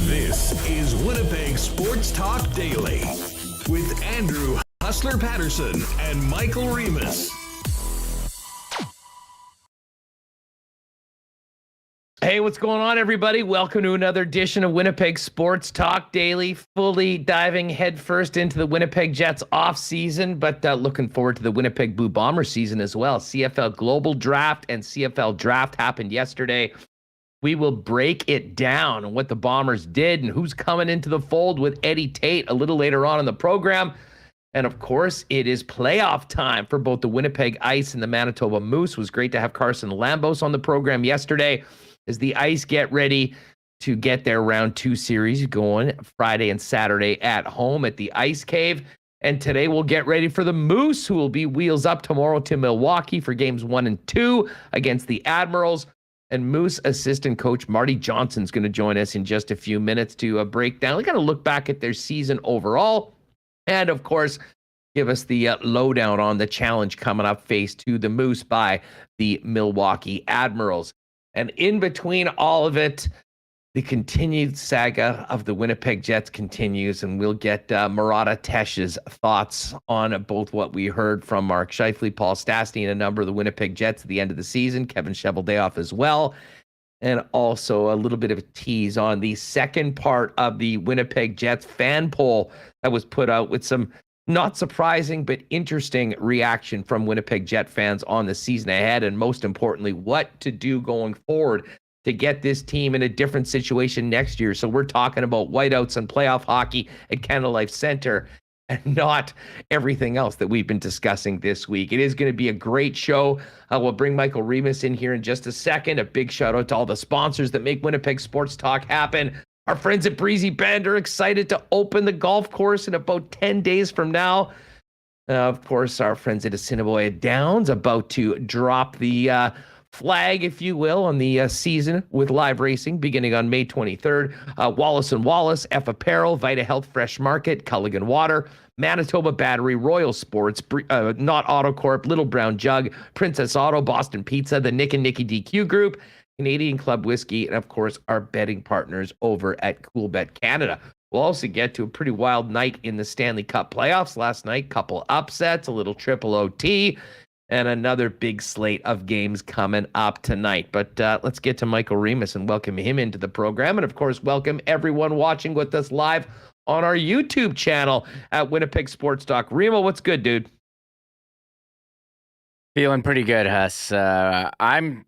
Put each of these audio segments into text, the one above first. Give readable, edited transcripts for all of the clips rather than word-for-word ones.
This is Winnipeg Sports Talk Daily with Andrew Hustler Paterson and Michael Remis. Hey, what's going on, everybody? Welcome to another edition of Winnipeg Sports Talk Daily, fully diving headfirst into the Winnipeg Jets off-season, but looking forward to the Winnipeg Blue Bomber season as well. CFL Global Draft and CFL Draft happened yesterday. We will break it down on what the Bombers did and who's coming into the fold with Tait a little later on in the program. And of course, it is playoff time for both the Winnipeg Ice and the Manitoba Moose. It was great to have Carson Lambos on the program yesterday as the Ice get ready to get their round 2 series going Friday and Saturday at home at the Ice Cave. And today we'll get ready for the Moose, who will be wheels up tomorrow to Milwaukee for games 1 and 2 against the Admirals. And Moose assistant coach Marty Johnston is going to join us in just a few minutes to break down. We're going to look back at their season overall and, of course, give us the lowdown on the challenge coming up, phase 2, the Moose by the Milwaukee Admirals. And in between all of it, the continued saga of the Winnipeg Jets continues, and we'll get Murat Tesh's thoughts on both what we heard from Mark Scheifele, Paul Stastny, and a number of the Winnipeg Jets at the end of the season, Kevin Cheveldayoff as well, and also a little bit of a tease on the second part of the Winnipeg Jets fan poll that was put out with some not surprising but interesting reaction from Winnipeg Jet fans on the season ahead, and most importantly, what to do going forward to get this team in a different situation next year. So we're talking about whiteouts and playoff hockey at Canada Life Center and not everything else that we've been discussing this week. It is going to be a great show. We'll bring Michael Remis in here in just a second. A big shout out to all the sponsors that make Winnipeg Sports Talk happen. Our friends at Breezy Bend are excited to open the golf course in about 10 days from now. Of course, our friends at Assiniboia Downs about to drop the flag, if you will, on the season with live racing beginning on May 23rd. Wallace & Wallace, F Apparel, Vita Health Fresh Market, Culligan Water, Manitoba Battery, Royal Sports, Not Autocorp, Little Brown Jug, Princess Auto, Boston Pizza, the Nick and Nicky DQ Group, Canadian Club Whiskey, and of course, our betting partners over at Coolbet Canada. We'll also get to a pretty wild night in the Stanley Cup playoffs last night. Couple upsets, a little triple OT, and another big slate of games coming up tonight. But let's get to Michael Remis and welcome him into the program. And, of course, welcome everyone watching with us live on our YouTube channel at Winnipeg Sports Talk. Remo, what's good, dude? Feeling pretty good, Huss. I'm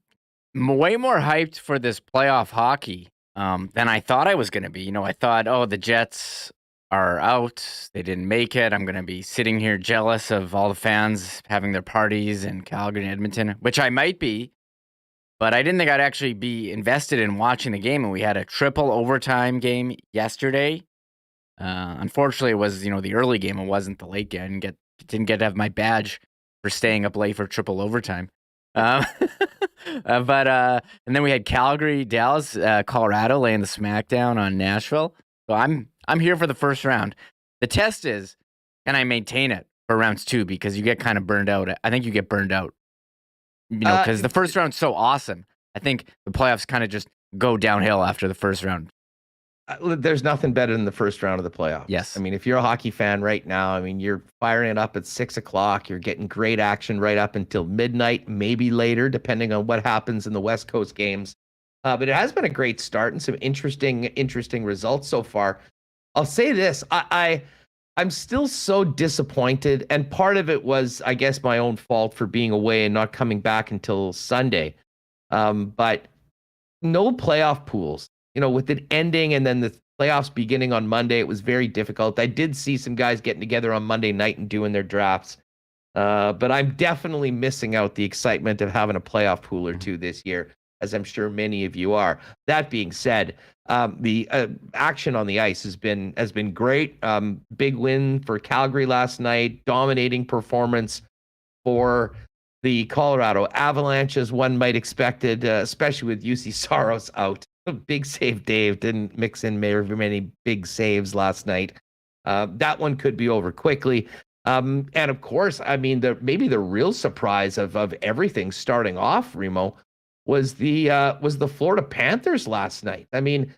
way more hyped for this playoff hockey than I thought I was going to be. You know, I thought, oh, the Jets are out. They didn't make it. I'm going to be sitting here jealous of all the fans having their parties in Calgary and Edmonton, which I might be, but I didn't think I'd actually be invested in watching the game. And we had a triple overtime game yesterday. Unfortunately, it was, the early game. It wasn't the late game. I didn't get to have my badge for staying up late for triple overtime. And then we had Calgary, Dallas, Colorado laying the smackdown on Nashville. So I'm here for the first round. The test is, can I maintain it for rounds 2? Because you get kind of burned out. I think you get burned out, because the first round's so awesome. I think the playoffs kind of just go downhill after the first round. There's nothing better than the first round of the playoffs. Yes. I mean, if you're a hockey fan right now, you're firing it up at 6 o'clock. You're getting great action right up until midnight, maybe later, depending on what happens in the West Coast games. But it has been a great start and some interesting results so far. I'll say this. I'm still so disappointed. And part of it was, I guess, my own fault for being away and not coming back until Sunday. But no playoff pools. With it ending and then the playoffs beginning on Monday, it was very difficult. I did see some guys getting together on Monday night and doing their drafts. But I'm definitely missing out the excitement of having a playoff pool or two this year, as I'm sure many of you are. That being said, the action on the ice has been great. Big win for Calgary last night, dominating performance for the Colorado Avalanche, as one might expected, especially with UC Saros out. Big save, Dave. Didn't mix in very many big saves last night. That one could be over quickly. And of course, I mean, maybe the real surprise of everything starting off, Remo, was the Florida Panthers last night. I mean,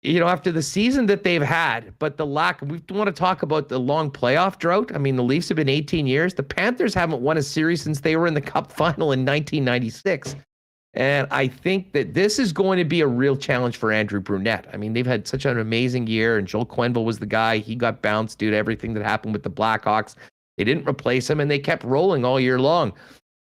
after the season that they've had, but we want to talk about the long playoff drought. I mean, the Leafs have been 18 years. The Panthers haven't won a series since they were in the Cup final in 1996. And I think that this is going to be a real challenge for Andrew Brunette. I mean, they've had such an amazing year, and Joel Quenneville was the guy. He got bounced due to everything that happened with the Blackhawks. They didn't replace him, and they kept rolling all year long.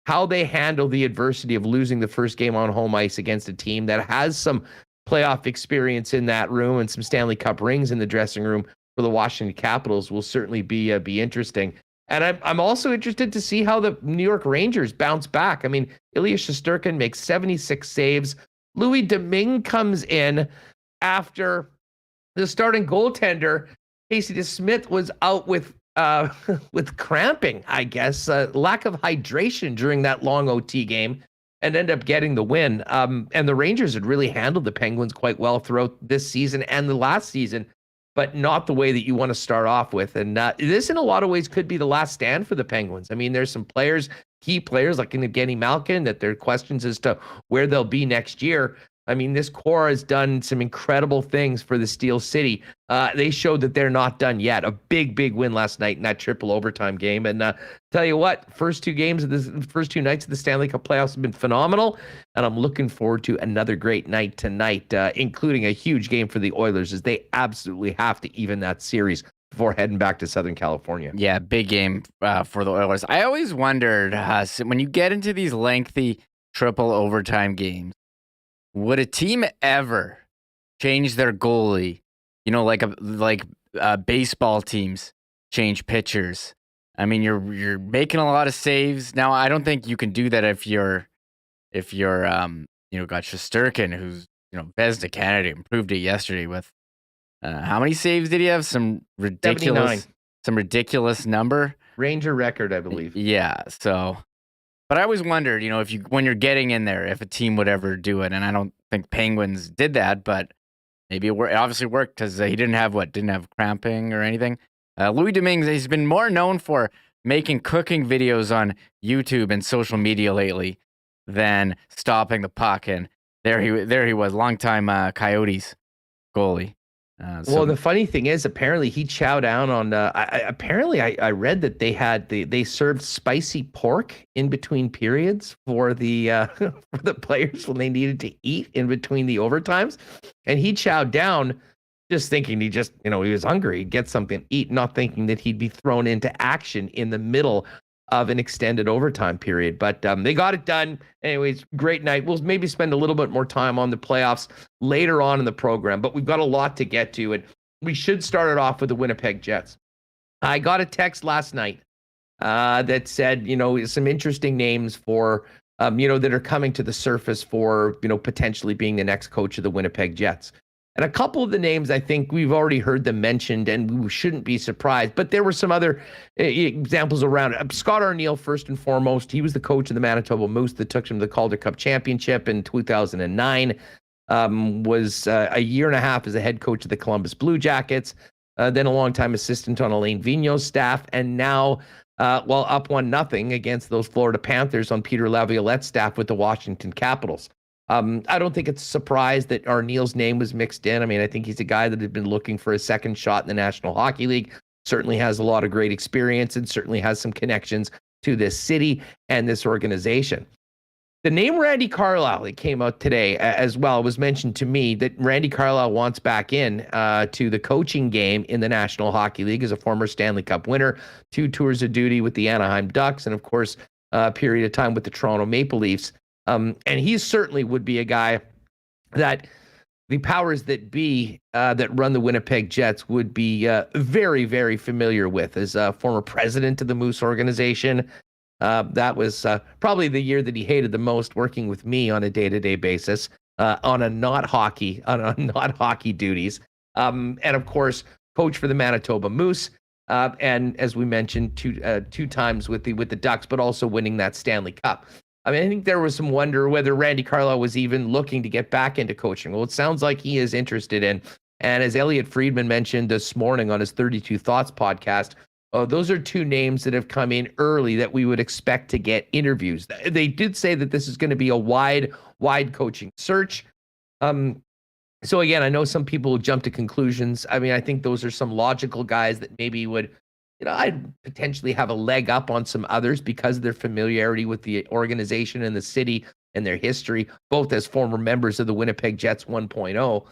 How they handle the adversity of losing the first game on home ice against a team that has some playoff experience in that room and some Stanley Cup rings in the dressing room for the Washington Capitals will certainly be interesting. And I'm also interested to see how the New York Rangers bounce back. I mean, Ilya Shesterkin makes 76 saves. Louis Domingue comes in after the starting goaltender, Casey DeSmith, was out with cramping, I guess, lack of hydration during that long OT game, and end up getting the win. And the Rangers had really handled the Penguins quite well throughout this season and the last season, but not the way that you want to start off with. And this, in a lot of ways, could be the last stand for the Penguins. I mean, there's some key players like Evgeny Malkin, that there are questions as to where they'll be next year. I mean, this core has done some incredible things for the Steel City. They showed that they're not done yet. A big win last night in that triple overtime game. And tell you what, first two nights of the Stanley Cup playoffs have been phenomenal. And I'm looking forward to another great night tonight, including a huge game for the Oilers, as they absolutely have to even that series before heading back to Southern California. Yeah, big game for the Oilers. I always wondered, when you get into these lengthy triple overtime games, would a team ever change their goalie? Like baseball teams change pitchers. I mean, you're making a lot of saves now. I don't think you can do that if you're got Shesterkin, who's Vezina candidate, and proved it yesterday with how many saves did he have? Some ridiculous 79. Number. Ranger record, I believe. Yeah. So. But I always wondered, when you're getting in there, if a team would ever do it. And I don't think Penguins did that, but maybe it obviously worked because he didn't have cramping or anything. Louis Domingue, he's been more known for making cooking videos on YouTube and social media lately than stopping the puck. And there he was, longtime Coyotes goalie. Well, the funny thing is, apparently he chowed down on. I read that they served spicy pork in between periods for the for the players when they needed to eat in between the overtimes, and he chowed down, just thinking he was hungry, he'd get something to eat, not thinking that he'd be thrown into action in the middle of an extended overtime period. But they got it done. Anyways, great night. We'll maybe spend a little bit more time on the playoffs later on in the program, but we've got a lot to get to, and we should start it off with the Winnipeg Jets. I got a text last night that said, some interesting names for, that are coming to the surface for, potentially being the next coach of the Winnipeg Jets. And a couple of the names, I think we've already heard them mentioned, and we shouldn't be surprised. But there were some other examples around it. Scott Arniel, first and foremost, he was the coach of the Manitoba Moose that took him to the Calder Cup Championship in 2009. Was a year and a half as a head coach of the Columbus Blue Jackets, then a longtime assistant on Alain Vigneault's staff, and now, up 1-0 against those Florida Panthers on Peter Laviolette's staff with the Washington Capitals. I don't think it's a surprise that Arniel's name was mixed in. I mean, I think he's a guy that had been looking for a second shot in the National Hockey League, certainly has a lot of great experience, and certainly has some connections to this city and this organization. The name Randy Carlyle, that came out today as well, was mentioned to me that Randy Carlyle wants back in to the coaching game in the National Hockey League as a former Stanley Cup winner, 2 tours of duty with the Anaheim Ducks, and of course, a period of time with the Toronto Maple Leafs. And he certainly would be a guy that the powers that be that run the Winnipeg Jets would be very, very familiar with. As a former president of the Moose organization, that was probably the year that he hated the most, working with me on a day-to-day basis on a not hockey duties. And of course, coach for the Manitoba Moose. And as we mentioned, two times with the Ducks, but also winning that Stanley Cup. I mean, I think there was some wonder whether Randy Carlyle was even looking to get back into coaching. Well, it sounds like he is interested in. And as Elliot Friedman mentioned this morning on his 32 Thoughts podcast, those are two names that have come in early that we would expect to get interviews. They did say that this is going to be a wide coaching search. So again, I know some people will jump to conclusions. I mean, I think those are some logical guys that maybe would, I'd potentially have a leg up on some others because of their familiarity with the organization and the city and their history, both as former members of the Winnipeg Jets 1.0.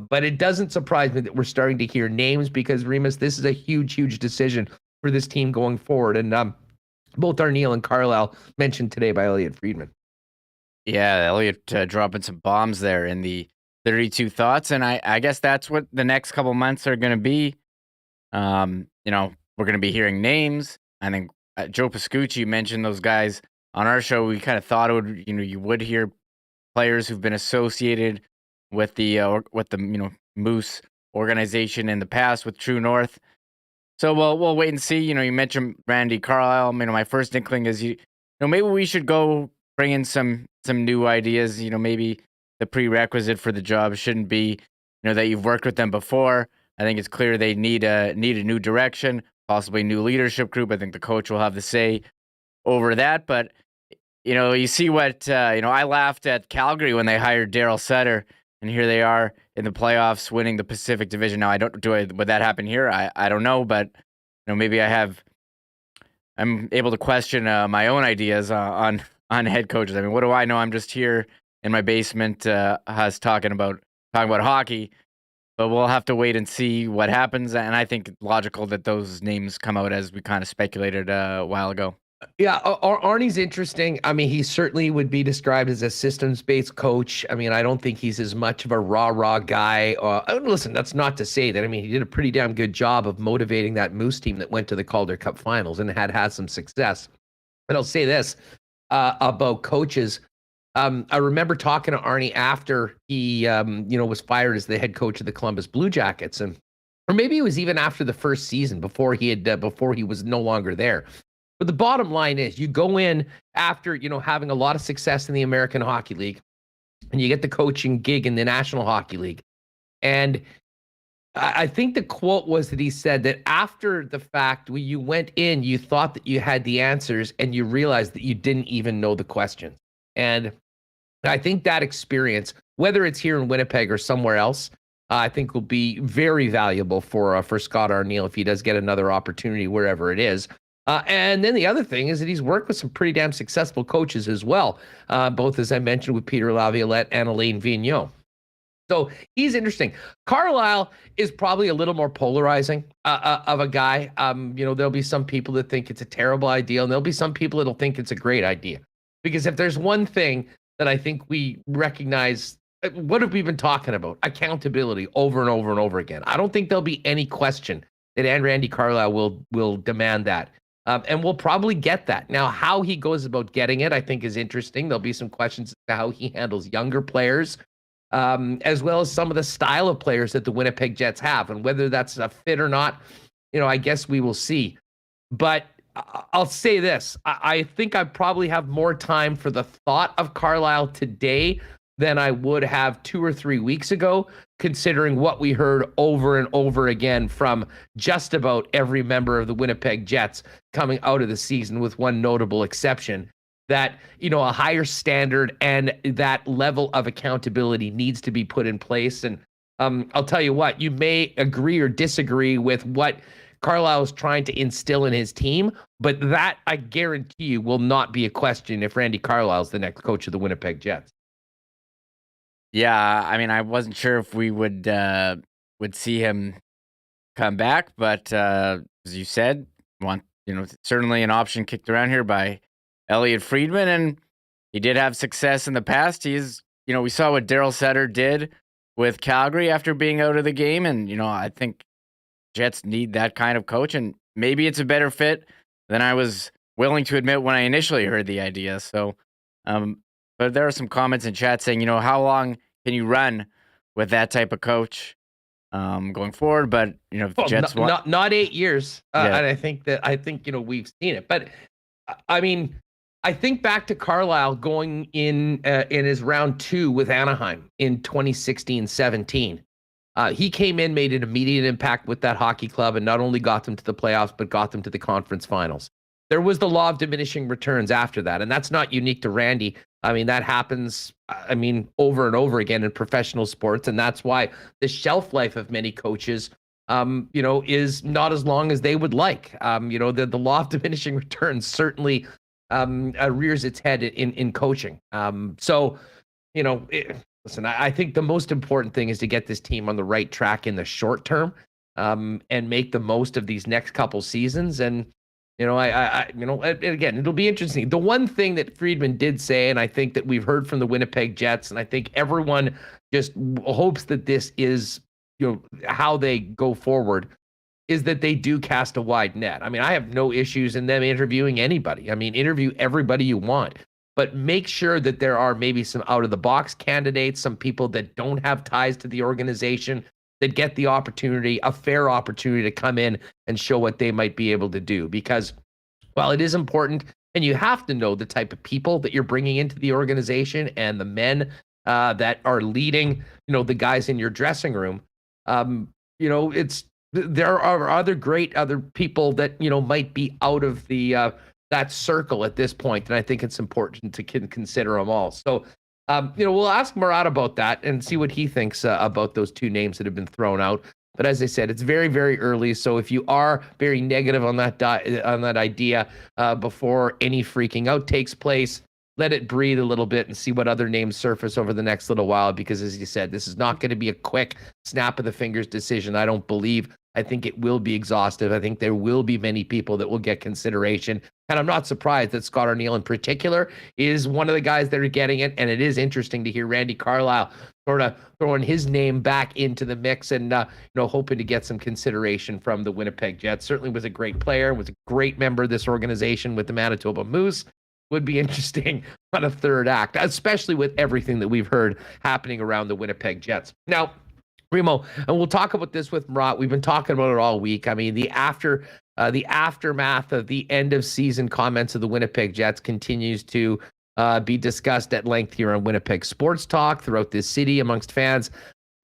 But it doesn't surprise me that we're starting to hear names because, Remis, this is a huge decision for this team going forward. And both Arneal and Carlyle mentioned today by Elliot Friedman. Yeah, Elliot dropping some bombs there in the 32 Thoughts. And I guess that's what the next couple months are going to be. We're going to be hearing names. I think Joe Pascucci mentioned those guys on our show. We kind of thought it would, you would hear players who've been associated with the Moose organization in the past with True North. So we'll wait and see. You mentioned Randy Carlyle. My first inkling is maybe we should go bring in some new ideas. Maybe the prerequisite for the job shouldn't be that you've worked with them before. I think it's clear they need a new direction, possibly new leadership group. I think the coach will have the say over that. But you see what I laughed at Calgary when they hired Darryl Sutter, and here they are in the playoffs winning the Pacific Division. Now, would that happen here? I don't know, but maybe I'm able to question my own ideas on head coaches. I mean, what do I know? I'm just here in my basement, us talking about hockey. But we'll have to wait and see what happens. And I think it's logical that those names come out as we kind of speculated a while ago. Yeah, Arnie's interesting. I mean, he certainly would be described as a systems-based coach. I mean, I don't think he's as much of a rah-rah guy. Listen, that's not to say that. I mean, he did a pretty damn good job of motivating that Moose team that went to the Calder Cup finals and had some success. But I'll say this about coaches. I remember talking to Arnie after he, was fired as the head coach of the Columbus Blue Jackets, or maybe it was even after the first season before he was no longer there. But the bottom line is, you go in after having a lot of success in the American Hockey League, and you get the coaching gig in the National Hockey League, and I think the quote was that he said that after the fact, when you went in, you thought that you had the answers, and you realized that you didn't even know the questions. And I think that experience, whether it's here in Winnipeg or somewhere else, I think will be very valuable for Scott Arneal if he does get another opportunity wherever it is. And then the other thing is that he's worked with some pretty damn successful coaches as well, both, as I mentioned, with Peter Laviolette and Alain Vigneault. So he's interesting. Carlyle is probably a little more polarizing of a guy. There'll be some people that think it's a terrible idea, and there'll be some people that'll think it's a great idea. Because if there's one thing that I think we recognize, what have we been talking about? Accountability over and over and over again. I don't think there'll be any question that Randy Carlyle will demand that. And we'll probably get that. Now, how he goes about getting it, I think, is interesting. There'll be some questions as to how he handles younger players, as well as some of the style of players that the Winnipeg Jets have. And whether that's a fit or not, I guess we will see. But I'll say this. I think I probably have more time for the thought of Carlyle today than I would have 2 or 3 weeks ago, considering what we heard over and over again from just about every member of the Winnipeg Jets coming out of the season, with one notable exception, that, a higher standard and that level of accountability needs to be put in place. And I'll tell you what, you may agree or disagree with what Carlyle is trying to instill in his team, but that, I guarantee you, will not be a question if Randy Carlyle is the next coach of the Winnipeg Jets. Yeah, I mean, I wasn't sure if we would see him come back, but as you said, certainly an option kicked around here by Elliot Friedman, and he did have success in the past. We saw what Darryl Sutter did with Calgary after being out of the game. And, I think Jets need that kind of coach. And maybe it's a better fit than I was willing to admit when I initially heard the idea. So, but there are some comments in chat saying, how long can you run with that type of coach going forward? But, if the Jets want... Not 8 years. Yeah. And I think, we've seen it. But, I mean... I think back to Carlisle going in his round 2 with Anaheim in 2016-17. He came in, made an immediate impact with that hockey club, and not only got them to the playoffs, but got them to the conference finals. There was the law of diminishing returns after that, and that's not unique to Randy. I mean, that happens, over and over again in professional sports, and that's why the shelf life of many coaches is not as long as they would like. The law of diminishing returns certainly rears its head in coaching. Listen, I think the most important thing is to get this team on the right track in the short term, and make the most of these next couple seasons. And, again, it'll be interesting. The one thing that Friedman did say, and I think that we've heard from the Winnipeg Jets, and I think everyone just hopes that this is, how they go forward, is that they do cast a wide net. I mean, I have no issues in them interviewing anybody. I mean, interview everybody you want, but make sure that there are maybe some out-of-the-box candidates, some people that don't have ties to the organization that get the opportunity, a fair opportunity to come in and show what they might be able to do. Because while it is important, and you have to know the type of people that you're bringing into the organization and the men that are leading, the guys in your dressing room, there are other people that, might be out of the that circle at this point, and I think it's important to consider them all. So, we'll ask Murat about that and see what he thinks about those two names that have been thrown out. But as I said, it's very, very early. So if you are very negative on that idea before any freaking out takes place, let it breathe a little bit and see what other names surface over the next little while. Because as you said, this is not going to be a quick snap of the fingers decision, I don't believe. I think it will be exhaustive. I think there will be many people that will get consideration. And I'm not surprised that Scott Arniel in particular is one of the guys that are getting it. And it is interesting to hear Randy Carlisle sort of throwing his name back into the mix and, hoping to get some consideration from the Winnipeg Jets. Certainly was a great player, was a great member of this organization with the Manitoba Moose. Would be interesting on a third act, especially with everything that we've heard happening around the Winnipeg Jets. Now, Remo, and we'll talk about this with Murat. We've been talking about it all week. I mean, the aftermath of the end of season comments of the Winnipeg Jets continues to be discussed at length here on Winnipeg Sports Talk throughout this city amongst fans.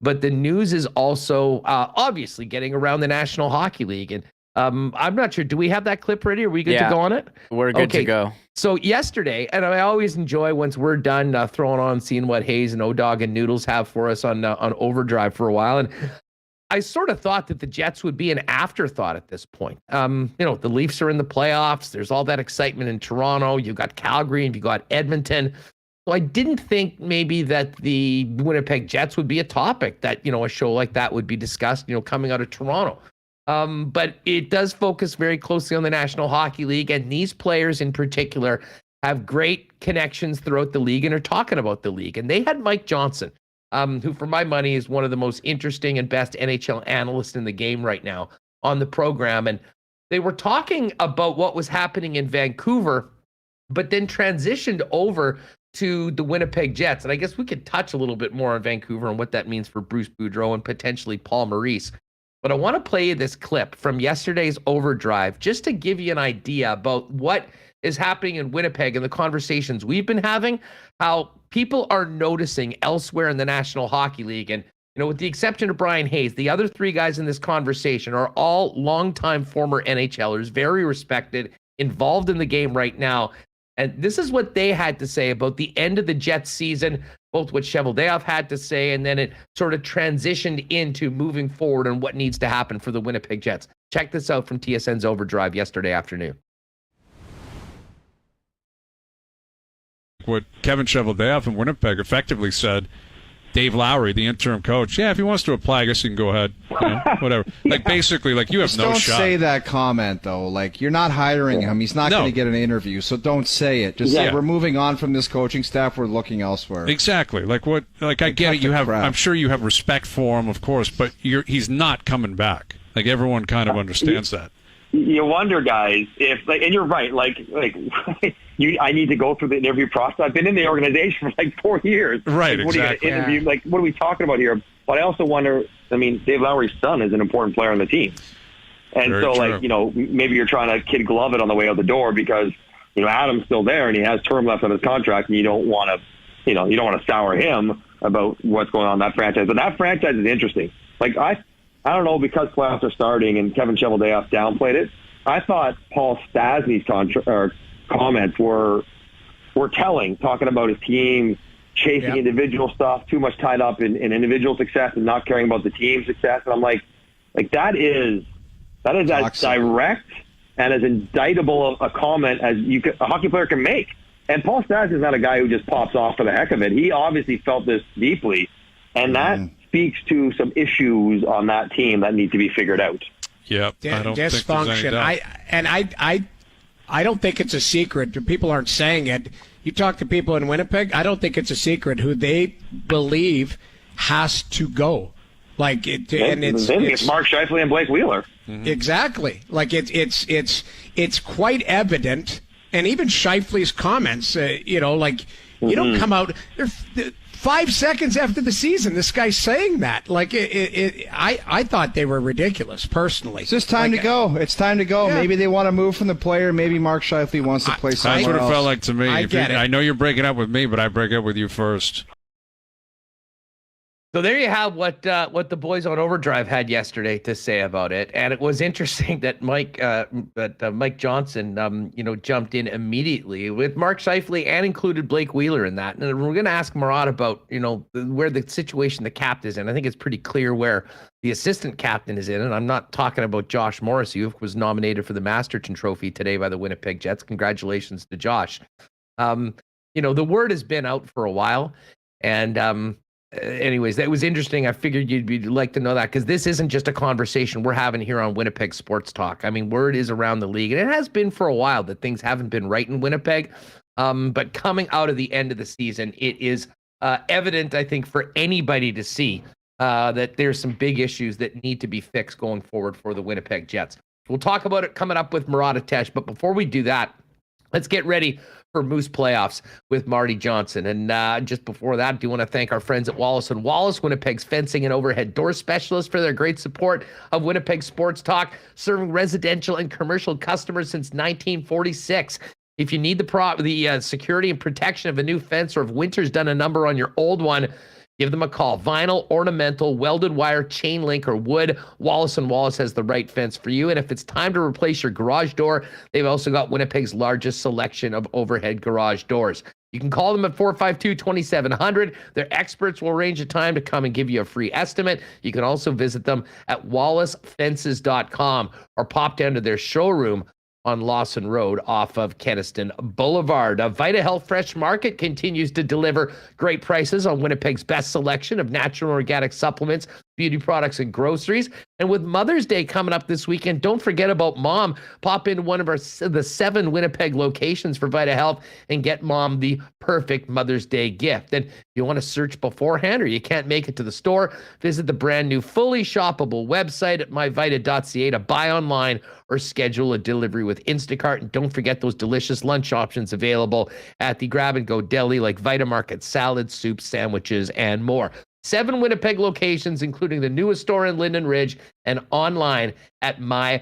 But the news is also obviously getting around the National Hockey League. And I'm not sure. Do we have that clip ready? Are we good to go on it? We're good to go. So yesterday, and I always enjoy once we're done throwing on, seeing what Hayes and O-Dog and Noodles have for us on Overdrive for a while. And I sort of thought that the Jets would be an afterthought at this point. The Leafs are in the playoffs. There's all that excitement in Toronto. You've got Calgary and you've got Edmonton. So I didn't think maybe that the Winnipeg Jets would be a topic that, a show like that would be discussed, coming out of Toronto. But it does focus very closely on the National Hockey League, and these players in particular have great connections throughout the league and are talking about the league. And they had Mike Johnston, who for my money is one of the most interesting and best NHL analysts in the game right now, on the program. And they were talking about what was happening in Vancouver, but then transitioned over to the Winnipeg Jets. And I guess we could touch a little bit more on Vancouver and what that means for Bruce Boudreau and potentially Paul Maurice. But I want to play you this clip from yesterday's Overdrive just to give you an idea about what is happening in Winnipeg and the conversations we've been having, how people are noticing elsewhere in the National Hockey League. And, with the exception of Brian Hayes, the other three guys in this conversation are all longtime former NHLers, very respected, involved in the game right now. And this is what they had to say about the end of the Jets season, both what Cheveldayoff had to say, and then it sort of transitioned into moving forward and what needs to happen for the Winnipeg Jets. Check this out from TSN's Overdrive yesterday afternoon. What Kevin Cheveldayoff in Winnipeg effectively said Dave Lowry, the interim coach, yeah, if he wants to apply, I guess he can go ahead. Whatever. Like, basically, like, you have no shot. Don't say that comment, though. Like, you're not hiring him. He's not going to get an interview, so don't say it. Just say, we're moving on from this coaching staff. We're looking elsewhere. Exactly. Like, what? Like, I get it. I'm sure you have respect for him, of course, but he's not coming back. Like, everyone kind of understands that. You wonder, guys, if and you're right. Like I need to go through the interview process. I've been in the organization for 4 years. Right. Like, exactly. What are you going to interview? Like, what are we talking about here? But I also wonder. I mean, Dave Lowry's son is an important player on the team, and Very true. Maybe you're trying to kid glove it on the way out the door because Adam's still there and he has term left on his contract, and you don't want to sour him about what's going on in that franchise. But that franchise is interesting. Like I don't know, because playoffs are starting and Kevin Cheveldayoff downplayed it. I thought Paul Stastny's comments were telling, talking about his team chasing individual stuff, too much tied up in individual success and not caring about the team success. And I'm like that is as direct and as indictable a comment as a hockey player can make. And Paul Stastny's not a guy who just pops off for the heck of it. He obviously felt this deeply, and that speaks to some issues on that team that need to be figured out. Yep. Dysfunction. I don't think it's a secret. People aren't saying it. You talk to people in Winnipeg, I don't think it's a secret who they believe has to go. Like it's Mark Scheifele and Blake Wheeler. Mm-hmm. Exactly. Like it's quite evident, and even Scheifele's comments. You don't come out. 5 seconds after the season, this guy's saying that. Like, I thought they were ridiculous, personally. It's just time to go. It's time to go. Yeah. Maybe they want to move from the player. Maybe Mark Scheifele wants to play somewhere else. That's what it felt like to me. I know you're breaking up with me, but I break up with you first. So there you have what the boys on Overdrive had yesterday to say about it, and it was interesting that Mike Johnston jumped in immediately with Mark Scheifele and included Blake Wheeler in that. And we're going to ask Murat about where the situation the captain is in. I think it's pretty clear where the assistant captain is in, and I'm not talking about Josh Morris, who was nominated for the Masterton Trophy today by the Winnipeg Jets. Congratulations to Josh. The word has been out for a while, and anyways, that was interesting. I figured you'd like to know that because this isn't just a conversation we're having here on Winnipeg Sports Talk. I mean, word is around the league, and it has been for a while that things haven't been right in Winnipeg. But coming out of the end of the season, it is evident, I think, for anybody to see that there's some big issues that need to be fixed going forward for the Winnipeg Jets. We'll talk about it coming up with Murat Atesh, but before we do that, let's get ready for Moose playoffs with Marty Johnston. And just before that, I do want to thank our friends at Wallace & Wallace, Winnipeg's fencing and overhead door specialists, for their great support of Winnipeg Sports Talk, serving residential and commercial customers since 1946. If you need the security and protection of a new fence, or if winter's done a number on your old one, give them a call. Vinyl, ornamental, welded wire, chain link, or wood, Wallace & Wallace has the right fence for you. And if it's time to replace your garage door, they've also got Winnipeg's largest selection of overhead garage doors. You can call them at 452-2700. Their experts will arrange a time to come and give you a free estimate. You can also visit them at wallacefences.com or pop down to their showroom on Lawson Road off of Kenaston Boulevard. Vita Health Fresh Market continues to deliver great prices on Winnipeg's best selection of natural and organic supplements, beauty products, and groceries. And with Mother's Day coming up this weekend, don't forget about Mom. Pop into one of the 7 Winnipeg locations for Vita Health and get Mom the perfect Mother's Day gift. And if you want to search beforehand or you can't make it to the store, visit the brand new fully shoppable website at myvita.ca to buy online or schedule a delivery with Instacart. And don't forget those delicious lunch options available at the grab-and-go deli like Vita Market salads, soups, sandwiches, and more. 7 Winnipeg locations, including the newest store in Linden Ridge, and online at myvita.ca.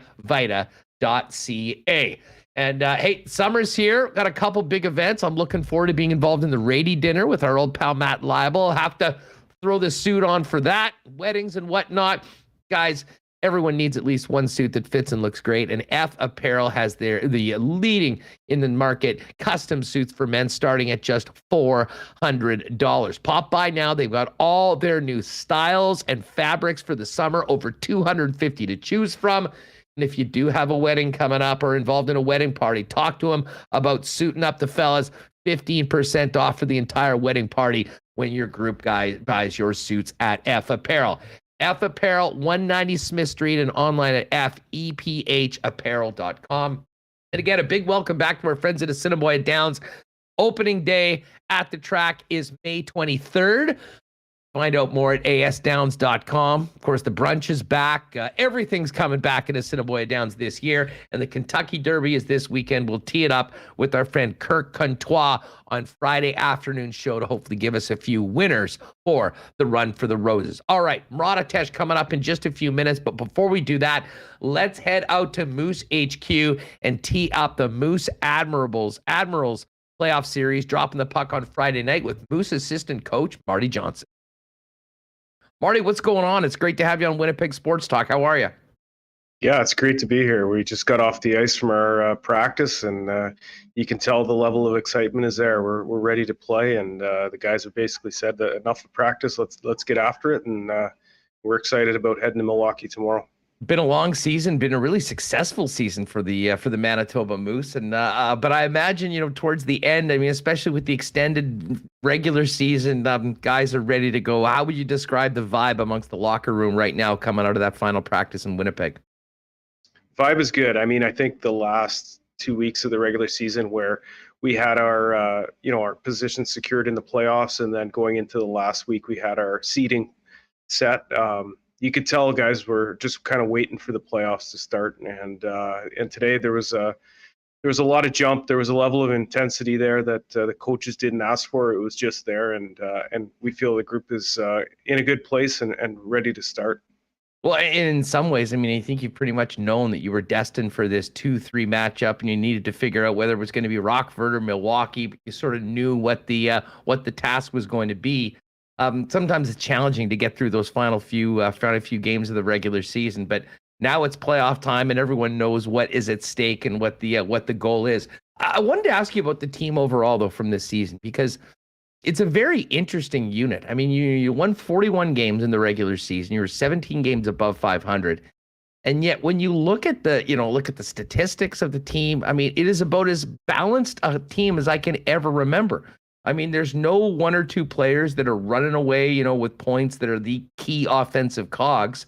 And hey, summer's here. Got a couple big events. I'm looking forward to being involved in the Rady dinner with our old pal Matt Leibel. I'll have to throw the suit on for that. Weddings and whatnot. Guys, everyone needs at least one suit that fits and looks great, and F Apparel has the leading in the market custom suits for men starting at just $400. Pop by now. They've got all their new styles and fabrics for the summer, over 250 to choose from. And if you do have a wedding coming up or involved in a wedding party, talk to them about suiting up the fellas. 15% off for the entire wedding party when your group guy buys your suits at F Apparel. F Apparel, 190 Smith Street, and online at fepapparel.com. And again, a big welcome back to our friends at Assiniboia Downs. Opening day at the track is May 23rd. Find out more at asdowns.com. Of course, the brunch is back. Everything's coming back at Assiniboia Downs this year. And the Kentucky Derby is this weekend. We'll tee it up with our friend Kirk Contois on Friday afternoon show to hopefully give us a few winners for the Run for the Roses. All right, Murat coming up in just a few minutes. But before we do that, let's head out to Moose HQ and tee up the Moose Admirals playoff series, dropping the puck on Friday night with Moose assistant coach Marty Johnston. Marty, what's going on? It's great to have you on Winnipeg Sports Talk. How are you? Yeah, it's great to be here. We just got off the ice from our practice, and you can tell the level of excitement is there. We're ready to play, and the guys have basically said that enough of practice. Let's get after it, and we're excited about heading to Milwaukee tomorrow. Been a long season, been a really successful season for the Manitoba Moose, and but I imagine towards the end, I mean, especially with the extended regular season, guys are ready to go. How would you describe the vibe amongst the locker room right now, coming out of that final practice in Winnipeg? Vibe is good. I mean, I think the last 2 weeks of the regular season, where we had our our position secured in the playoffs, and then going into the last week, we had our seeding set. You could tell guys were just kind of waiting for the playoffs to start, and today there was a lot of jump. There was a level of intensity there that the coaches didn't ask for. It was just there, and we feel the group is in a good place and ready to start. Well, in some ways, I mean, I think you've pretty much known that you were destined for this 2-3 matchup, and you needed to figure out whether it was going to be Rockford or Milwaukee. But you sort of knew what the task was going to be. Sometimes it's challenging to get through those final few games of the regular season, but now it's playoff time and everyone knows what is at stake and what the goal is. I wanted to ask you about the team overall, though, from this season, because it's a very interesting unit. I mean, you won 41 games in the regular season. You were 17 games above 500. And yet when you look at the statistics of the team, I mean, it is about as balanced a team as I can ever remember. I mean, there's no one or two players that are running away, with points that are the key offensive cogs.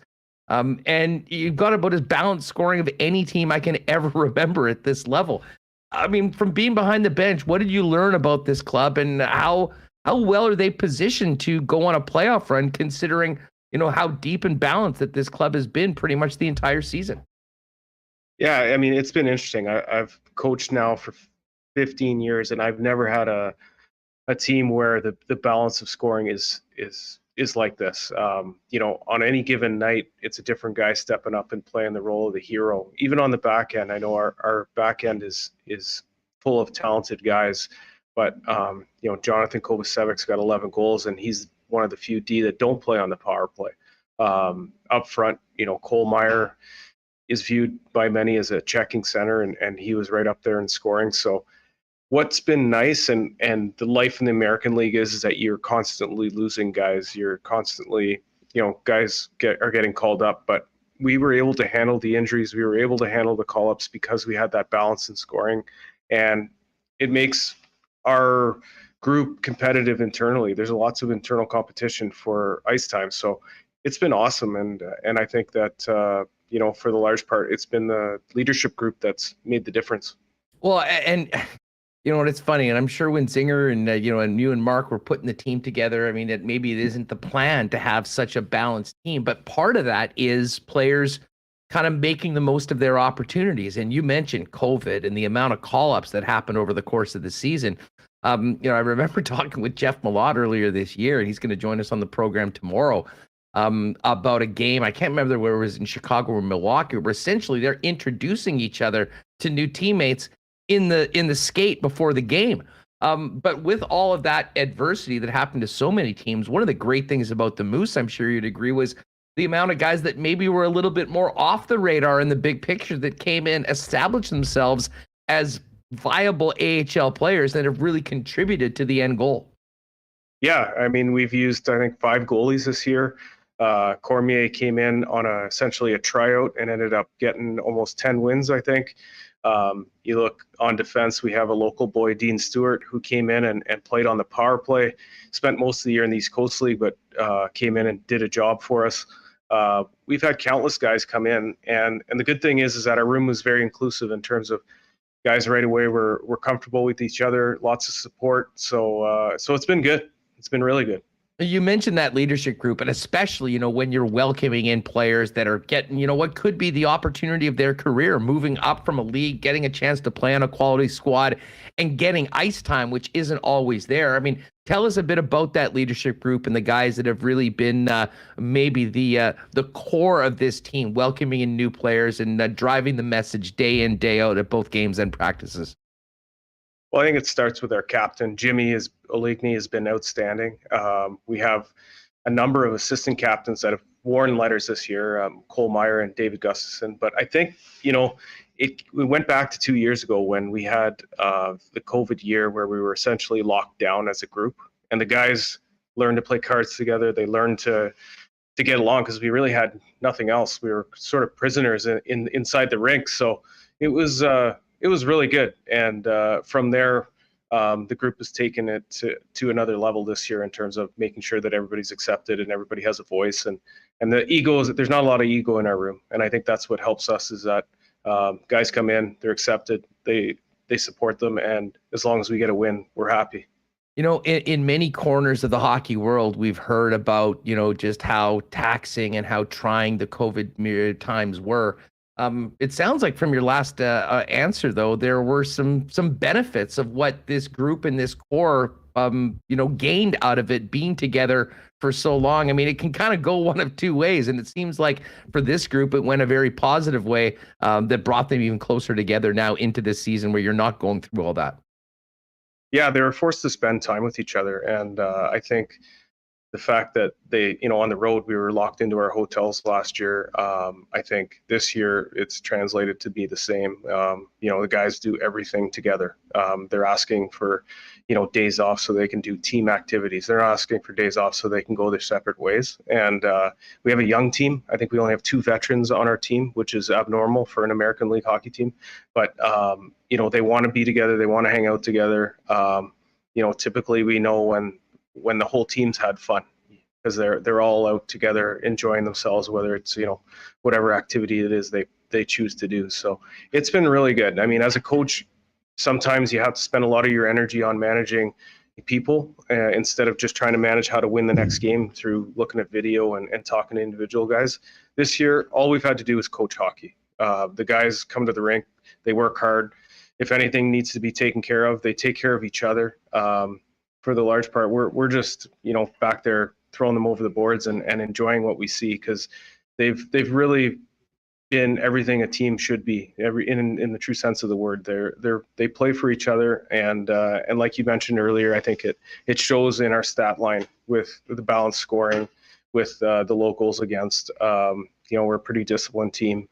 And you've got about as balanced scoring of any team I can ever remember at this level. I mean, from being behind the bench, what did you learn about this club, and how well are they positioned to go on a playoff run, considering, how deep and balanced that this club has been pretty much the entire season? Yeah, I mean, it's been interesting. I've coached now for 15 years, and I've never had a team where the balance of scoring is like this. On any given night, it's a different guy stepping up and playing the role of the hero. Even on the back end, I know our back end is full of talented guys, but Jonathan Kovacevic's got 11 goals, and he's one of the few D that don't play on the power play. Up front, Cole Meyer is viewed by many as a checking center, and he was right up there in scoring. So what's been nice and the life in the American League is that you're constantly losing guys. You're constantly, guys are getting called up, but we were able to handle the injuries. We were able to handle the call-ups because we had that balance in scoring, and it makes our group competitive internally. There's lots of internal competition for ice time. So it's been awesome. And I think that, for the large part, it's been the leadership group that's made the difference. Well, and it's funny, and I'm sure when Zinger and and you and Mark were putting the team together, I mean, maybe it isn't the plan to have such a balanced team, but part of that is players kind of making the most of their opportunities. And you mentioned COVID and the amount of call-ups that happened over the course of the season. I remember talking with Jeff Murat earlier this year, and he's going to join us on the program tomorrow, about a game. I can't remember where it was, in Chicago or Milwaukee, where essentially they're introducing each other to new teammates in the skate before the game. But with all of that adversity that happened to so many teams, one of the great things about the Moose, I'm sure you'd agree, was the amount of guys that maybe were a little bit more off the radar in the big picture that came in, established themselves as viable AHL players that have really contributed to the end goal. Yeah, I mean, we've used, I think, 5 goalies this year. Cormier came in on essentially a tryout and ended up getting almost 10 wins, I think. You look on defense, we have a local boy, Dean Stewart, who came in and played on the power play, spent most of the year in the East Coast League, but came in and did a job for us. We've had countless guys come in, and the good thing is that our room was very inclusive in terms of guys right away were comfortable with each other, lots of support. So it's been good. It's been really good. You mentioned that leadership group, and especially, when you're welcoming in players that are getting, what could be the opportunity of their career, moving up from a league, getting a chance to play on a quality squad and getting ice time, which isn't always there. I mean, tell us a bit about that leadership group and the guys that have really been maybe the core of this team, welcoming in new players and driving the message day in, day out at both games and practices. Well, I think it starts with our captain. Jimmy Oligny has been outstanding. We have a number of assistant captains that have worn letters this year, Cole Meyer and David Gustafson. But I think, we went back to 2 years ago when we had the COVID year where we were essentially locked down as a group. And the guys learned to play cards together. They learned to get along because we really had nothing else. We were sort of prisoners inside the rink. So it was really good. And from there, the group has taken it to another level this year in terms of making sure that everybody's accepted and everybody has a voice. And the ego is that there's not a lot of ego in our room. And I think that's what helps us is that guys come in, they're accepted, they support them. And as long as we get a win, we're happy. In many corners of the hockey world, we've heard about, just how taxing and how trying the COVID times were. It sounds like from your last answer, though, there were some benefits of what this group and this core, gained out of it being together for so long. I mean, it can kind of go one of two ways. And it seems like for this group, it went a very positive way that brought them even closer together now into this season where you're not going through all that. Yeah, they were forced to spend time with each other. And I think the fact that they, on the road, we were locked into our hotels last year. I think this year it's translated to be the same. The guys do everything together. They're asking for, days off so they can do team activities. They're asking for days off so they can go their separate ways. And we have a young team. I think we only have 2 veterans on our team, which is abnormal for an American League hockey team. But, they want to be together. They want to hang out together. Typically we know when the whole team's had fun because they're all out together enjoying themselves, whether it's, whatever activity it is they choose to do. So it's been really good. I mean, as a coach, sometimes you have to spend a lot of your energy on managing people instead of just trying to manage how to win the next game through looking at video and talking to individual guys. This year, all we've had to do is coach hockey. The guys come to the rink, they work hard. If anything needs to be taken care of, they take care of each other. For the large part, we're just, back there throwing them over the boards and enjoying what we see because they've really been everything a team should be. In the true sense of the word, they play for each other and like you mentioned earlier, I think it shows in our stat line with the balanced scoring, with the locals against. We're a pretty disciplined team.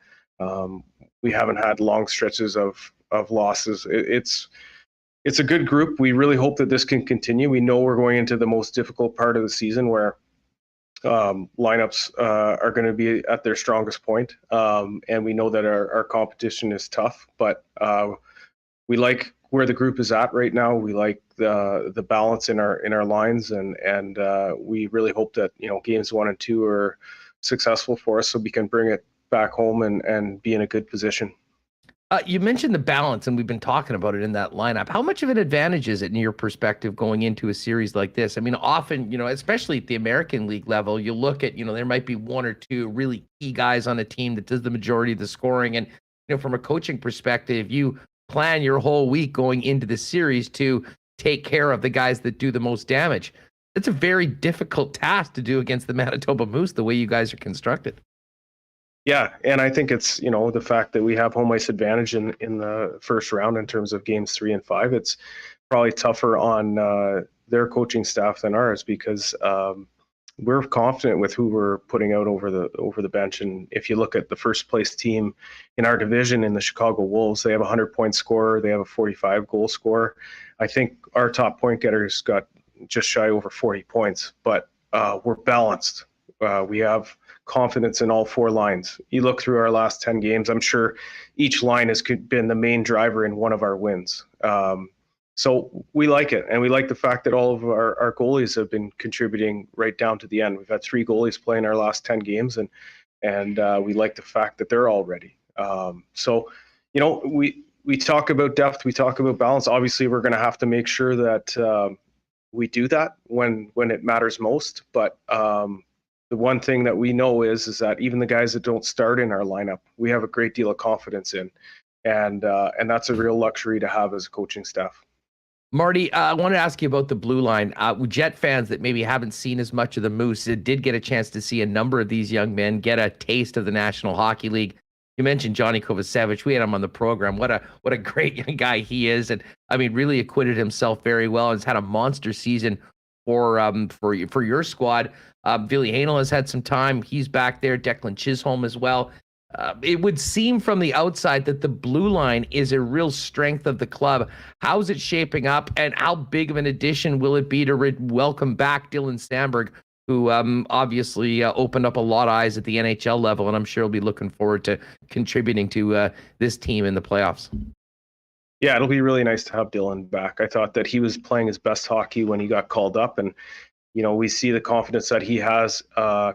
We haven't had long stretches of losses. It's a good group. We really hope that this can continue. We know we're going into the most difficult part of the season where lineups are going to be at their strongest point. And we know that our competition is tough, but we like where the group is at right now. We like the balance in our lines and we really hope that, games 1 and 2 are successful for us so we can bring it back home and be in a good position. You mentioned the balance, and we've been talking about it in that lineup. How much of an advantage is it in your perspective going into a series like this? I mean, often, especially at the American League level, you look at, there might be 1 or 2 really key guys on a team that does the majority of the scoring. And, from a coaching perspective, you plan your whole week going into the series to take care of the guys that do the most damage. It's a very difficult task to do against the Manitoba Moose, the way you guys are constructed. Yeah, and I think it's, the fact that we have home ice advantage in the first round in terms of games 3 and 5. It's probably tougher on their coaching staff than ours because we're confident with who we're putting out over the bench. And if you look at the first place team in our division in the Chicago Wolves, they have a 100-point scorer. They have a 45-goal scorer. I think our top point getters got just shy over 40 points, but we're balanced. We have confidence in all 4 lines. You look through our last 10 games, I'm sure each line has been the main driver in one of our wins. So we like it. And we like the fact that all of our goalies have been contributing right down to the end. We've had 3 goalies playing our last 10 games, and we like the fact that they're all ready. So, we talk about depth, we talk about balance. Obviously, we're going to have to make sure that we do that when it matters most. But the one thing that we know is that even the guys that don't start in our lineup, we have a great deal of confidence in, and that's a real luxury to have as a coaching staff. Marty, I want to ask you about the blue line. Jet fans that maybe haven't seen as much of the Moose did get a chance to see a number of these young men get a taste of the National Hockey League. You mentioned Johnny Kovacevic. We had him on the program. What a great young guy he is, and I mean, really acquitted himself very well and has had a monster season for your squad. Ville Heinola has had some time. He's back there. Declan Chisholm as well. It would seem from the outside that the blue line is a real strength of the club. How's it shaping up, and how big of an addition will it be to welcome back Dylan Sandberg, who obviously opened up a lot of eyes at the NHL level, and I'm sure he'll be looking forward to contributing to this team in the playoffs? Yeah, it'll be really nice to have Dylan back. I thought that he was playing his best hockey when he got called up, and we see the confidence that he has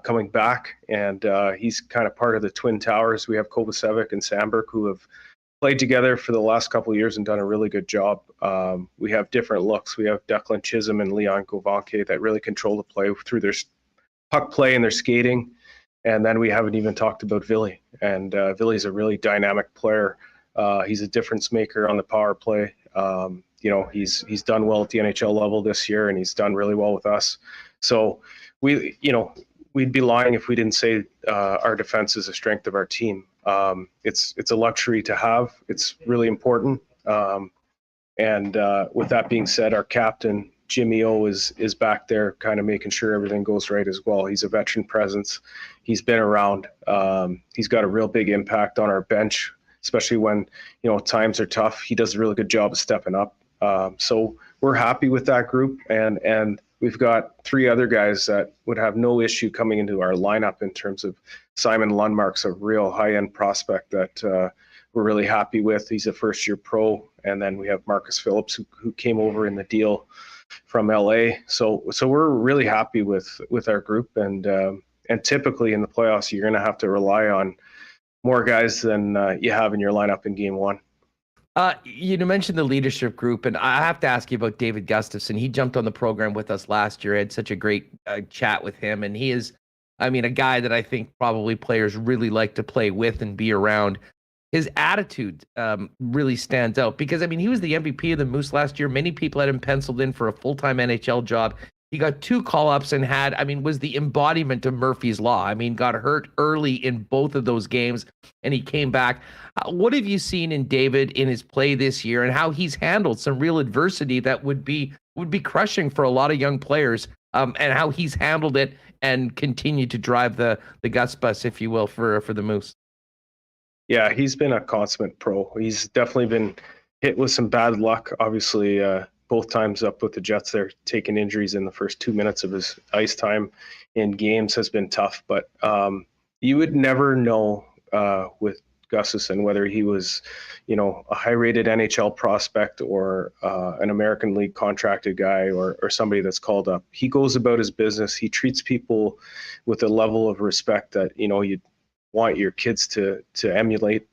coming back, and he's kind of part of the Twin Towers. We have Kovacevic and Sandberg, who have played together for the last couple of years and done a really good job. We have different looks. We have Declan Chisholm and Leon Govanke that really control the play through their puck play and their skating. And then we haven't even talked about Ville. And Ville's a really dynamic player. He's a difference maker on the power play. He's done well at the NHL level this year, and he's done really well with us. So we'd be lying if we didn't say our defense is a strength of our team. It's a luxury to have. It's really important. And with that being said, our captain Jimmy O is back there, kind of making sure everything goes right as well. He's a veteran presence. He's been around. He's got a real big impact on our bench, especially when times are tough. He does a really good job of stepping up. So we're happy with that group, and we've got 3 other guys that would have no issue coming into our lineup in terms of Simon Lundmark's a real high-end prospect that we're really happy with. He's a first-year pro, and then we have Marcus Phillips who came over in the deal from LA. So we're really happy with our group, and typically in the playoffs you're going to have to rely on more guys than you have in your lineup in game 1. You mentioned the leadership group, and I have to ask you about David Gustafson. He jumped on the program with us last year. I had such a great chat with him, and he is, a guy that I think probably players really like to play with and be around. His attitude really stands out because, he was the MVP of the Moose last year. Many people had him penciled in for a full-time NHL job. He got 2 call-ups and was the embodiment of Murphy's Law. Got hurt early in both of those games, and he came back. What have you seen in David in his play this year, and how he's handled some real adversity that would be crushing for a lot of young players, and how he's handled it and continued to drive the Gus bus, if you will, for the Moose? Yeah, he's been a consummate pro. He's definitely been hit with some bad luck. Obviously, both times up with the Jets there, taking injuries in the first 2 minutes of his ice time in games has been tough. But you would never know with Gustafson whether he was, a high-rated NHL prospect or an American League contracted guy or somebody that's called up. He goes about his business. He treats people with a level of respect that you'd want your kids to emulate.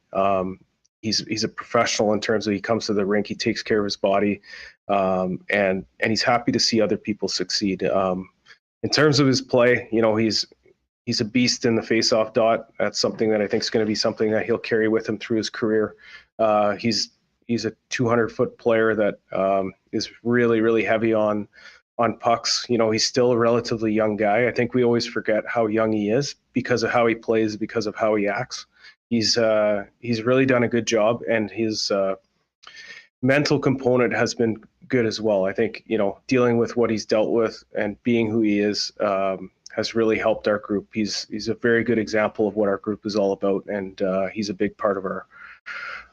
He's a professional in terms of he comes to the rink, he takes care of his body, and he's happy to see other people succeed. In terms of his play, he's a beast in the face-off dot. That's something that I think is going to be something that he'll carry with him through his career. He's a 200-foot player that is really, really heavy on pucks. He's still a relatively young guy. I think we always forget how young he is because of how he plays, because of how he acts. He's really done a good job, and his mental component has been good as well. I think, dealing with what he's dealt with and being who he is has really helped our group. He's a very good example of what our group is all about, and he's a big part of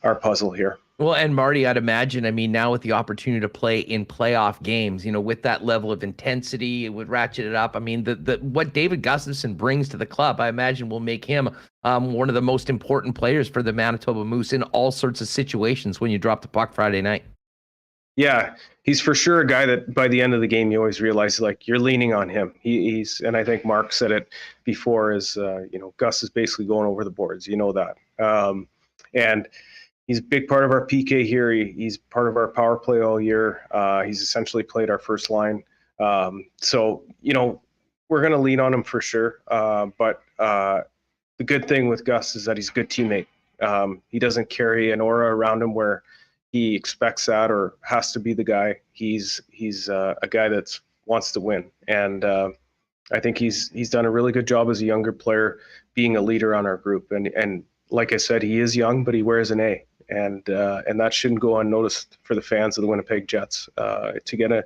puzzle here. Well, and Marty, I'd imagine, I mean, now with the opportunity to play in playoff games, with that level of intensity, it would ratchet it up. I mean, what David Gustafsson brings to the club, I imagine will make him one of the most important players for the Manitoba Moose in all sorts of situations when you drop the puck Friday night. Yeah, he's for sure a guy that by the end of the game, you always realize like you're leaning on him. He's, and I think Mark said it before, is, Gus is basically going over the boards, that. And he's a big part of our PK here. He's part of our power play all year. He's essentially played our first line. So, we're going to lean on him for sure. But the good thing with Gus is that he's a good teammate. He doesn't carry an aura around him where he expects that or has to be the guy. He's a guy that wants to win. And I think he's done a really good job as a younger player being a leader on our group. And like I said, he is young, but he wears an A. And that shouldn't go unnoticed for the fans of the Winnipeg Jets. To get a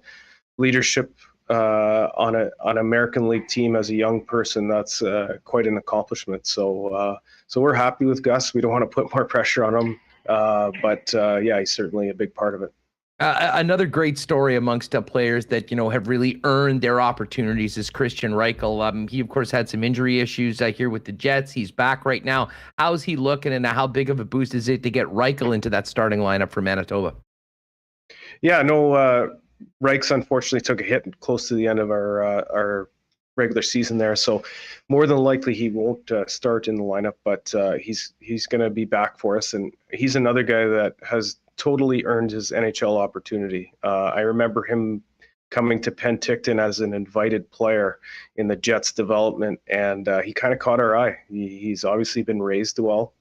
leadership on an American League team as a young person, that's quite an accomplishment. So we're happy with Gus. We don't want to put more pressure on him, but he's certainly a big part of it. Another great story amongst players that have really earned their opportunities is Christian Reichel. He of course had some injury issues here with the Jets. He's back right now. How's he looking, and how big of a boost is it to get Reichel into that starting lineup for Manitoba? Yeah, no, Reichs unfortunately took a hit close to the end of our regular season there, so more than likely he won't start in the lineup, but he's going to be back for us, and he's another guy that has totally earned his NHL opportunity. I remember him coming to Penticton as an invited player in the Jets development, and he kind of caught our eye. He's obviously been raised well.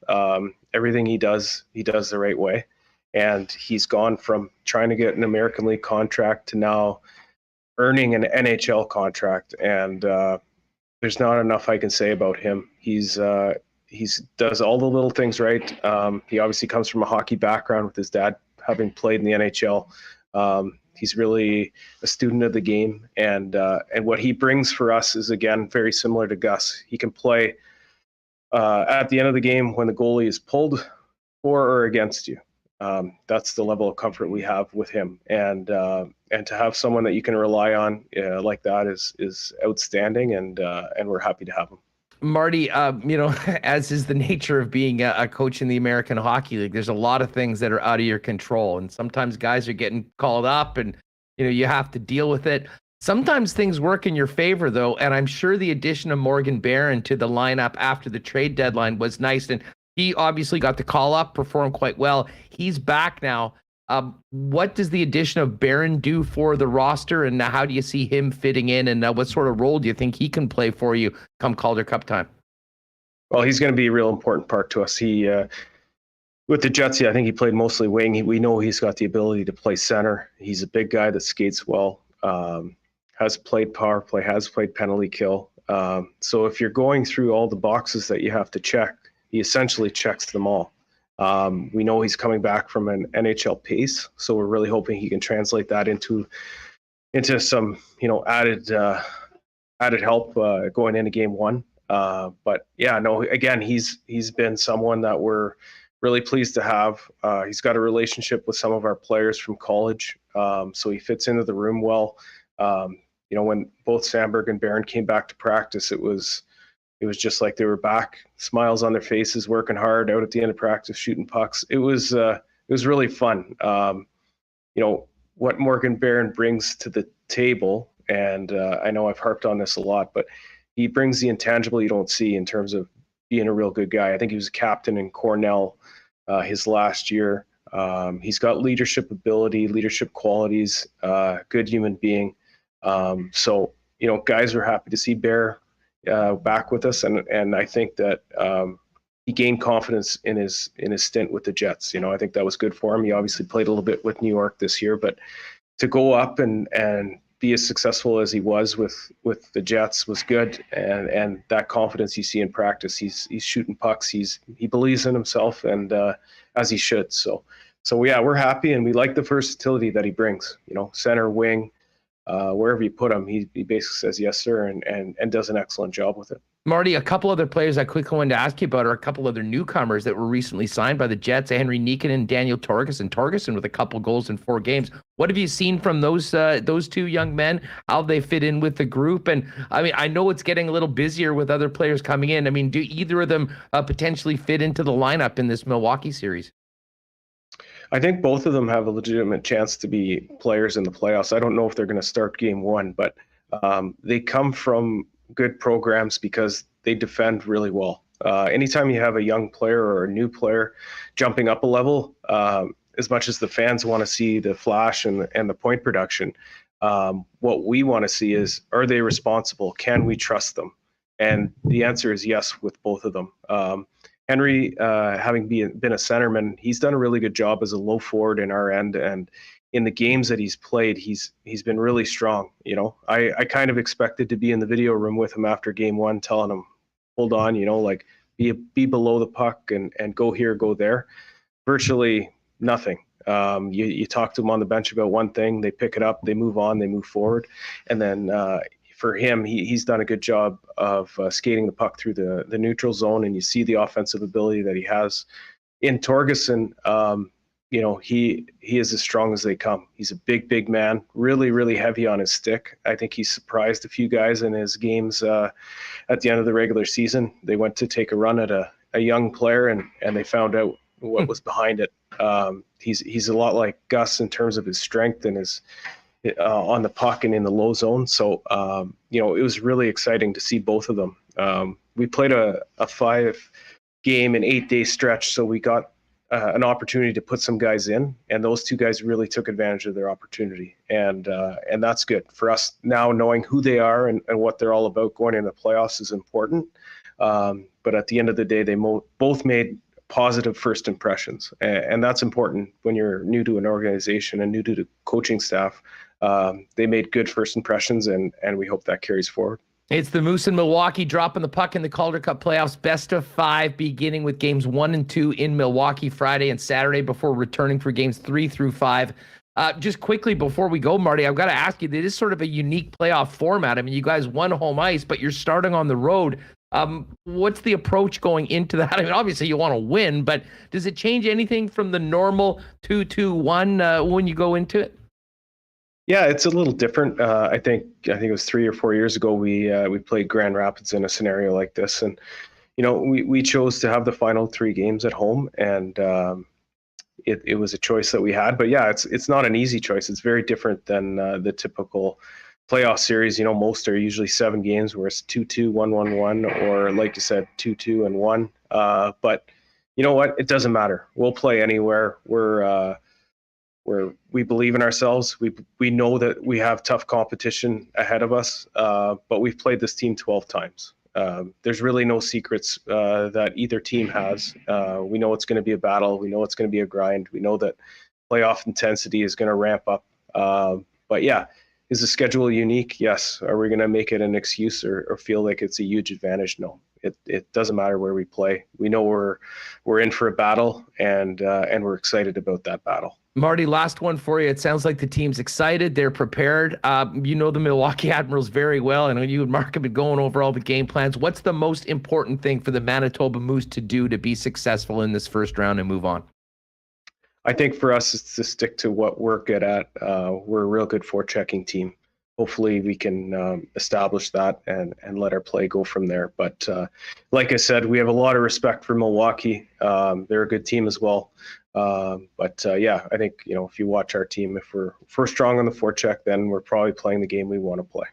Everything he does the right way, and he's gone from trying to get an American League contract to now earning an NHL contract, and there's not enough I can say about him. He does all the little things right. He obviously comes from a hockey background with his dad having played in the NHL. He's really a student of the game, and what he brings for us is, again, very similar to Gus. He can play at the end of the game when the goalie is pulled for or against you. That's the level of comfort we have with him, and to have someone that you can rely on like that is outstanding, and we're happy to have him. Marty, as is the nature of being a coach in the American Hockey League, there's a lot of things that are out of your control. And sometimes guys are getting called up and, you have to deal with it. Sometimes things work in your favor, though. And I'm sure the addition of Morgan Barron to the lineup after the trade deadline was nice. And he obviously got the call up, performed quite well. He's back now. What does the addition of Barron do for the roster, and how do you see him fitting in, and what sort of role do you think he can play for you come Calder Cup time? Well, he's going to be a real important part to us. He, with the Jets, I think he played mostly wing. We know he's got the ability to play center. He's a big guy that skates well, has played power play, has played penalty kill. So if you're going through all the boxes that you have to check, he essentially checks them all. We know he's coming back from an NHL pace, so we're really hoping he can translate that into some, added help going into game one. But yeah, no, again, he's been someone that we're really pleased to have. He's got a relationship with some of our players from college, so he fits into the room well. When both Sandberg and Barron came back to practice, it was just like they were back, smiles on their faces, working hard out at the end of practice, shooting pucks. It was really fun. What Morgan Barron brings to the table, and I know I've harped on this a lot, but he brings the intangible you don't see in terms of being a real good guy. I think he was a captain in Cornell his last year. He's got leadership ability, leadership qualities, good human being. So guys are happy to see Bear back with us, and I think that he gained confidence in his stint with the Jets. I think that was good for him. He obviously played a little bit with New York this year, but to go up and be as successful as he was with the Jets was good, and that confidence you see in practice. He's shooting pucks. He believes in himself, and as he should. So yeah, we're happy, and we like the versatility that he brings. Center, wing. wherever you put him, he basically says yes, sir, and does an excellent job with it. Marty, a couple other players I quickly wanted to ask you about are a couple other newcomers that were recently signed by the Jets, Henry Niikanen and Daniel Torgerson. Torgerson with a couple goals in 4 games. What have you seen from those 2 young men? How they fit in with the group? And I mean, I know it's getting a little busier with other players coming in. I mean, do either of them potentially fit into the lineup in this Milwaukee series? I think both of them have a legitimate chance to be players in the playoffs. I don't know if they're going to start game 1, but they come from good programs because they defend really well. Anytime you have a young player or a new player jumping up a level, as much as the fans want to see the flash and the point production, what we want to see is, are they responsible? Can we trust them? And the answer is yes with both of them. Henry, having been a centerman, he's done a really good job as a low forward in our end, and in the games that he's played, he's been really strong. You know, I kind of expected to be in the video room with him after game 1, telling him, hold on, you know, like be below the puck and go here, go there. Virtually nothing. You talk to him on the bench about one thing, they pick it up, they move on, they move forward. And then for him, he's done a good job of skating the puck through the neutral zone, and you see the offensive ability that he has. In Torgerson, you know, he is as strong as they come. He's a big man, really, really heavy on his stick. I think he surprised a few guys in his games at the end of the regular season. They went to take a run at a young player, and they found out what was behind it. He's a lot like Gus in terms of his strength and his on the puck and in the low zone. So, you know, it was really exciting to see both of them. We played a 5-game and 8-day stretch, so we got an opportunity to put some guys in, and those 2 guys really took advantage of their opportunity, and that's good for us now. Knowing who they are and what they're all about going into the playoffs is important. But at the end of the day, they both made positive first impressions, and that's important when you're new to an organization and new to the coaching staff. They made good first impressions, and we hope that carries forward. It's the Moose in Milwaukee dropping the puck in the Calder Cup playoffs, best of 5, beginning with games 1 and 2 in Milwaukee Friday and Saturday before returning for games 3 through 5. Just quickly before we go, Marty, I've got to ask you, it is sort of a unique playoff format. I mean, you guys won home ice, but you're starting on the road. What's the approach going into that? I mean, obviously you want to win, but does it change anything from the normal 2-2-1 when you go into it? Yeah, it's a little different. I think it was 3 or 4 years ago we played Grand Rapids in a scenario like this, and you know we chose to have the final 3 games at home, and it was a choice that we had. But yeah, it's not an easy choice. It's very different than the typical playoff series. You know, most are usually 7 games where it's 2-2, 1-1-1, or like you said, 2-2 and 1. But you know what? It doesn't matter. We'll play anywhere. We believe in ourselves. We know that we have tough competition ahead of us, but we've played this team 12 times. There's really no secrets that either team has. We know it's going to be a battle. We know it's going to be a grind. We know that playoff intensity is going to ramp up. But yeah, is the schedule unique? Yes. Are we going to make it an excuse or feel like it's a huge advantage? No. It doesn't matter where we play. We know we're in for a battle, and we're excited about that battle. Marty, last one for you. It sounds like the team's excited. They're prepared. You know the Milwaukee Admirals very well. I know you and Mark have been going over all the game plans. What's the most important thing for the Manitoba Moose to do to be successful in this first round and move on? I think for us, it's to stick to what we're good at. We're a real good forechecking team. Hopefully we can establish that and let our play go from there. But like I said, we have a lot of respect for Milwaukee. They're a good team as well. Yeah, I think, you know, if you watch our team, if we're strong on the forecheck, then we're probably playing the game we want to play.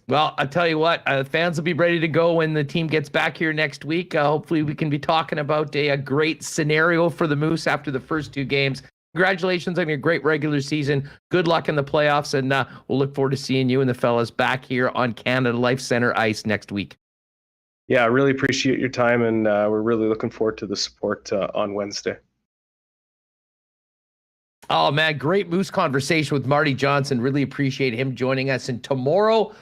Well, I'll tell you what, fans will be ready to go when the team gets back here next week. Hopefully we can be talking about a great scenario for the Moose after the first 2 games. Congratulations on your great regular season. Good luck in the playoffs, and we'll look forward to seeing you and the fellas back here on Canada Life Center ice next week. Yeah, I really appreciate your time, and we're really looking forward to the support on Wednesday. Oh, man, great Moose conversation with Marty Johnston. Really appreciate him joining us. And tomorrow,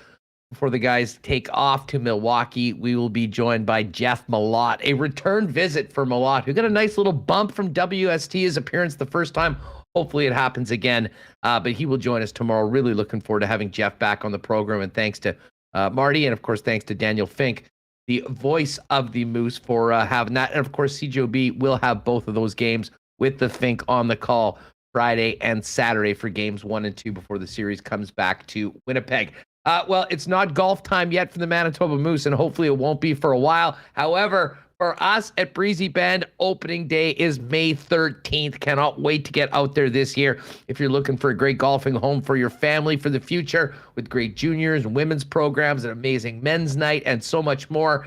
before the guys take off to Milwaukee, we will be joined by Jeff Murat, a return visit for Murat, who got a nice little bump from WST, his appearance the first time Hopefully it happens again, but he will join us tomorrow. Really looking forward to having Jeff back on the program, and thanks to Marty, and of course thanks to Daniel Fink, the voice of the Moose, for having that. And of course CJOB will have both of those games with the Fink on the call Friday and Saturday for games 1 and 2 before the series comes back to Winnipeg. Well, it's not golf time yet for the Manitoba Moose, and hopefully it won't be for a while. However, for us at Breezy Bend, opening day is May 13th. Cannot wait to get out there this year. If you're looking for a great golfing home for your family for the future, with great juniors and women's programs, an amazing men's night, and so much more,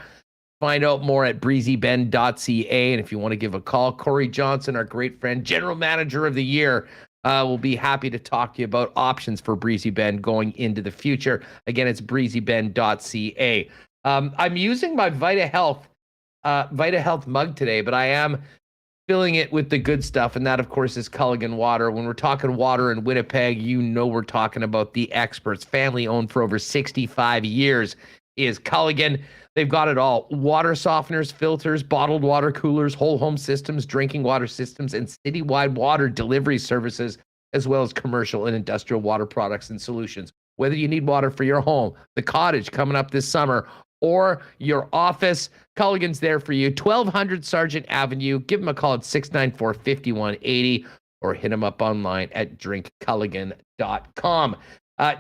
find out more at breezybend.ca. And if you want to give a call, Corey Johnson, our great friend, general manager of the year, will be happy to talk to you about options for Breezy Bend going into the future. Again, it's breezybend.ca. I'm using my Vita Health mug today, but I am filling it with the good stuff, and that, of course, is Culligan Water. When we're talking water in Winnipeg, you know we're talking about the experts. Family-owned for over 65 years is Culligan. They've got it all. Water softeners, filters, bottled water coolers, whole home systems, drinking water systems, and citywide water delivery services, as well as commercial and industrial water products and solutions. Whether you need water for your home, the cottage coming up this summer, or your office, Culligan's there for you. 1200 Sargent Avenue. Give them a call at 694-5180 or hit them up online at drinkculligan.com.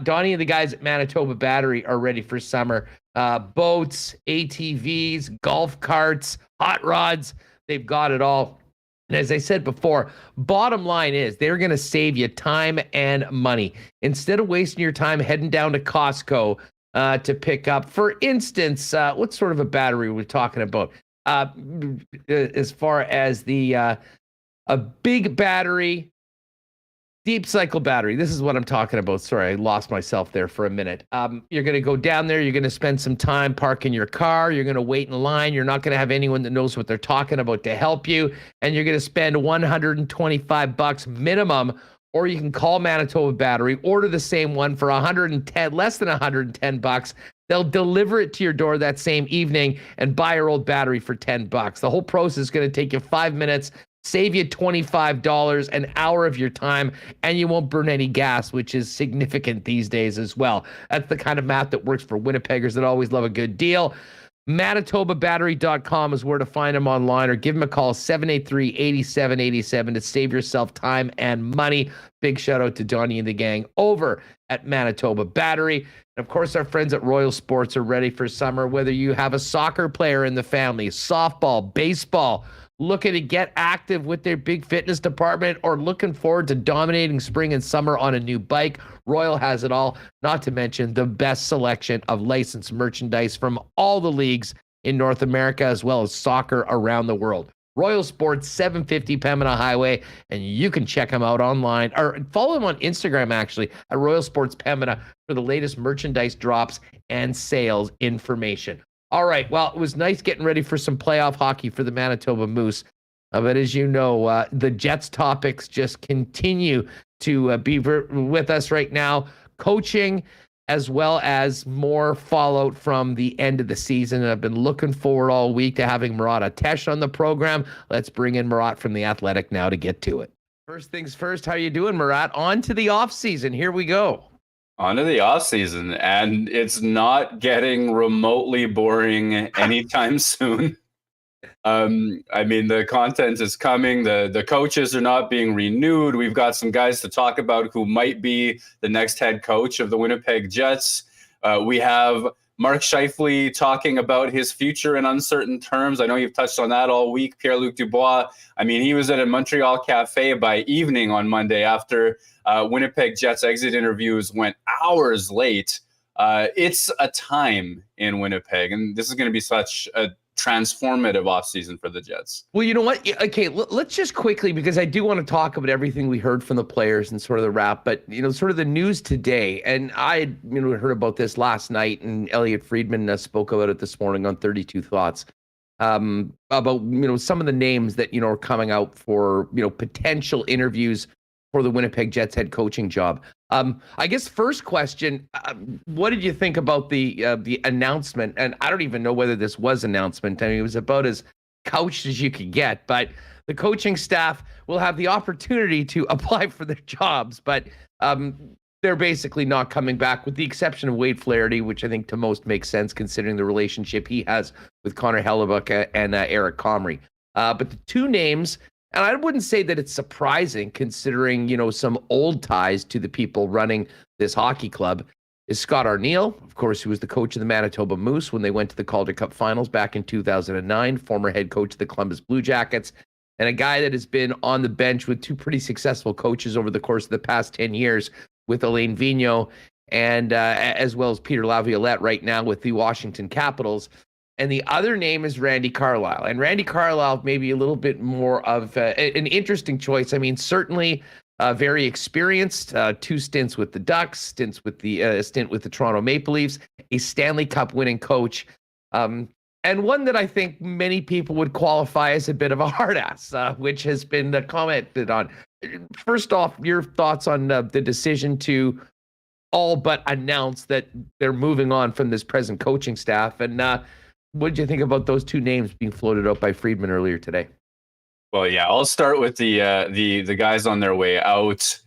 Donnie and the guys at Manitoba Battery are ready for summer. Boats, ATVs, golf carts, hot rods, they've got it all. And as I said before, bottom line is they're going to save you time and money. Instead of wasting your time heading down to Costco to pick up, for instance, what sort of a battery we're talking about? As far as a big battery, deep cycle battery. This is what I'm talking about. Sorry, I lost myself there for a minute. You're going to go down there. You're going to spend some time parking your car. You're going to wait in line. You're not going to have anyone that knows what they're talking about to help you. And you're going to spend $125 minimum. Or you can call Manitoba Battery, order the same one for less than $110. They'll deliver it to your door that same evening and buy your old battery for $10. The whole process is going to take you 5 minutes, save you $25, an hour of your time, and you won't burn any gas, which is significant these days as well. That's the kind of math that works for Winnipeggers that always love a good deal. ManitobaBattery.com is where to find them online, or give them a call, 783-8787, to save yourself time and money. Big shout out to Donnie and the gang over at Manitoba Battery. And of course, our friends at Royal Sports are ready for summer. Whether you have a soccer player in the family, softball, baseball, looking to get active with their big fitness department, or looking forward to dominating spring and summer on a new bike, Royal has it all, not to mention the best selection of licensed merchandise from all the leagues in North America, as well as soccer around the world. Royal Sports, 750 Pembina Highway, and you can check them out online, or follow them on Instagram, actually, at Royal Sports Pembina for the latest merchandise drops and sales information. All right, well, it was nice getting ready for some playoff hockey for the Manitoba Moose. But as you know, the Jets topics just continue to be with us right now. Coaching, as well as more fallout from the end of the season. And I've been looking forward all week to having Murat on the program. Let's bring in Murat from The Athletic now to get to it. First things first, how you doing, Murat? On to the off season. Here we go. On to the off season, and it's not getting remotely boring anytime soon. I mean, the content is coming. The coaches are not being renewed. We've got some guys to talk about who might be the next head coach of the Winnipeg Jets. We have Mark Scheifele talking about his future in uncertain terms. I know you've touched on that all week. Pierre-Luc Dubois, I mean, he was at a Montreal cafe by evening on Monday after Winnipeg Jets exit interviews went hours late. It's a time in Winnipeg, and this is going to be such a transformative offseason for the Jets. Well, you know what? Okay, let's just quickly, because I do want to talk about everything we heard from the players and sort of the wrap, but, you know, sort of the news today, and I heard about this last night, and Elliot Friedman spoke about it this morning on 32 Thoughts, about, some of the names that, are coming out for, potential interviews for the Winnipeg Jets head coaching job. I guess first question, what did you think about the announcement? And I don't even know whether this was announcement. I mean, it was about as couched as you could get, but the coaching staff will have the opportunity to apply for their jobs, but they're basically not coming back, with the exception of Wade Flaherty, which I think to most makes sense considering the relationship he has with Connor Hellebuyck and Eric Comrie. But the two names, and I wouldn't say that it's surprising considering, some old ties to the people running this hockey club, is Scott Arniel, of course, who was the coach of the Manitoba Moose when they went to the Calder Cup finals back in 2009, former head coach of the Columbus Blue Jackets, and a guy that has been on the bench with two pretty successful coaches over the course of the past 10 years with Alain Vigneault and as well as Peter Laviolette right now with the Washington Capitals. And the other name is Randy Carlyle. And Randy Carlyle may be a little bit more of an interesting choice. I mean, certainly very experienced, 2 stints with the Ducks, stint with the Toronto Maple Leafs, a Stanley Cup winning coach, and one that I think many people would qualify as a bit of a hard ass, which has been commented on. First off, your thoughts on the decision to all but announce that they're moving on from this present coaching staff, and what did you think about those two names being floated out by Friedman earlier today? Well, yeah, I'll start with the guys on their way out.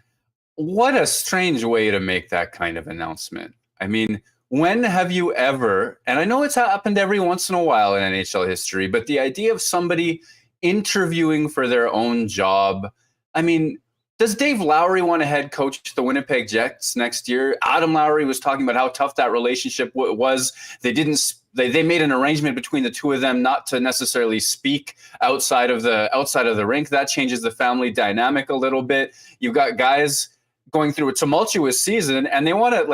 What a strange way to make that kind of announcement. I mean, when have you ever, and I know it's happened every once in a while in NHL history, but the idea of somebody interviewing for their own job, I mean, does Dave Lowry want to head coach the Winnipeg Jets next year? Adam Lowry was talking about how tough that relationship was. They made an arrangement between the two of them not to necessarily speak outside of the rink. That changes the family dynamic a little bit. You've got guys going through a tumultuous season, and they want to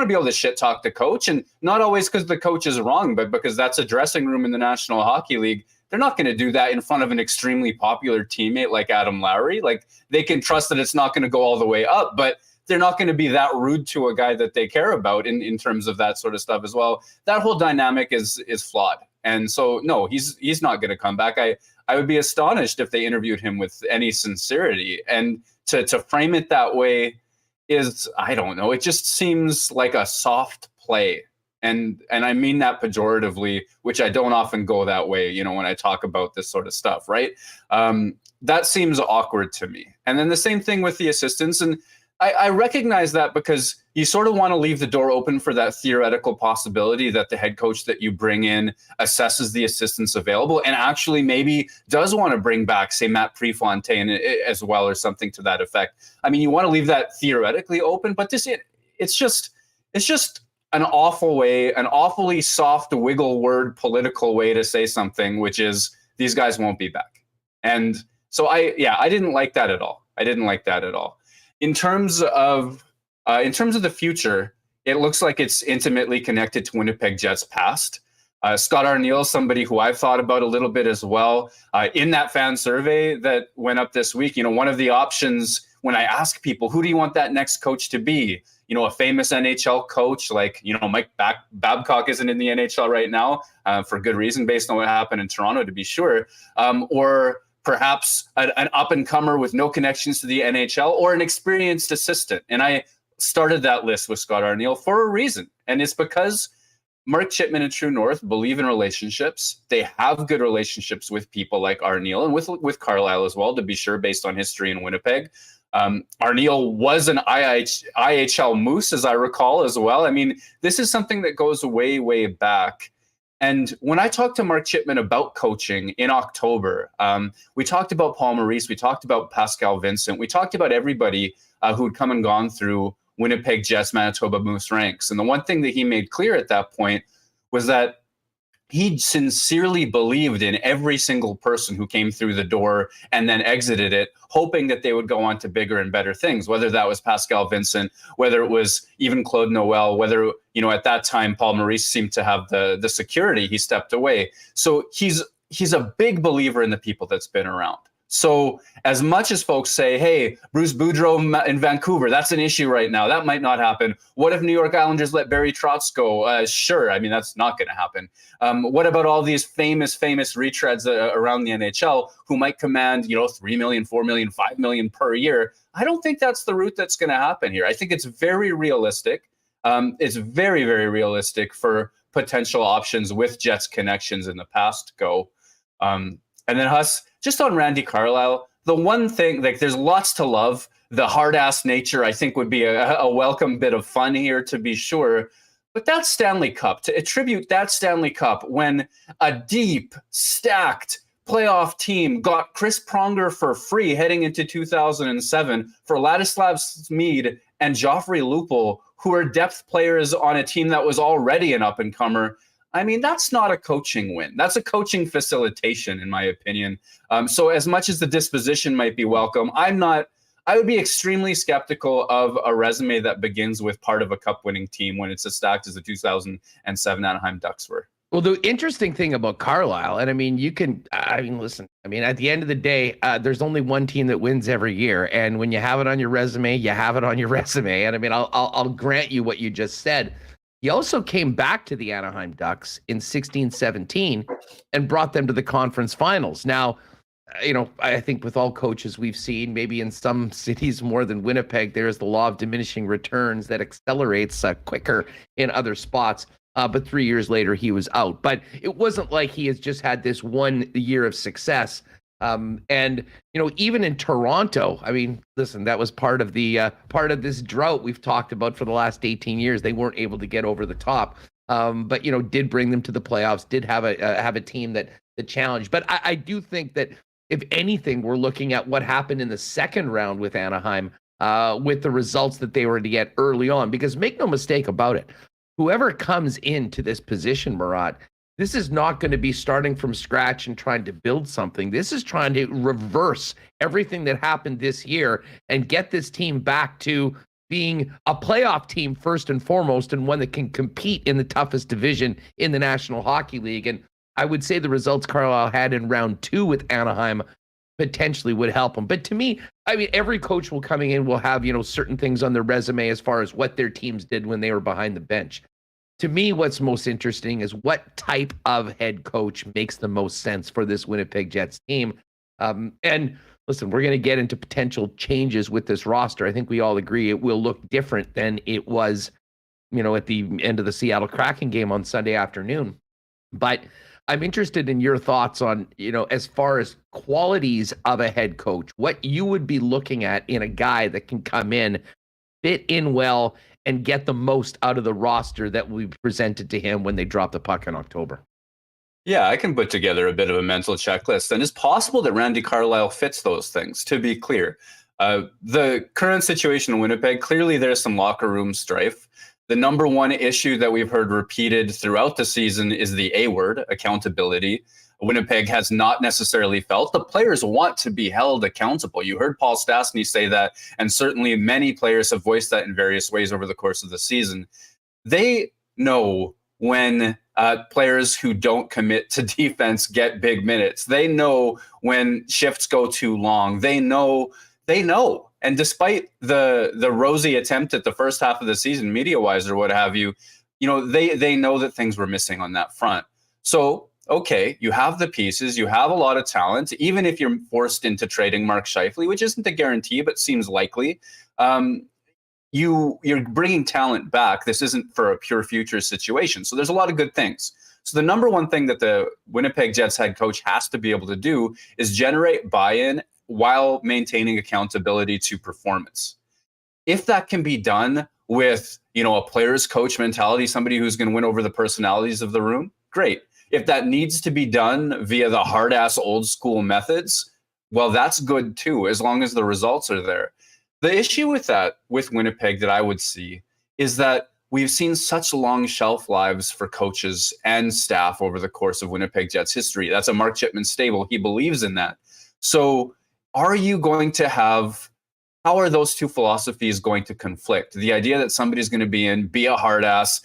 be able to shit talk the coach, and not always because the coach is wrong, but because that's a dressing room in the National Hockey League. They're not going to do that in front of an extremely popular teammate like Adam Lowry. Like, they can trust that it's not going to go all the way up, but they're not going to be that rude to a guy that they care about in terms of that sort of stuff as well. That whole dynamic is flawed. And so, no, he's not going to come back. I would be astonished if they interviewed him with any sincerity. And to frame it that way is, I don't know, it just seems like a soft play. And I mean that pejoratively, which I don't often go that way, when I talk about this sort of stuff, right? That seems awkward to me. And then the same thing with the assistants. And I recognize that because you sort of want to leave the door open for that theoretical possibility that the head coach that you bring in assesses the assistants available and actually maybe does want to bring back, say, Matt Prefontaine as well, or something to that effect. I mean, you want to leave that theoretically open, but it's just an awful way, an awfully soft wiggle word political way to say something, which is these guys won't be back. And so I didn't like that at all. In terms of the future, it looks like it's intimately connected to Winnipeg Jets past. Scott Arniel, somebody who I've thought about a little bit as well. In that fan survey that went up this week, one of the options when I ask people, who do you want that next coach to be? A famous NHL coach like, Mike Babcock isn't in the NHL right now for good reason based on what happened in Toronto, to be sure. Or perhaps an up-and-comer with no connections to the NHL, or an experienced assistant. And I started that list with Scott Arniel for a reason. And it's because Mark Chipman and True North believe in relationships. They have good relationships with people like Arniel and with Carlyle as well, to be sure, based on history in Winnipeg. Arniel was an IHL Moose, as I recall, as well. I mean, this is something that goes way, way back. And when I talked to Mark Chipman about coaching in October, we talked about Paul Maurice, we talked about Pascal Vincent, we talked about everybody who'd come and gone through Winnipeg Jets, Manitoba Moose ranks. And the one thing that he made clear at that point was that he sincerely believed in every single person who came through the door and then exited it, hoping that they would go on to bigger and better things, whether that was Pascal Vincent, whether it was even Claude Noel, whether, at that time, Paul Maurice seemed to have the security, he stepped away. So he's a big believer in the people that's been around. So as much as folks say, hey, Bruce Boudreau in Vancouver, that's an issue right now. That might not happen. What if New York Islanders let Barry Trotz go? Sure. I mean, that's not going to happen. What about all these famous retreads around the NHL who might command, $3 million, $4 million, $5 million per year? I don't think that's the route that's going to happen here. I think it's very realistic. It's very, very realistic for potential options with Jets connections in the past go. And then Huss, just on Randy Carlyle, the one thing, like there's lots to love. The hard-ass nature, I think, would be a welcome bit of fun here, to be sure. But that Stanley Cup, to attribute that Stanley Cup when a deep, stacked playoff team got Chris Pronger for free heading into 2007 for Ladislav Smid and Joffrey Lupul, who are depth players on a team that was already an up-and-comer. I mean, that's not a coaching win. That's a coaching facilitation, in my opinion. So as much as the disposition might be welcome, I would be extremely skeptical of a resume that begins with part of a cup-winning team when it's as stacked as the 2007 Anaheim Ducks were. Well, the interesting thing about Carlisle, and listen, at the end of the day, there's only one team that wins every year. And when you have it on your resume, you have it on your resume. And I'll grant you what you just said. He also came back to the Anaheim Ducks in 16-17 and brought them to the conference finals. Now, I think with all coaches we've seen, maybe in some cities more than Winnipeg, there's the law of diminishing returns that accelerates quicker in other spots. But 3 years later, he was out. But it wasn't like he has just had this 1 year of success. And even in Toronto, listen, that was part of this drought we've talked about for the last 18 years. They weren't able to get over the top, but did bring them to the playoffs. Did have a team that challenged. But I do think that if anything, we're looking at what happened in the second round with Anaheim, with the results that they were to get early on. Because make no mistake about it, whoever comes into this position, Murat, this is not going to be starting from scratch and trying to build something. This is trying to reverse everything that happened this year and get this team back to being a playoff team first and foremost, and one that can compete in the toughest division in the National Hockey League. And I would say the results Carlisle had in round 2 with Anaheim potentially would help them. But to me, every coach coming in will have, certain things on their resume as far as what their teams did when they were behind the bench. To me, what's most interesting is what type of head coach makes the most sense for this Winnipeg Jets team. And listen, we're going to get into potential changes with this roster. I think we all agree it will look different than it was, at the end of the Seattle Kraken game on Sunday afternoon. But I'm interested in your thoughts on, as far as qualities of a head coach, what you would be looking at in a guy that can come in, fit in well, and get the most out of the roster that will be presented to him when they drop the puck in October. Yeah, I can put together a bit of a mental checklist, and it's possible that Randy Carlyle fits those things, to be clear. The current situation in Winnipeg, clearly there's some locker room strife. The number one issue that we've heard repeated throughout the season is the A word, accountability. Winnipeg has not necessarily felt. The players want to be held accountable. You heard Paul Stastny say that, and certainly many players have voiced that in various ways over the course of the season. They know when players who don't commit to defense get big minutes. They know when shifts go too long. They know. And despite the rosy attempt at the first half of the season, media-wise or what have you, they know that things were missing on that front. So, okay, you have the pieces, you have a lot of talent, even if you're forced into trading Mark Scheifele, which isn't a guarantee, but seems likely. You're bringing talent back. This isn't for a pure future situation. So there's a lot of good things. So the number one thing that the Winnipeg Jets head coach has to be able to do is generate buy-in while maintaining accountability to performance. If that can be done with, a player's coach mentality, somebody who's going to win over the personalities of the room, great. If that needs to be done via the hard-ass old school methods, well, that's good too, as long as the results are there. The issue with that, with Winnipeg, that I would see is that we've seen such long shelf lives for coaches and staff over the course of Winnipeg Jets history. That's a Mark Chipman stable. He believes in that. So are you going to have, how are those two philosophies going to conflict? The idea that somebody's going to be a hard ass,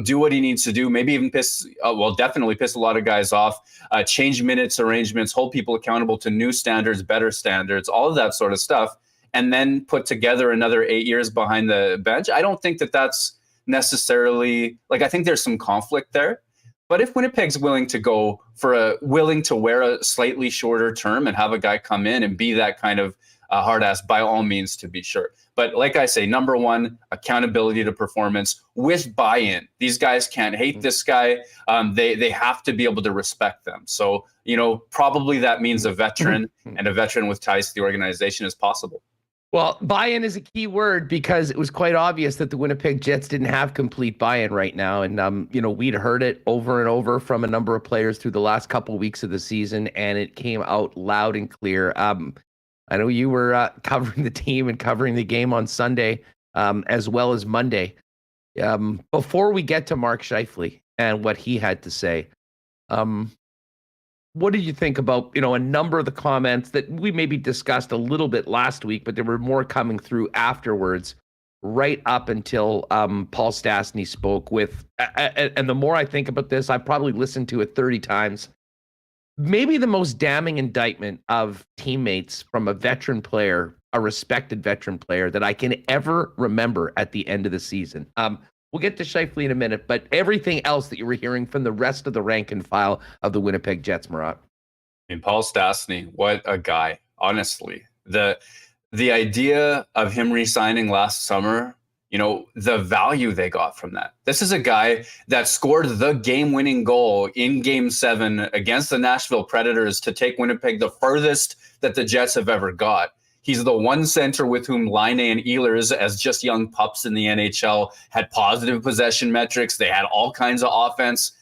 do what he needs to do, maybe even definitely piss a lot of guys off, change minutes arrangements, hold people accountable to new standards, better standards, all of that sort of stuff, and then put together another 8 years behind the bench. I don't think that that's necessarily, I think there's some conflict there. But if Winnipeg's willing to wear a slightly shorter term and have a guy come in and be that kind of hard ass by all means, to be sure. But like I say, number one, accountability to performance with buy-in. These guys can't hate this guy. They have to be able to respect them. So, probably that means a veteran and a veteran with ties to the organization is possible. Well, buy-in is a key word because it was quite obvious that the Winnipeg Jets didn't have complete buy-in right now. And, we'd heard it over and over from a number of players through the last couple of weeks of the season, and it came out loud and clear. I know you were covering the team and covering the game on Sunday as well as Monday. Before we get to Mark Scheifele and what he had to say, what did you think about, a number of the comments that we maybe discussed a little bit last week, but there were more coming through afterwards, right up until Paul Stastny spoke with, and the more I think about this, I've probably listened to it 30 times. Maybe the most damning indictment of teammates from a veteran player, a respected veteran player that I can ever remember at the end of the season. We'll get to Scheifele in a minute, but everything else that you were hearing from the rest of the rank and file of the Winnipeg Jets, Murat. Paul Stastny, what a guy, honestly. The idea of him re-signing last summer, the value they got from that. This is a guy that scored the game-winning goal in Game 7 against the Nashville Predators to take Winnipeg the furthest that the Jets have ever got. He's the one center with whom Laine and Ehlers, as just young pups in the NHL, had positive possession metrics. They had all kinds of offense,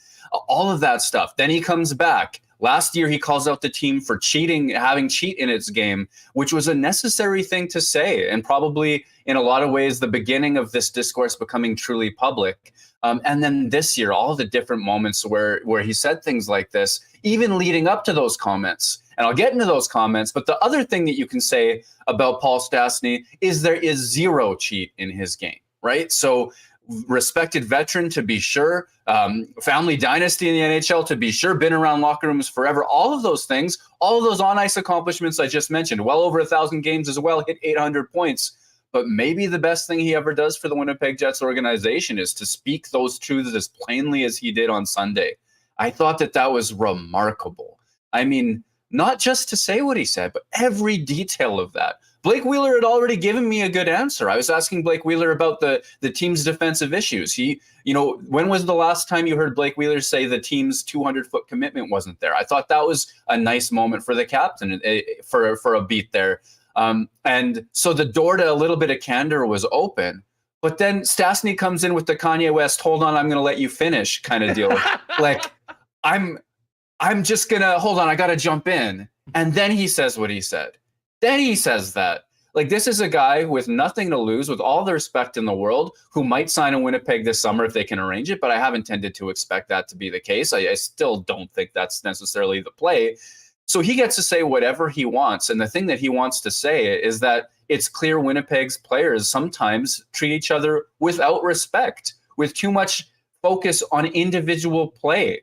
all of that stuff. Then he comes back. Last year, he calls out the team for cheating, having cheat in its game, which was a necessary thing to say, and probably in a lot of ways the beginning of this discourse becoming truly public. And then this year, all the different moments where he said things like this, even leading up to those comments. And I'll get into those comments. But the other thing that you can say about Paul Stastny is there is zero cheat in his game, right? So respected veteran, to be sure. Family dynasty in the NHL, to be sure. Been around locker rooms forever. All of those things, all of those on-ice accomplishments I just mentioned. Well over 1,000 games as well, hit 800 points. But maybe the best thing he ever does for the Winnipeg Jets organization is to speak those truths as plainly as he did on Sunday. I thought that was remarkable. I mean, not just to say what he said, but every detail of that. Blake Wheeler had already given me a good answer. I was asking Blake Wheeler about the team's defensive issues. When was the last time you heard Blake Wheeler say the team's 200-foot commitment wasn't there? I thought that was a nice moment for the captain for a beat there. And so the door to a little bit of candor was open. But then Stastny comes in with the Kanye West, hold on, I'm going to let you finish kind of deal. Like, I'm just going to, hold on, I got to jump in. And then he says what he said. Then he says that. Like, this is a guy with nothing to lose, with all the respect in the world, who might sign in Winnipeg this summer if they can arrange it, but I haven't tended to expect that to be the case. I still don't think that's necessarily the play. So he gets to say whatever he wants. And the thing that he wants to say is that it's clear Winnipeg's players sometimes treat each other without respect, with too much focus on individual play.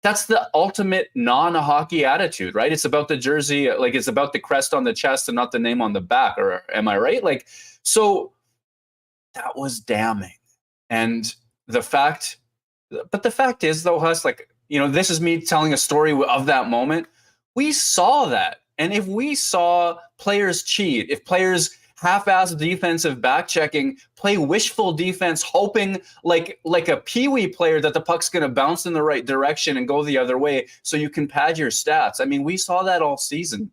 That's the ultimate non-hockey attitude, right? It's about the jersey, like it's about the crest on the chest and not the name on the back, or am I right? Like, so that was damning. And the fact is though, Huss, like, this is me telling a story of that moment. We saw that. And if we saw players cheat, if players half-assed defensive back-checking, play wishful defense, hoping like a peewee player that the puck's going to bounce in the right direction and go the other way so you can pad your stats. I mean, we saw that all season.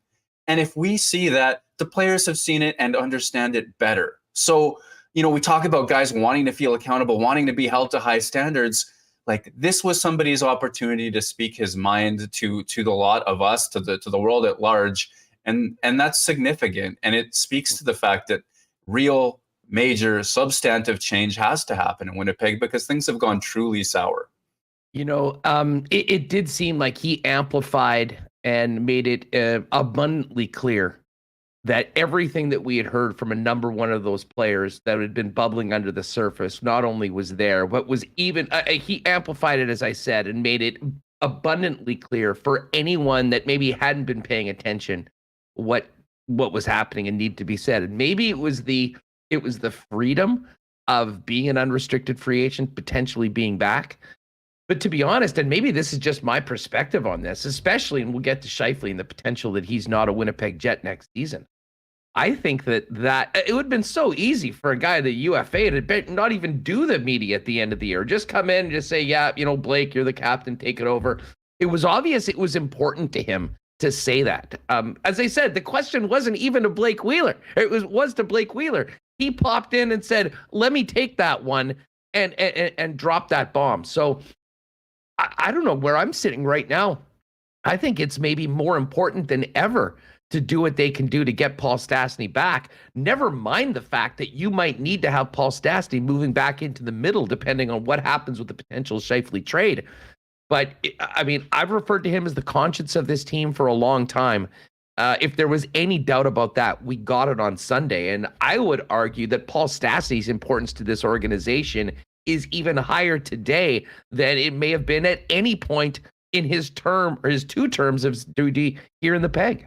And if we see that, the players have seen it and understand it better. So, we talk about guys wanting to feel accountable, wanting to be held to high standards. Like, this was somebody's opportunity to speak his mind to the lot of us, to the world at large. And that's significant. And it speaks to the fact that real, major, substantive change has to happen in Winnipeg because things have gone truly sour. It did seem like he amplified and made it abundantly clear that everything that we had heard from a number one of those players that had been bubbling under the surface not only was there, but was even, he amplified it, as I said, and made it abundantly clear for anyone that maybe hadn't been paying attention what was happening and needed to be said. And maybe it was the freedom of being an unrestricted free agent, potentially being back. But to be honest, and maybe this is just my perspective on this, especially, and we'll get to Scheifele and the potential that he's not a Winnipeg Jet next season. I think that it would have been so easy for a guy at the UFA to not even do the media at the end of the year. Just come in and just say, yeah, Blake, you're the captain, take it over. It was obvious it was important to him to say that. As I said, the question wasn't even to Blake Wheeler. It was to Blake Wheeler. He popped in and said, let me take that one and drop that bomb. So I don't know where I'm sitting right now. I think it's maybe more important than ever to do what they can do to get Paul Stastny back. Never mind the fact that you might need to have Paul Stastny moving back into the middle, depending on what happens with the potential Scheifele trade. But I mean, I've referred to him as the conscience of this team for a long time. If there was any doubt about that, we got it on Sunday. And I would argue that Paul Stastny's importance to this organization is even higher today than it may have been at any point in his term or his 2 terms of duty here in the Peg.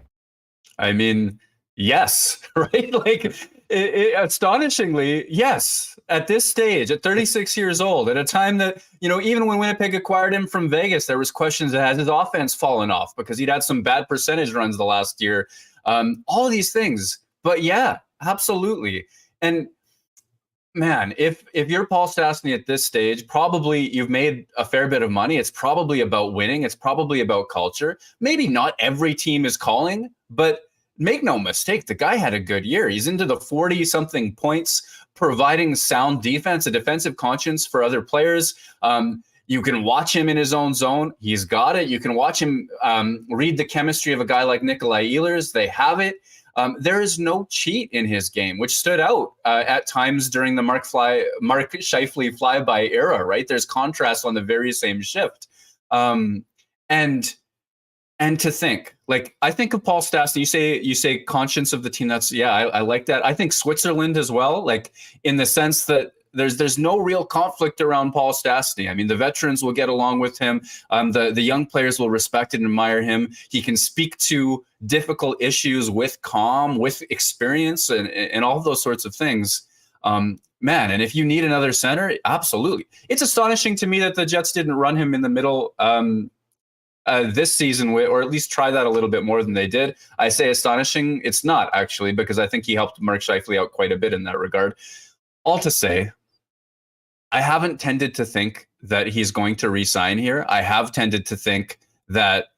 I mean, yes, right? Like, astonishingly, yes. At this stage, at 36 years old, at a time that, even when Winnipeg acquired him from Vegas, there was questions that has his offense fallen off because he'd had some bad percentage runs the last year. All of these things. But yeah, absolutely. And man, if you're Paul Stastny at this stage, probably you've made a fair bit of money. It's probably about winning. It's probably about culture. Maybe not every team is calling, but make no mistake, the guy had a good year. He's into the 40-something points, providing sound defense, a defensive conscience for other players. You can watch him in his own zone. He's got it. You can watch him read the chemistry of a guy like Nikolai Ehlers. They have it. There is no cheat in his game, which stood out at times during the Mark Scheifele flyby era, right? There's contrast on the very same shift. And to think, like, I think of Paul Stastny, you say conscience of the team. That's, I like that. I think Switzerland as well, like in the sense that there's no real conflict around Paul Stastny. I mean, the veterans will get along with him. The young players will respect and admire him. He can speak to difficult issues with calm, with experience, and all of those sorts of things. Man, and if you need another center, absolutely. It's astonishing to me that the Jets didn't run him in the middle this season, or at least try that a little bit more than they did. I say astonishing. It's not, actually, because I think he helped Mark Scheifele out quite a bit in that regard. All to say, I haven't tended to think that he's going to re-sign here. I have tended to think that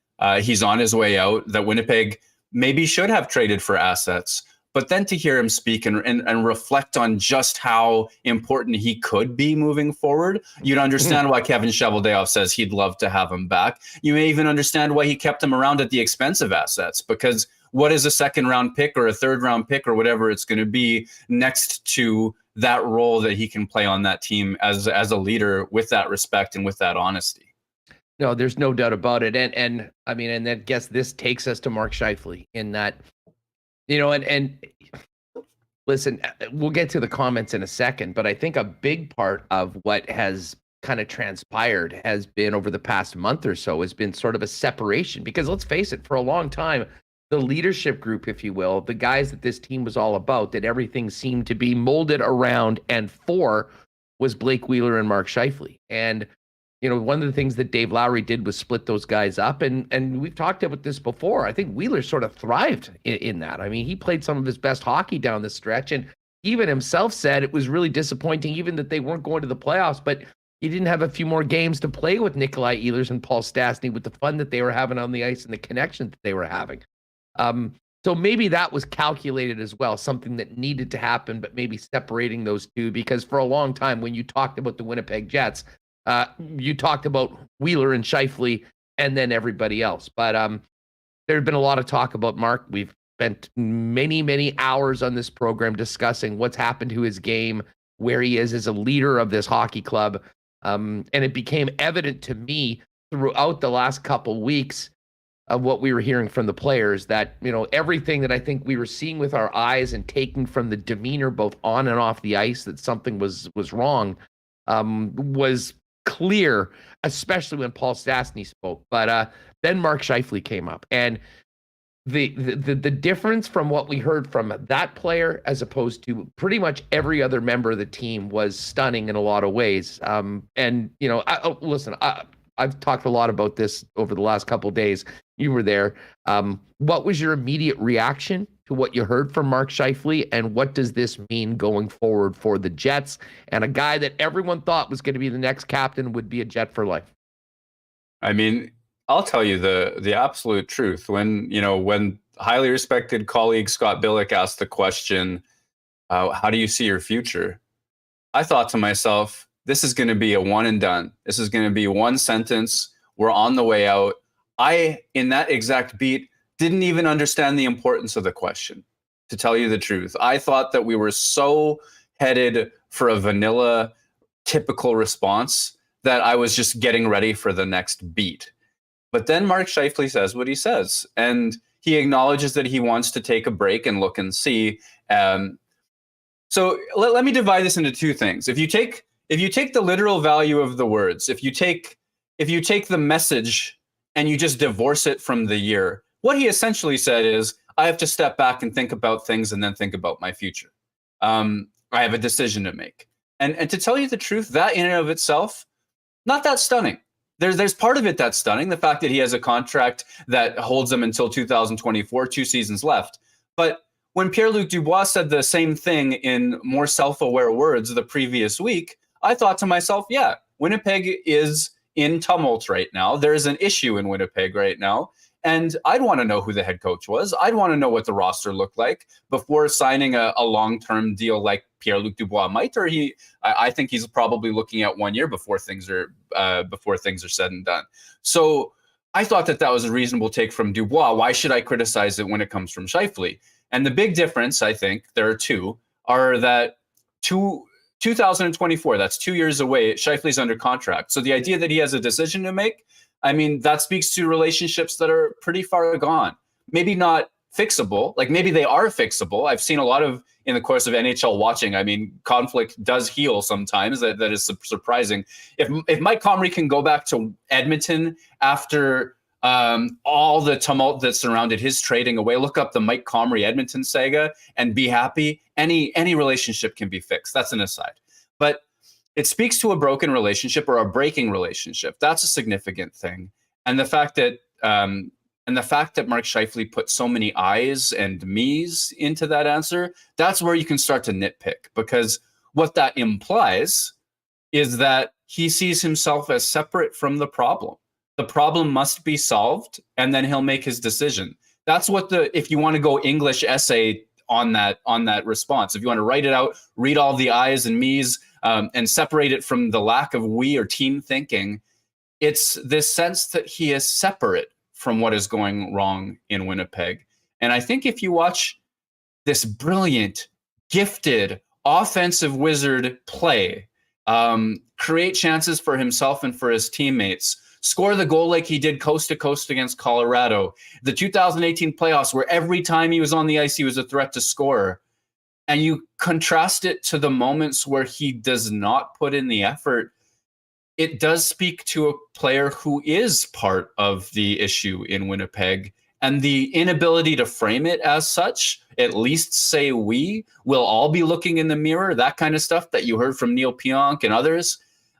he's on his way out, that Winnipeg maybe should have traded for assets. But then to hear him speak and reflect on just how important he could be moving forward, you'd understand why Kevin Cheveldayoff says he'd love to have him back. You may even understand why he kept him around at the expense of assets, because what is a 2nd-round pick or a 3rd-round pick or whatever it's going to be next to that role that he can play on that team as a leader with that respect and with that honesty? No, there's no doubt about it. And I mean, and I guess this takes us to Mark Scheifele in that, and listen, we'll get to the comments in a second, but I think a big part of what has kind of transpired has been over the past month or so has been sort of a separation, because let's face it, for a long time, the leadership group, if you will, the guys that this team was all about, that everything seemed to be molded around and for, was Blake Wheeler and Mark Scheifele. And one of the things that Dave Lowry did was split those guys up. And we've talked about this before. I think Wheeler sort of thrived in that. I mean, he played some of his best hockey down the stretch. And even himself said it was really disappointing, even that they weren't going to the playoffs, but he didn't have a few more games to play with Nikolai Ehlers and Paul Stastny, with the fun that they were having on the ice and the connection that they were having. So maybe that was calculated as well, something that needed to happen, but maybe separating those two, because for a long time, when you talked about the Winnipeg Jets, you talked about Wheeler and Scheifele and then everybody else. But there had been a lot of talk about Mark. We've spent many, many hours on this program discussing what's happened to his game, where he is as a leader of this hockey club. And it became evident to me throughout the last couple weeks of what we were hearing from the players, that, everything that I think we were seeing with our eyes and taking from the demeanor both on and off the ice, that something was wrong, was clear, especially when Paul Stastny spoke. But then Mark Scheifele came up, and the difference from what we heard from that player as opposed to pretty much every other member of the team was stunning in a lot of ways. Listen, I've talked a lot about this over the last couple of days. You were there. What was your immediate reaction to to what you heard from Mark Scheifele, and what does this mean going forward for the Jets and a guy that everyone thought was going to be the next captain would be a Jet for life? I mean, I'll tell you the absolute truth. When highly respected colleague Scott Billick asked the question, how do you see your future? I thought to myself, this is going to be a one and done. This is going to be one sentence. We're on the way out. I, in that exact beat, didn't even understand the importance of the question, to tell you the truth. I thought that we were so headed for a vanilla, typical response that I was just getting ready for the next beat. But then Mark Scheifele says what he says, and he acknowledges that he wants to take a break and look and see. So let me divide this into two things. If you take the literal value of the words, if you take the message and you just divorce it from the year, what he essentially said is, I have to step back and think about things and then think about my future. I have a decision to make. And to tell you the truth, that in and of itself, not that stunning. There's part of it that's stunning, the fact that he has a contract that holds him until 2024, 2 seasons left. But when Pierre-Luc Dubois said the same thing in more self-aware words the previous week, I thought to myself, yeah, Winnipeg is in tumult right now. There's an issue in Winnipeg right now. And I'd want to know who the head coach was. I'd want to know what the roster looked like before signing a long-term deal like Pierre-Luc Dubois might. Or I think he's probably looking at 1 year before things are said and done. So I thought that was a reasonable take from Dubois. Why should I criticize it when it comes from Scheifele? And the big difference, I think, there are two, are that 2024, that's 2 years away, Scheifele's under contract. So the idea that he has a decision to make, I mean, that speaks to relationships that are pretty far gone. Maybe not fixable, like maybe they are fixable. I've seen a lot of, in the course of NHL watching, I mean, conflict does heal sometimes. That is surprising. If Mike Comrie can go back to Edmonton after all the tumult that surrounded his trading away, look up the Mike Comrie Edmonton saga and be happy, any relationship can be fixed. That's an aside. But it speaks to a broken relationship or a breaking relationship. That's a significant thing. And the fact that Mark Scheifele put so many I's and me's into that answer, that's where you can start to nitpick, because what that implies is that he sees himself as separate from the problem. The problem must be solved, and then he'll make his decision. That's what if you want to go English essay on that response, if you want to write it out, read all the I's and me's, and separate it from the lack of we or team thinking, it's this sense that he is separate from what is going wrong in Winnipeg. And I think if you watch this brilliant, gifted, offensive wizard play, create chances for himself and for his teammates, score the goal like he did coast to coast against Colorado, the 2018 playoffs where every time he was on the ice, he was a threat to score, and you contrast it to the moments where he does not put in the effort, it does speak to a player who is part of the issue in Winnipeg, and the inability to frame it as such, at least say we will all be looking in the mirror, that kind of stuff that you heard from Neil Pionk and others.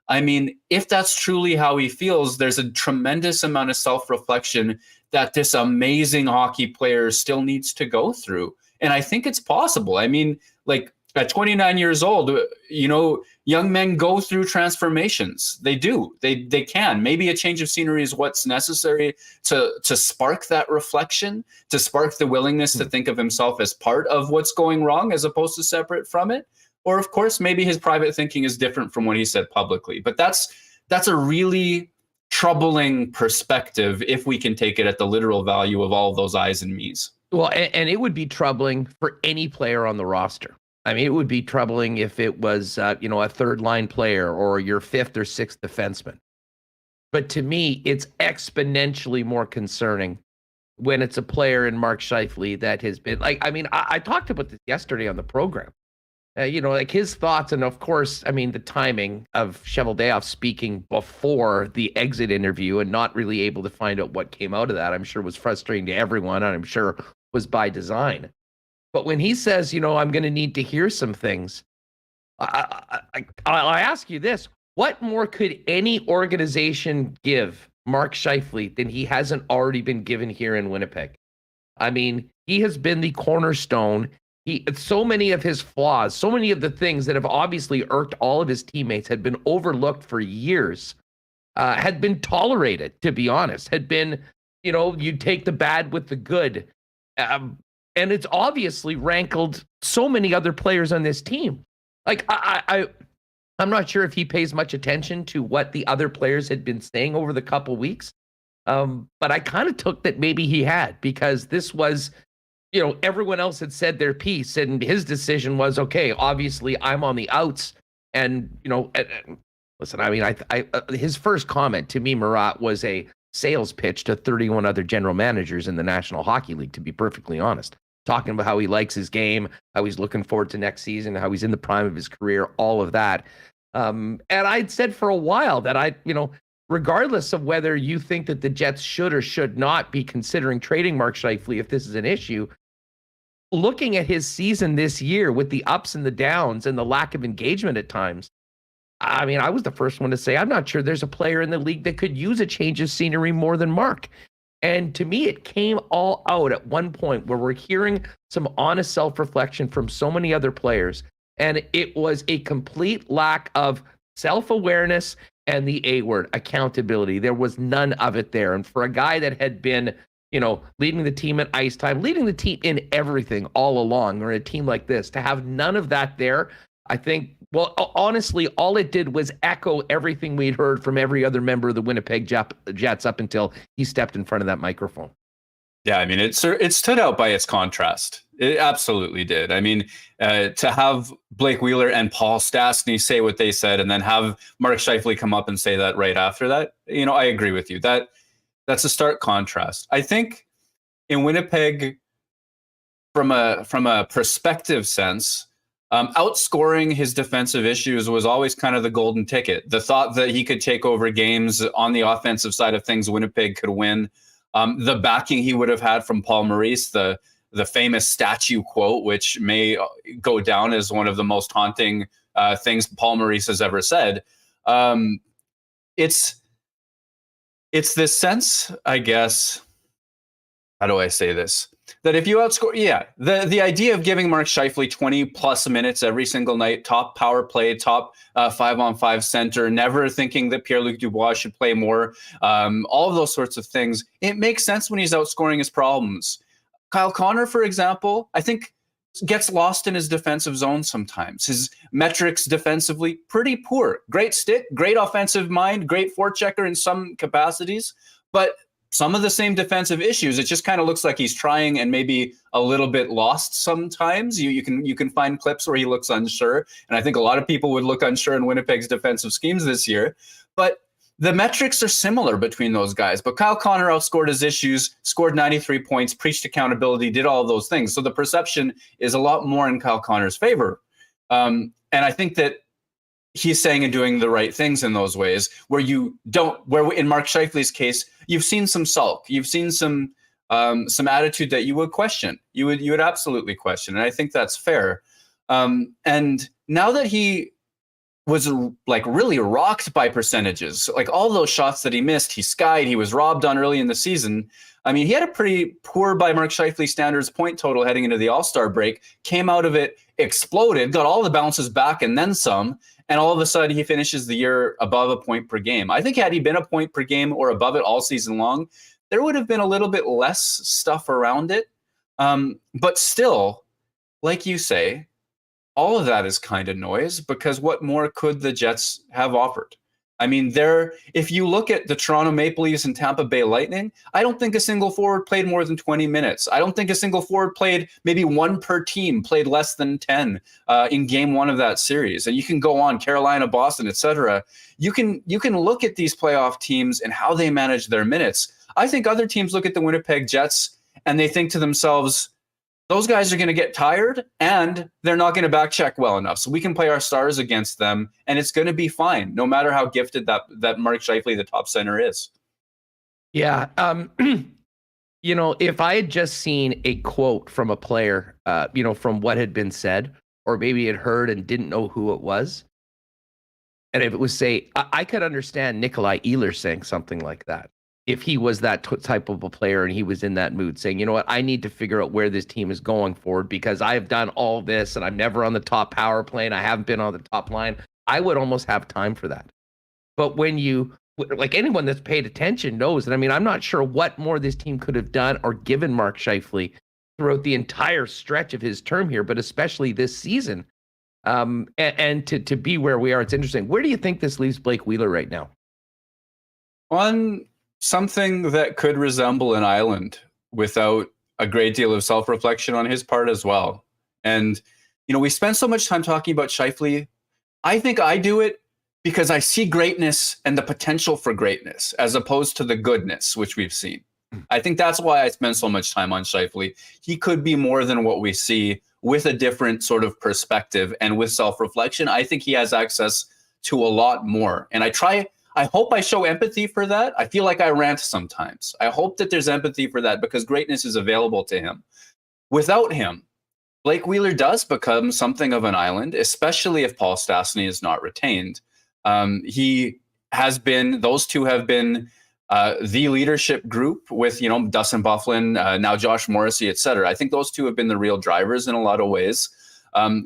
I mean, if that's truly how he feels, there's a tremendous amount of self-reflection that this amazing hockey player still needs to go through. And I think it's possible. I mean, like at 29 years old, young men go through transformations. They do. They can. Maybe a change of scenery is what's necessary to spark that reflection, to spark the willingness to think of himself as part of what's going wrong as opposed to separate from it. Or, of course, maybe his private thinking is different from what he said publicly. But that's a really troubling perspective if we can take it at the literal value of all of those I's and me's. Well, and it would be troubling for any player on the roster. I mean, it would be troubling if it was, a third-line player or your fifth or sixth defenseman. But to me, it's exponentially more concerning when it's a player in Mark Scheifele that has been, I talked about this yesterday on the program. His thoughts, and of course, I mean, the timing of Cheveldayoff speaking before the exit interview and not really able to find out what came out of that, I'm sure was frustrating to everyone, and I'm sure was by design. But when he says, I'm going to need to hear some things, I'll ask you this. What more could any organization give Mark Scheifele than he hasn't already been given here in Winnipeg? I mean, He has been the cornerstone. So many of his flaws, so many of the things that have obviously irked all of his teammates had been overlooked for years, had been tolerated, to be honest, had been, you take the bad with the good. And it's obviously rankled so many other players on this team. Like, I'm not sure if he pays much attention to what the other players had been saying over the couple weeks. But I kind of took that maybe he had, because this was, everyone else had said their piece, and his decision was, okay, obviously I'm on the outs. And, listen, I mean, his first comment to me, Murat, was a sales pitch to 31 other general managers in the National Hockey League, to be perfectly honest. Talking about how he likes his game, how he's looking forward to next season, how he's in the prime of his career, all of that. And I'd said for a while that regardless of whether you think that the Jets should or should not be considering trading Mark Scheifele if this is an issue, looking at his season this year with the ups and the downs and the lack of engagement at times, I mean, I was the first one to say, I'm not sure there's a player in the league that could use a change of scenery more than Mark. And to me, it came all out at one point where we're hearing some honest self-reflection from so many other players. And it was a complete lack of self-awareness and the A word, accountability. There was none of it there. And for a guy that had been, leading the team at ice time, leading the team in everything all along, or a team like this, to have none of that there, I think, well, honestly, all it did was echo everything we'd heard from every other member of the Winnipeg Jets up until he stepped in front of that microphone. Yeah, I mean, it stood out by its contrast. It absolutely did. I mean, to have Blake Wheeler and Paul Stastny say what they said, and then have Mark Scheifele come up and say that right after that, I agree with you. That's a stark contrast. I think in Winnipeg, from a perspective sense, outscoring his defensive issues was always kind of the golden ticket. The thought that he could take over games on the offensive side of things, Winnipeg could win. The backing he would have had from Paul Maurice, the famous statue quote, which may go down as one of the most haunting things Paul Maurice has ever said. It's this sense, I guess, how do I say this? That if you outscore, the idea of giving Mark Scheifele 20 plus minutes every single night, top power play, top 5-on-5 center, never thinking that Pierre-Luc Dubois should play more, all of those sorts of things, it makes sense when he's outscoring his problems. Kyle Connor, for example, I think gets lost in his defensive zone sometimes. His metrics defensively, pretty poor. Great stick, great offensive mind, great forechecker in some capacities, but some of the same defensive issues. It just kind of looks like he's trying and maybe a little bit lost sometimes. You can find clips where he looks unsure, and I think a lot of people would look unsure in Winnipeg's defensive schemes this year. But the metrics are similar between those guys. But Kyle Connor outscored his issues, scored 93 points, preached accountability, did all of those things. So the perception is a lot more in Kyle Connor's favor. And I think that he's saying and doing the right things in those ways where in Mark Scheifele's case, you've seen some sulk, you've seen some attitude that you would question. You would absolutely question. And I think that's fair. And now that he was like really rocked by percentages, like all those shots that he missed, he skied, he was robbed on early in the season. I mean, he had a pretty poor by Mark Scheifele standards point total heading into the All-Star break, came out of it, exploded, got all the bounces back and then some. And all of a sudden he finishes the year above a point per game. I think had he been a point per game or above it all season long, there would have been a little bit less stuff around it. But still, like you say, all of that is kind of noise, because what more could the Jets have offered? I mean, if you look at the Toronto Maple Leafs and Tampa Bay Lightning, I don't think a single forward played more than 20 minutes. I don't think a single forward played, maybe one per team played less than 10 in game one of that series. And you can go on, Carolina, Boston, etc. You can look at these playoff teams and how they manage their minutes. I think other teams look at the Winnipeg Jets and they think to themselves, those guys are going to get tired and they're not going to back check well enough. So we can play our stars against them and it's going to be fine, no matter how gifted that Mark Scheifele, the top center, is. Yeah. If I had just seen a quote from a player, from what had been said, or maybe had heard and didn't know who it was, and if it was, say, I could understand Nikolai Ehlers saying something like that. if he was that type of a player and he was in that mood, saying, you know what, I need to figure out where this team is going forward because I've done all this and I'm never on the top power play and I haven't been on the top line. I would almost have time for that. But when you, like anyone that's paid attention knows that, I mean, I'm not sure what more this team could have done or given Mark Scheifele throughout the entire stretch of his term here, but especially this season. And to be where we are, it's interesting. Where do you think this leaves Blake Wheeler right now? On something that could resemble an island without a great deal of self-reflection on his part as well. And, you know, we spend so much time talking about Scheifele. I think I do it because I see greatness and the potential for greatness as opposed to the goodness, which we've seen. I think that's why I spend so much time on Scheifele. He could be more than what we see with a different sort of perspective and with self-reflection. I think he has access to a lot more. And I hope I show empathy for that. I feel like I rant sometimes. I hope that there's empathy for that because greatness is available to him. Without him, Blake Wheeler does become something of an island, especially if Paul Stastny is not retained. He has been, those two have been the leadership group with, you know, Dustin Byfuglien, now Josh Morrissey, et cetera. I think those two have been the real drivers in a lot of ways.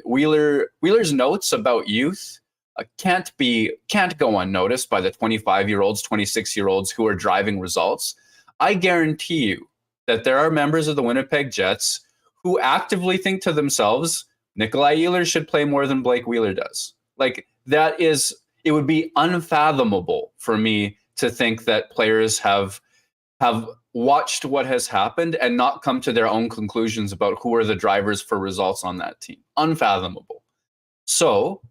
Wheeler's notes about youth can't go unnoticed by the 25-year-olds, 26-year-olds who are driving results. I guarantee you that there are members of the Winnipeg Jets who actively think to themselves, Nikolai Ehlers should play more than Blake Wheeler does. Like it would be unfathomable for me to think that players have watched what has happened and not come to their own conclusions about who are the drivers for results on that team. Unfathomable. So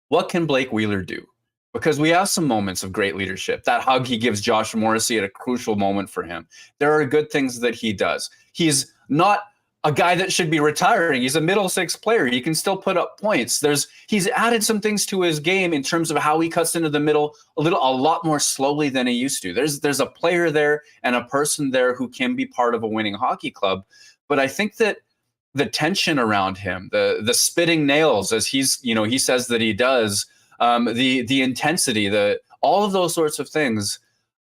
what can Blake Wheeler do? Because we have some moments of great leadership. That hug he gives Josh Morrissey at a crucial moment for him. There are good things that he does. He's not a guy that should be retiring. He's a middle six player. He can still put up points. He's added some things to his game in terms of how he cuts into the middle a lot more slowly than he used to. There's a player there and a person there who can be part of a winning hockey club. But I think that the tension around him, the spitting nails, as he says that he does, the intensity, all of those sorts of things.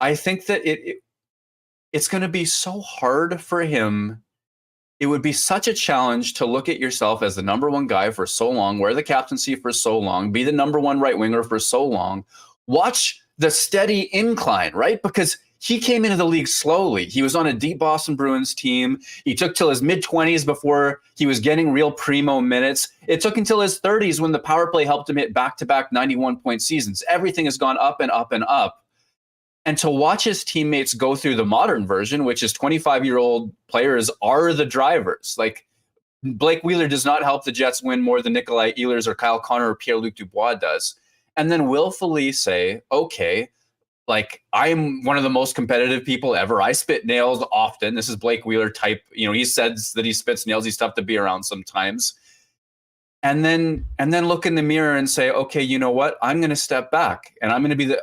I think that it's going to be so hard for him. It would be such a challenge to look at yourself as the number one guy for so long, wear the captaincy for so long, be the number one right winger for so long, watch the steady incline, right? Because he came into the league slowly. He was on a deep Boston Bruins team. He took till his mid-20s before he was getting real primo minutes. It took until his 30s when the power play helped him hit back-to-back 91-point seasons. Everything has gone up and up and up. And to watch his teammates go through the modern version, which is 25-year-old players are the drivers. Like Blake Wheeler does not help the Jets win more than Nikolai Ehlers or Kyle Connor or Pierre-Luc Dubois does. And then willfully say, okay, like I'm one of the most competitive people ever. I spit nails often. This is Blake Wheeler type. You know, he says that he spits nails. He's tough to be around sometimes. And then look in the mirror and say, okay, you know what? I'm going to step back and I'm going to be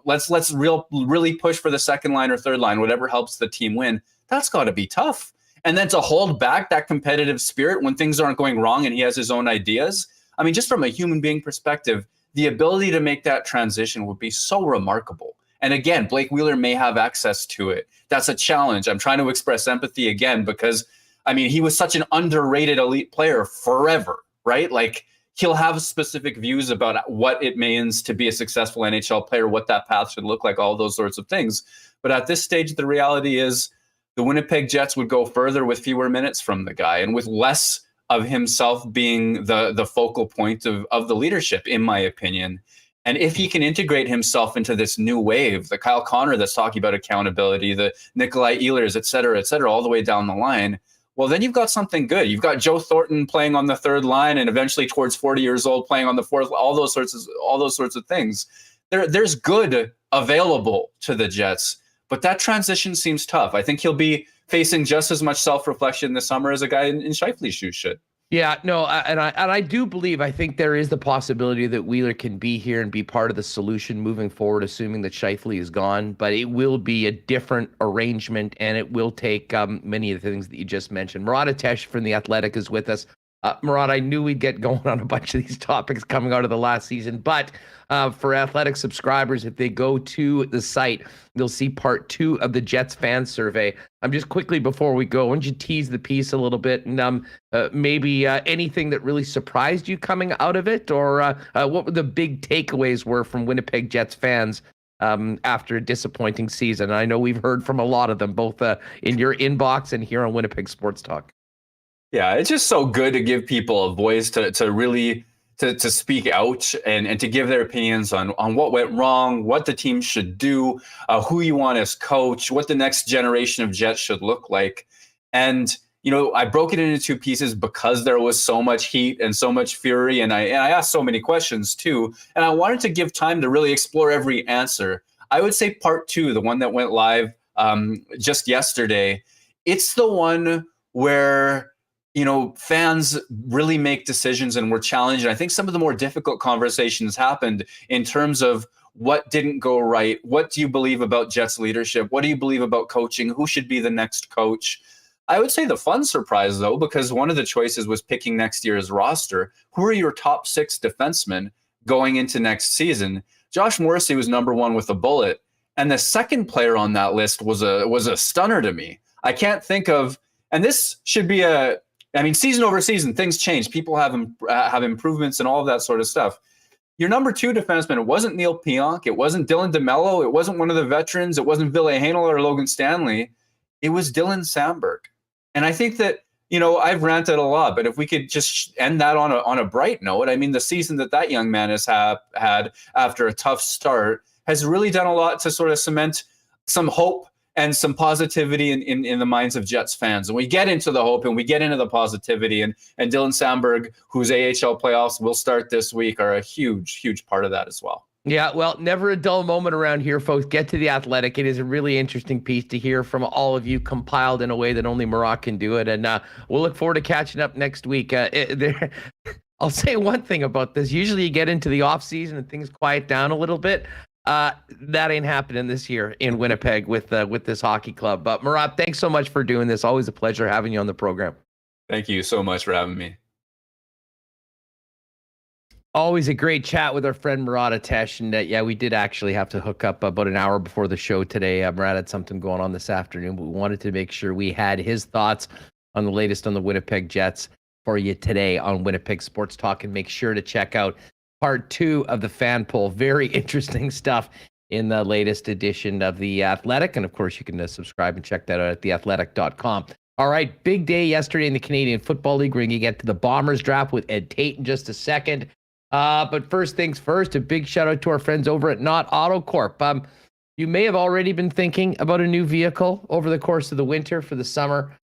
let's really push for the second line or third line, whatever helps the team win. That's got to be tough. And then to hold back that competitive spirit when things aren't going wrong and he has his own ideas. I mean, just from a human being perspective, the ability to make that transition would be so remarkable. And again, Blake Wheeler may have access to it. That's a challenge. I'm trying to express empathy again because, I mean, he was such an underrated elite player forever, right? Like he'll have specific views about what it means to be a successful NHL player, what that path should look like, all those sorts of things. But at this stage, the reality is the Winnipeg Jets would go further with fewer minutes from the guy and with less of himself being the focal point of the leadership, in my opinion. And if he can integrate himself into this new wave, the Kyle Connor that's talking about accountability, the Nikolai Ehlers, et cetera, all the way down the line, well, then you've got something good. You've got Joe Thornton playing on the third line and eventually towards 40 years old playing on the fourth, all those sorts of things. There's good available to the Jets, but that transition seems tough. I think he'll be facing just as much self-reflection this summer as a guy in Scheifele's shoes should. Yeah, no, and I do believe, I think there is the possibility that Wheeler can be here and be part of the solution moving forward, assuming that Scheifele is gone, but it will be a different arrangement and it will take many of the things that you just mentioned. Murat from The Athletic is with us. Murat, I knew we'd get going on a bunch of these topics coming out of the last season, but for Athletic subscribers, if they go to the site, they'll see part 2 of the Jets fan survey. Just quickly before we go, why don't you tease the piece a little bit, and maybe anything that really surprised you coming out of it, or what were the big takeaways were from Winnipeg Jets fans after a disappointing season? I know we've heard from a lot of them, both in your inbox and here on Winnipeg Sports Talk. Yeah, it's just so good to give people a voice to really to speak out and to give their opinions on what went wrong, what the team should do, who you want as coach, what the next generation of Jets should look like. And, I broke it into 2 pieces because there was so much heat and so much fury. And I asked so many questions too. And I wanted to give time to really explore every answer. I would say part 2, the one that went live just yesterday, it's the one where fans really make decisions and were challenged. And I think some of the more difficult conversations happened in terms of what didn't go right. What do you believe about Jets leadership? What do you believe about coaching? Who should be the next coach? I would say the fun surprise, though, because one of the choices was picking next year's roster. Who are your top 6 defensemen going into next season? Josh Morrissey was number 1 with a bullet. And the second player on that list was a stunner to me. I can't think of, and this should be season over season, things change. People have improvements and all of that sort of stuff. Your number 2 defenseman, it wasn't Neil Pionk. It wasn't Dylan DeMello. It wasn't one of the veterans. It wasn't Ville Heinola or Logan Stanley. It was Dylan Samberg. And I think that, I've ranted a lot, but if we could just end that on a bright note, the season that young man has had after a tough start has really done a lot to sort of cement some hope and some positivity in the minds of Jets fans. And we get into the hope and we get into the positivity. And Dylan Samberg, whose AHL playoffs will start this week, are a huge, huge part of that as well. Yeah, well, never a dull moment around here, folks. Get to The Athletic. It is a really interesting piece to hear from all of you, compiled in a way that only Murat can do it. And we'll look forward to catching up next week. I'll say one thing about this. Usually you get into the off season and things quiet down a little bit. That ain't happening this year in Winnipeg with this hockey club. But Murat, thanks so much for doing this. Always a pleasure having you on the program. Thank you so much for having me. Always a great chat with our friend Murat Atesh. And we did actually have to hook up about an hour before the show today. Murat had something going on this afternoon, but we wanted to make sure we had his thoughts on the latest on the Winnipeg Jets for you today on Winnipeg Sports Talk. And make sure to check out part 2 of the fan poll. Very interesting stuff in the latest edition of The Athletic. And of course, you can subscribe and check that out at theathletic.com. All right, big day yesterday in the Canadian Football League. We're going to get to the Bombers draft with Ed Tait in just a second. But first things first, a big shout out to our friends over at Not Auto Corp. You may have already been thinking about a new vehicle over the course of the winter for the summer.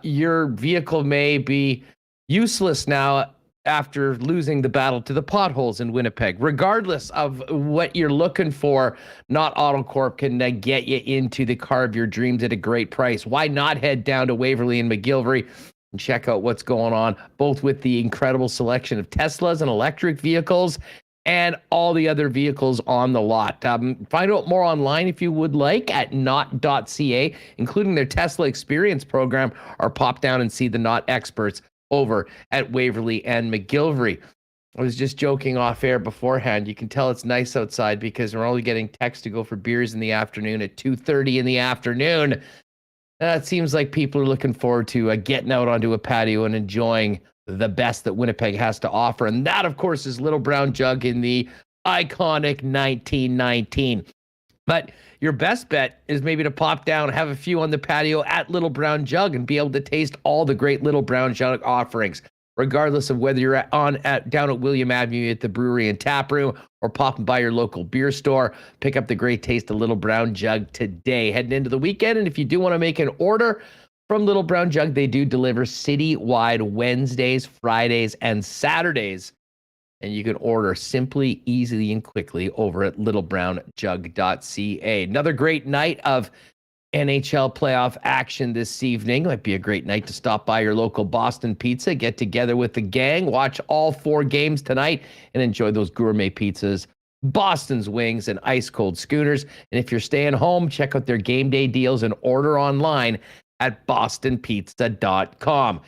Your vehicle may be useless now after losing the battle to the potholes in Winnipeg. Regardless of what you're looking for, Not Auto Corp can get you into the car of your dreams at a great price. Why not head down to Waverly and McGillivray and check out what's going on, both with the incredible selection of Teslas and electric vehicles and all the other vehicles on the lot. Find out more online if you would like at not.ca, including their Tesla Experience program, or pop down and see the Not experts over at Waverly and McGillivray. I was just joking off air beforehand. You can tell it's nice outside because we're only getting texts to go for beers in the afternoon at 2:30 in the afternoon. It seems like people are looking forward to getting out onto a patio and enjoying the best that Winnipeg has to offer. And that, of course, is Little Brown Jug in the iconic 1919. But your best bet is maybe to pop down, have a few on the patio at Little Brown Jug and be able to taste all the great Little Brown Jug offerings, regardless of whether you're down at William Avenue at the brewery and tap room or popping by your local beer store. Pick up the great taste of Little Brown Jug today. Heading into the weekend, and if you do want to make an order from Little Brown Jug, they do deliver citywide Wednesdays, Fridays, and Saturdays. And you can order simply, easily, and quickly over at littlebrownjug.ca. Another great night of NHL playoff action this evening. Might be a great night to stop by your local Boston Pizza, get together with the gang, watch all 4 games tonight, and enjoy those gourmet pizzas, Boston's wings, and ice-cold schooners. And if you're staying home, check out their game day deals and order online at bostonpizza.com.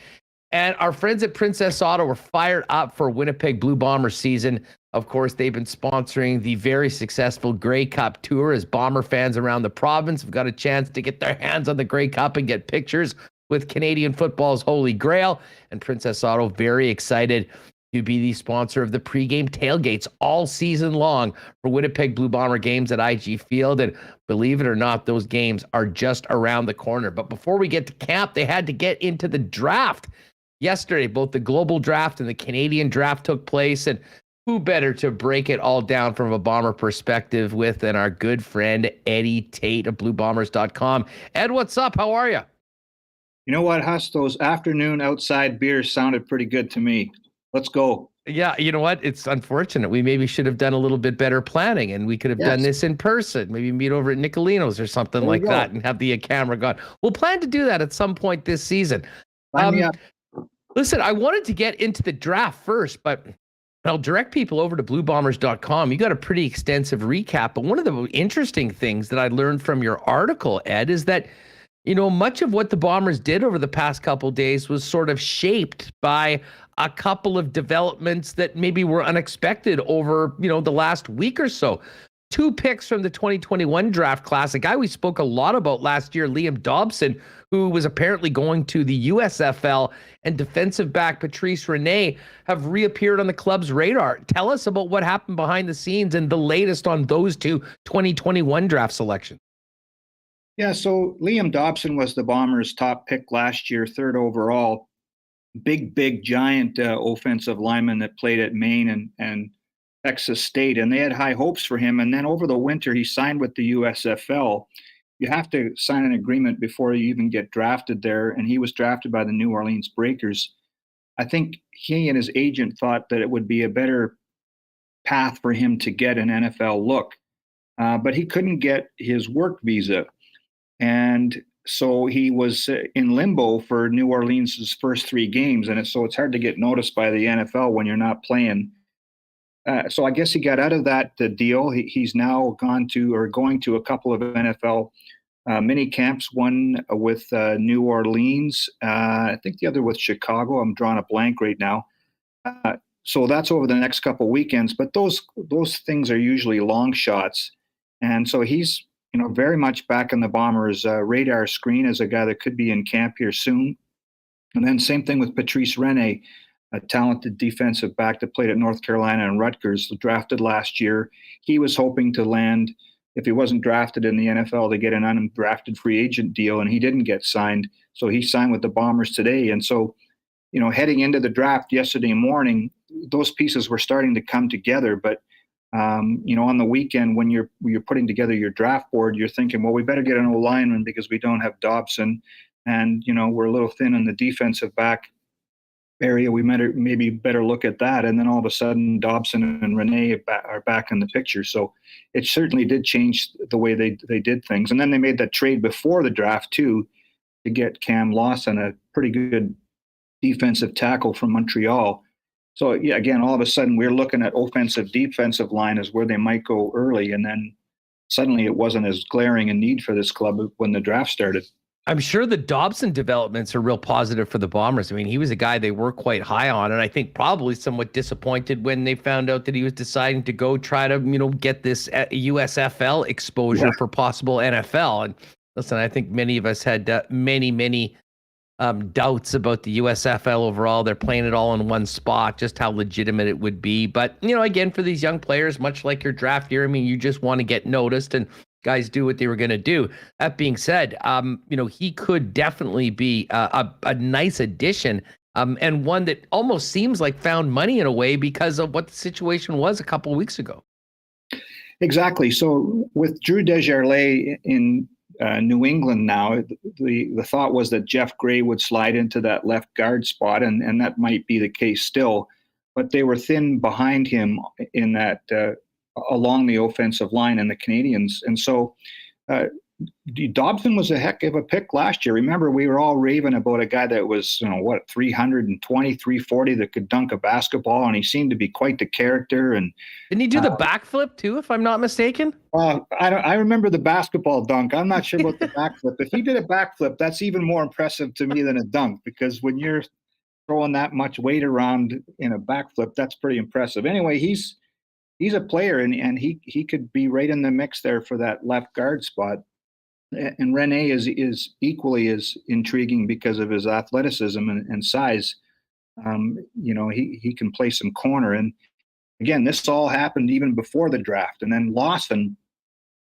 And our friends at Princess Auto were fired up for Winnipeg Blue Bomber season. Of course, they've been sponsoring the very successful Grey Cup Tour as Bomber fans around the province have got a chance to get their hands on the Grey Cup and get pictures with Canadian football's Holy Grail. And Princess Auto very excited to be the sponsor of the pregame tailgates all season long for Winnipeg Blue Bomber games at IG Field. And believe it or not, those games are just around the corner. But before we get to camp, they had to get into the draft. Yesterday, both the global draft and the Canadian draft took place, and who better to break it all down from a Bomber perspective with than our good friend Eddie Tait of BlueBombers.com. Ed, what's up? How are you? You know what, Huss? Those afternoon outside beers sounded pretty good to me. Let's go. Yeah, you know what? It's unfortunate. We maybe should have done a little bit better planning, and we could have done this in person. Maybe meet over at Nicolino's or something like that and have the camera gone. We'll plan to do that at some point this season. Listen, I wanted to get into the draft first, but I'll direct people over to BlueBombers.com. You got a pretty extensive recap, but one of the interesting things that I learned from your article, Ed, is that, you know, much of what the Bombers did over the past couple days was sort of shaped by a couple of developments that maybe were unexpected over, you know, the last week or so. 2 picks from the 2021 draft class, a guy we spoke a lot about last year, Liam Dobson, who was apparently going to the USFL, and defensive back Patrice Rene have reappeared on the club's radar. Tell us about what happened behind the scenes and the latest on those 2 2021 draft selections. Yeah, so Liam Dobson was the Bombers' top pick last year, 3rd overall. Big, giant offensive lineman that played at Maine and Texas State, and they had high hopes for him. And then over the winter, he signed with the USFL. You have to sign an agreement before you even get drafted there, and he was drafted by the New Orleans Breakers. I think he and his agent thought that it would be a better path for him to get an NFL look, but he couldn't get his work visa. And so he was in limbo for New Orleans' first 3 games, and so it's hard to get noticed by the NFL when you're not playing. So I guess he got out of that deal. He's now going to a couple of NFL mini camps, one with New Orleans, I think the other with Chicago. I'm drawing a blank right now. So that's over the next couple of weekends, but those things are usually long shots. And so he's, you know, very much back in the Bombers' radar screen as a guy that could be in camp here soon. And then same thing with Patrice Rene, a talented defensive back that played at North Carolina and Rutgers, drafted last year. He was hoping to land, if he wasn't drafted in the NFL, to get an undrafted free agent deal, and he didn't get signed. So he signed with the Bombers today. And so, you know, heading into the draft yesterday morning, those pieces were starting to come together. But, you know, on the weekend, when you're putting together your draft board, you're thinking, well, we better get an O-lineman because we don't have Dobson. And, you know, we're a little thin in the defensive back area. We maybe better look at that. And then all of a sudden, Dobson and Rene are back in the picture. So it certainly did change the way they did things. And then they made that trade before the draft too, to get Cam Lawson, a pretty good defensive tackle from Montreal. So yeah, again, all of a sudden we're looking at offensive, defensive line as where they might go early. And then suddenly it wasn't as glaring a need for this club when the draft started. I'm sure the Dobson developments are real positive for the Bombers. I mean, he was a guy they were quite high on, and I think probably somewhat disappointed when they found out that he was deciding to go try to, you know, get this USFL exposure for possible NFL. And listen, I think many of us had many doubts about the USFL overall. They're playing it all in one spot, just how legitimate it would be. But, you know, again, for these young players, much like your draft year, I mean, you just want to get noticed, and guys do what they were going to do. That being said, you know, he could definitely be a nice addition, and one that almost seems like found money in a way because of what the situation was a couple of weeks ago. Exactly. So with Drew Desjardins in New England now, the thought was that Jeff Gray would slide into that left guard spot, and that might be the case still, but they were thin behind him in that along the offensive line in the Canadians. And so Dobson was a heck of a pick last year. Remember, we were all raving about a guy that was, 320, 340 that could dunk a basketball, and he seemed to be quite the character. And didn't he do the backflip too, if I'm not mistaken? I remember the basketball dunk. I'm not sure about the backflip. If he did a backflip, that's even more impressive to me than a dunk, because when you're throwing that much weight around in a backflip, that's pretty impressive. Anyway, he's a player, and he could be right in the mix there for that left guard spot. And Rene is equally as intriguing because of his athleticism and size. He can play some corner. And again, this all happened even before the draft. And then Lawson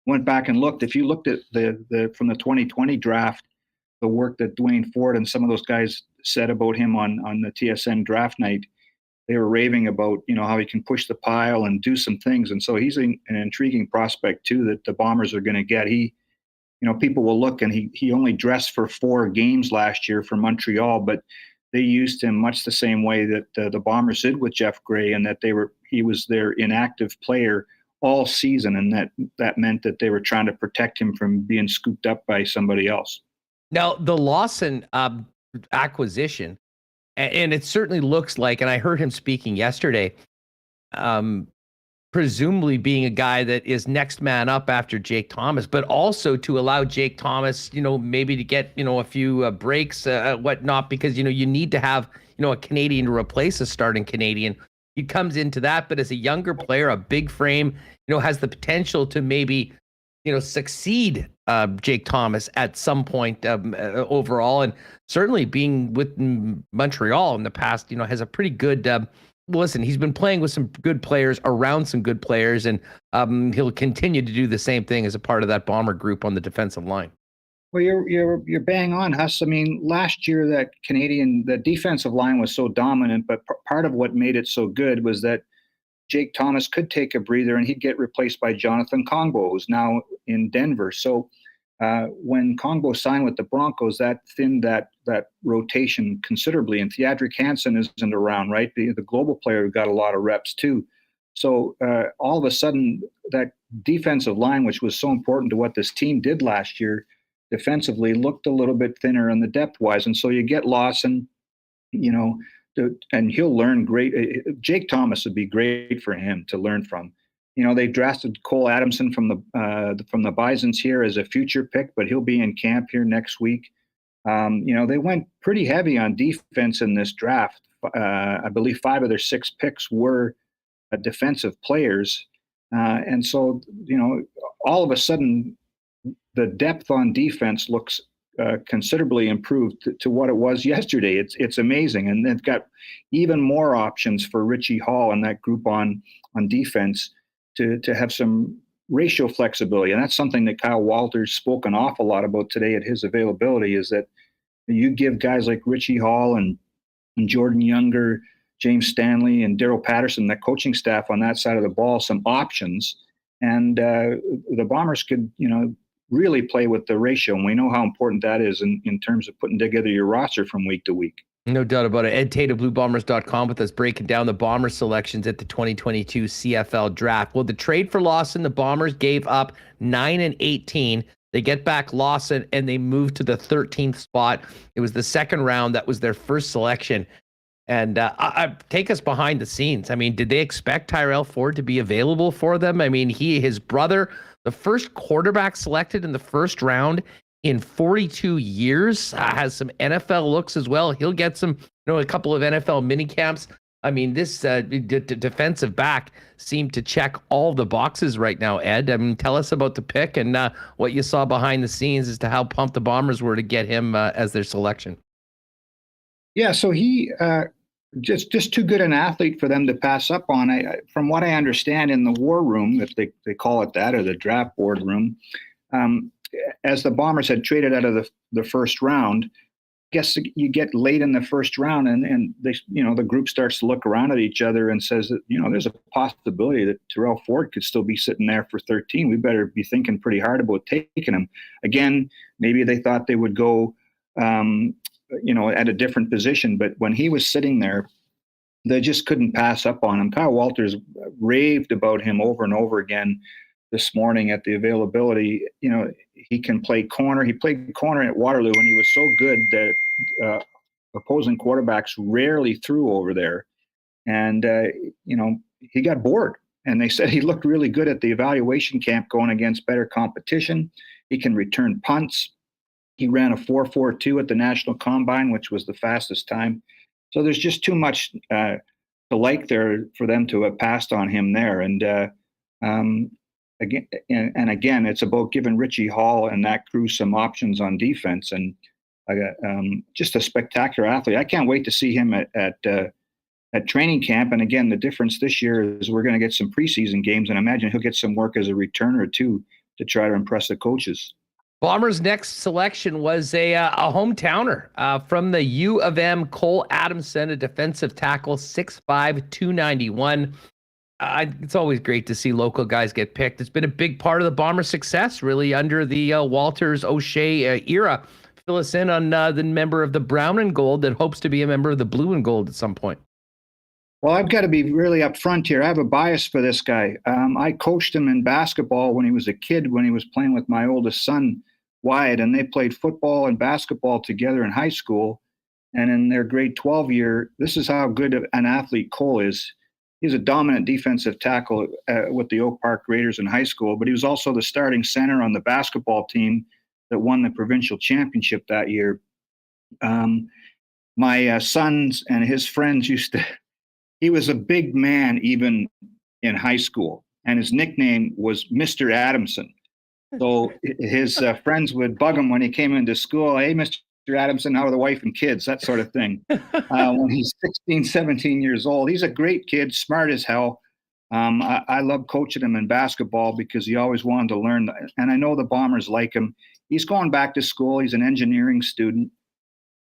went back and looked. If you looked at the from the 2020 draft, the work that Dwayne Ford and some of those guys said about him on the TSN draft night, they were raving about, how he can push the pile and do some things. And so he's an intriguing prospect too that the Bombers are going to get. People will look, and he only dressed for 4 games last year for Montreal, but they used him much the same way that the Bombers did with Jeff Gray, and that he was their inactive player all season, and that meant that they were trying to protect him from being scooped up by somebody else. Now, the Lawson acquisition, and it certainly looks like, and I heard him speaking yesterday, presumably being a guy that is next man up after Jake Thomas, but also to allow Jake Thomas, maybe to get, a few breaks, whatnot, because, you need to have, a Canadian to replace a starting Canadian. He comes into that, but as a younger player, a big frame, has the potential to maybe, succeed Jake Thomas at some point overall. And certainly being with Montreal in the past, has a pretty good listen, he's been playing with some good players, around some good players, and he'll continue to do the same thing as a part of that Bomber group on the defensive line. Well, you're bang on, Huss. I mean, last year the defensive line was so dominant, but part of what made it so good was that Jake Thomas could take a breather and he'd get replaced by Jonathan Kongbo, who's now in Denver. So when Kongbo signed with the Broncos, that thinned that rotation considerably. And Theodric Hansen isn't around, right? The global player who got a lot of reps too. So all of a sudden, that defensive line, which was so important to what this team did last year, defensively looked a little bit thinner on the depth-wise. And so you get Lawson, and he'll learn great. Jake Thomas would be great for him to learn from. They drafted Cole Adamson from the Bisons here as a future pick, but he'll be in camp here next week. They went pretty heavy on defense in this draft. I believe 5 of their 6 picks were defensive players. And so, all of a sudden, the depth on defense looks considerably improved to what it was yesterday. It's amazing. And they've got even more options for Richie Hall and that group on defense to have some ratio flexibility. And that's something that Kyle Walters spoke an awful lot about today at his availability, is that you give guys like Richie Hall and Jordan Younger, James Stanley, and Daryl Paterson, that coaching staff on that side of the ball, some options. And the Bombers could, really play with the ratio. And we know how important that is in terms of putting together your roster from week to week. No doubt about it. Ed Tait of BlueBombers.com with us, breaking down the Bomber selections at the 2022 CFL Draft. Well, the trade for Lawson, the Bombers gave up 9 and 18. They get back Lawson, and they move to the 13th spot. It was the second round. That was their first selection. And take us behind the scenes. I mean, did they expect Tyrell Ford to be available for them? I mean, his brother, the first quarterback selected in the first round in 42 years, has some NFL looks as well. He'll get some, a couple of NFL mini camps. I mean, this defensive back seemed to check all the boxes right now, Ed. I mean, tell us about the pick and what you saw behind the scenes as to how pumped the Bombers were to get him as their selection. Yeah, so he just too good an athlete for them to pass up on. From what I understand, in the war room, if they call it that, or the draft board room, as the Bombers had traded out of the first round, I guess you get late in the first round, and they, the group starts to look around at each other and says that, there's a possibility that Tyrell Ford could still be sitting there for 13. We better be thinking pretty hard about taking him. Again, maybe they thought they would go at a different position. But when he was sitting there, they just couldn't pass up on him. Kyle Walters raved about him over and over again this morning at the availability. He can play corner. He played corner at Waterloo, and he was so good that opposing quarterbacks rarely threw over there. And, he got bored. And they said he looked really good at the evaluation camp going against better competition. He can return punts. He ran a 4.42 at the National Combine, which was the fastest time So there's just too much to like there for them to have passed on him there. And again, it's about giving Richie Hall and that crew some options on defense. And just a spectacular athlete. I can't wait to see him at training camp. And again, the difference this year is we're going to get some preseason games, and I imagine he'll get some work as a returner too to try to impress the coaches. Bombers' next selection was a hometowner from the U of M, Cole Adamson, a defensive tackle, 6'5", 291. It's always great to see local guys get picked. It's been a big part of the Bombers' success, really, under the Walters O'Shea era. Fill us in on the member of the brown and gold that hopes to be a member of the blue and gold at some point. Well, I've got to be really upfront here. I have a bias for this guy. I coached him in basketball when he was a kid, when he was playing with my oldest son, Wyatt, and they played football and basketball together in high school. And in their grade 12 year, this is how good an athlete Cole is. He's a dominant defensive tackle with the Oak Park Raiders in high school, but he was also the starting center on the basketball team that won the provincial championship that year. My sons and his friends he was a big man even in high school, and his nickname was Mr. Adamson. So his friends would bug him when he came into school. Hey, Mr. Adamson, how are the wife and kids? That sort of thing. When he's 16, 17 years old, he's a great kid, smart as hell. I love coaching him in basketball because he always wanted to learn. And I know the Bombers like him. He's going back to school. He's an engineering student.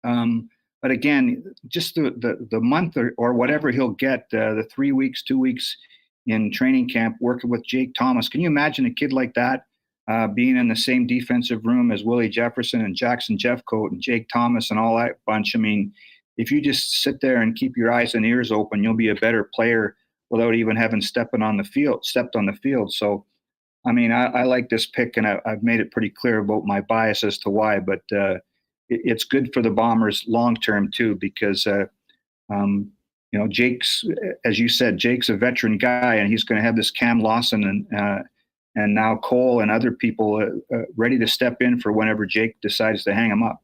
But again, just the month or whatever he'll get, the 3 weeks, 2 weeks in training camp working with Jake Thomas. Can you imagine a kid like that being in the same defensive room as Willie Jefferson and Jackson Jeffcoat and Jake Thomas and all that bunch? I mean, if you just sit there and keep your eyes and ears open, you'll be a better player without even having stepped on the field. So, I mean, I like this pick, and I've made it pretty clear about my bias as to why, but it's good for the Bombers long term too, because Jake's, as you said, Jake's a veteran guy, and he's going to have this Cam Lawson and now Cole and other people ready to step in for whenever Jake decides to hang him up.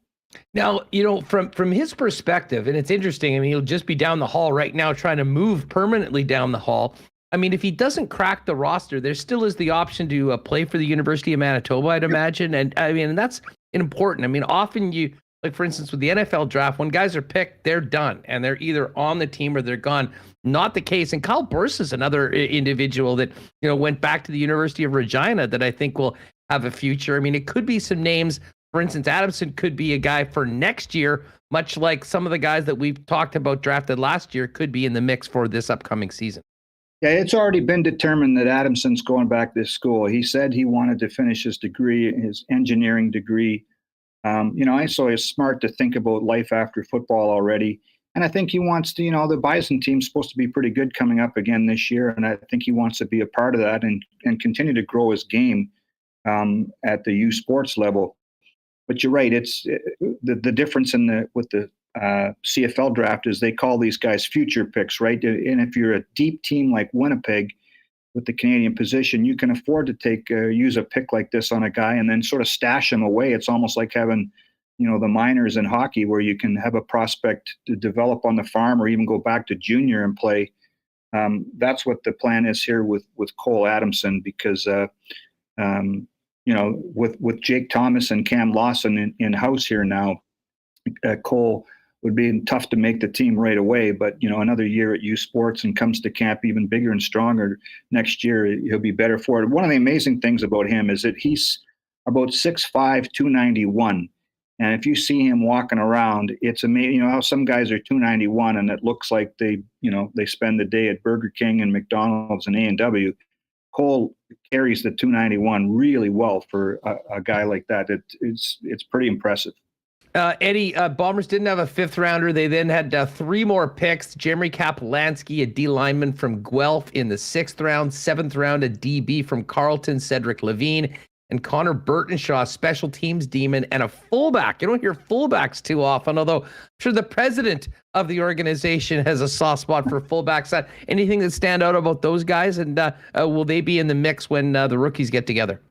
Now, from his perspective, and it's interesting, I mean, he'll just be down the hall right now trying to move permanently down the hall. I mean, if he doesn't crack the roster, there still is the option to play for the University of Manitoba, I'd imagine. And I mean, that's important. I mean, often like for instance, with the NFL draft, when guys are picked, they're done and they're either on the team or they're gone. Not the case. And Kyle Burse is another individual that, went back to the University of Regina that I think will have a future. I mean, it could be some names. For instance, Adamson could be a guy for next year, much like some of the guys that we've talked about drafted last year could be in the mix for this upcoming season. Yeah, it's already been determined that Adamson's going back to school. He said he wanted to finish his degree, his engineering degree. So it's smart to think about life after football already. And I think he wants to, the Bison team's supposed to be pretty good coming up again this year. And I think he wants to be a part of that and continue to grow his game at the U Sports level. But you're right. It's the difference with the CFL draft is they call these guys future picks, right? And if you're a deep team like Winnipeg with the Canadian position, you can afford to use a pick like this on a guy and then sort of stash him away. It's almost like having, the minors in hockey where you can have a prospect to develop on the farm or even go back to junior and play. That's what the plan is here with Cole Adamson, because, with Jake Thomas and Cam Lawson in house here now, Cole would be tough to make the team right away, but another year at U Sports and comes to camp even bigger and stronger next year, he'll be better for it. One of the amazing things about him is that he's about 6'5", 291. And if you see him walking around, it's amazing. How some guys are 291 and it looks like they spend the day at Burger King and McDonald's and A&W. Cole carries the 291 really well for a guy like that. It's pretty impressive. Eddie, Bombers didn't have a fifth rounder. They then had 3 more picks. Jeremy Kapolansky, a D lineman from Guelph in the 6th round. 7th round, a DB from Carleton, Cedric Levine, and Connor Burtonshaw, special teams demon, and a fullback. You don't hear fullbacks too often, although I'm sure the president of the organization has a soft spot for fullbacks. Anything that stand out about those guys, and will they be in the mix when the rookies get together?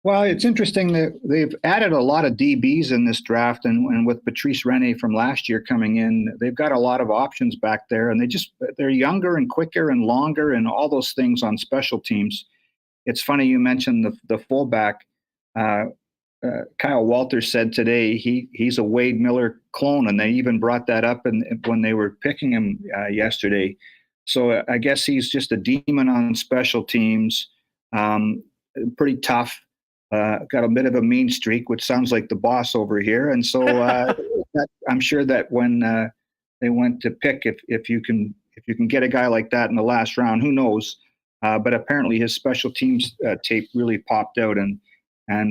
Well, it's interesting that they've added a lot of DBs in this draft, and with Patrice Rene from last year coming in, they've got a lot of options back there, and they're younger and quicker and longer and all those things on special teams. It's funny you mentioned the fullback. Kyle Walters said today he's a Wade Miller clone, and they even brought that up when they were picking him yesterday. So I guess he's just a demon on special teams, pretty tough. Got a bit of a mean streak, which sounds like the boss over here. And so I'm sure that when they went to pick, if you can get a guy like that in the last round, who knows? But apparently his special teams tape really popped out, and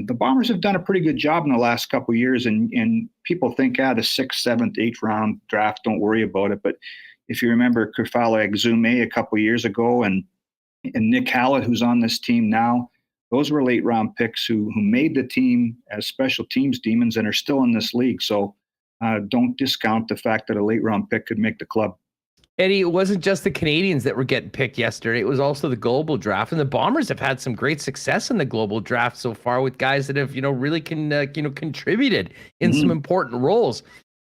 the Bombers have done a pretty good job in the last couple of years. And people think, the 6th, 7th, 8th round draft, don't worry about it. But if you remember Kefalo Exume a couple of years ago, and Nick Hallett, who's on this team now, those were late round picks who made the team as special teams demons and are still in this league. So don't discount the fact that a late round pick could make the club. Eddie, it wasn't just the Canadians that were getting picked yesterday. It was also the global draft, and the Bombers have had some great success in the global draft so far with guys that have, really contributed in some important roles.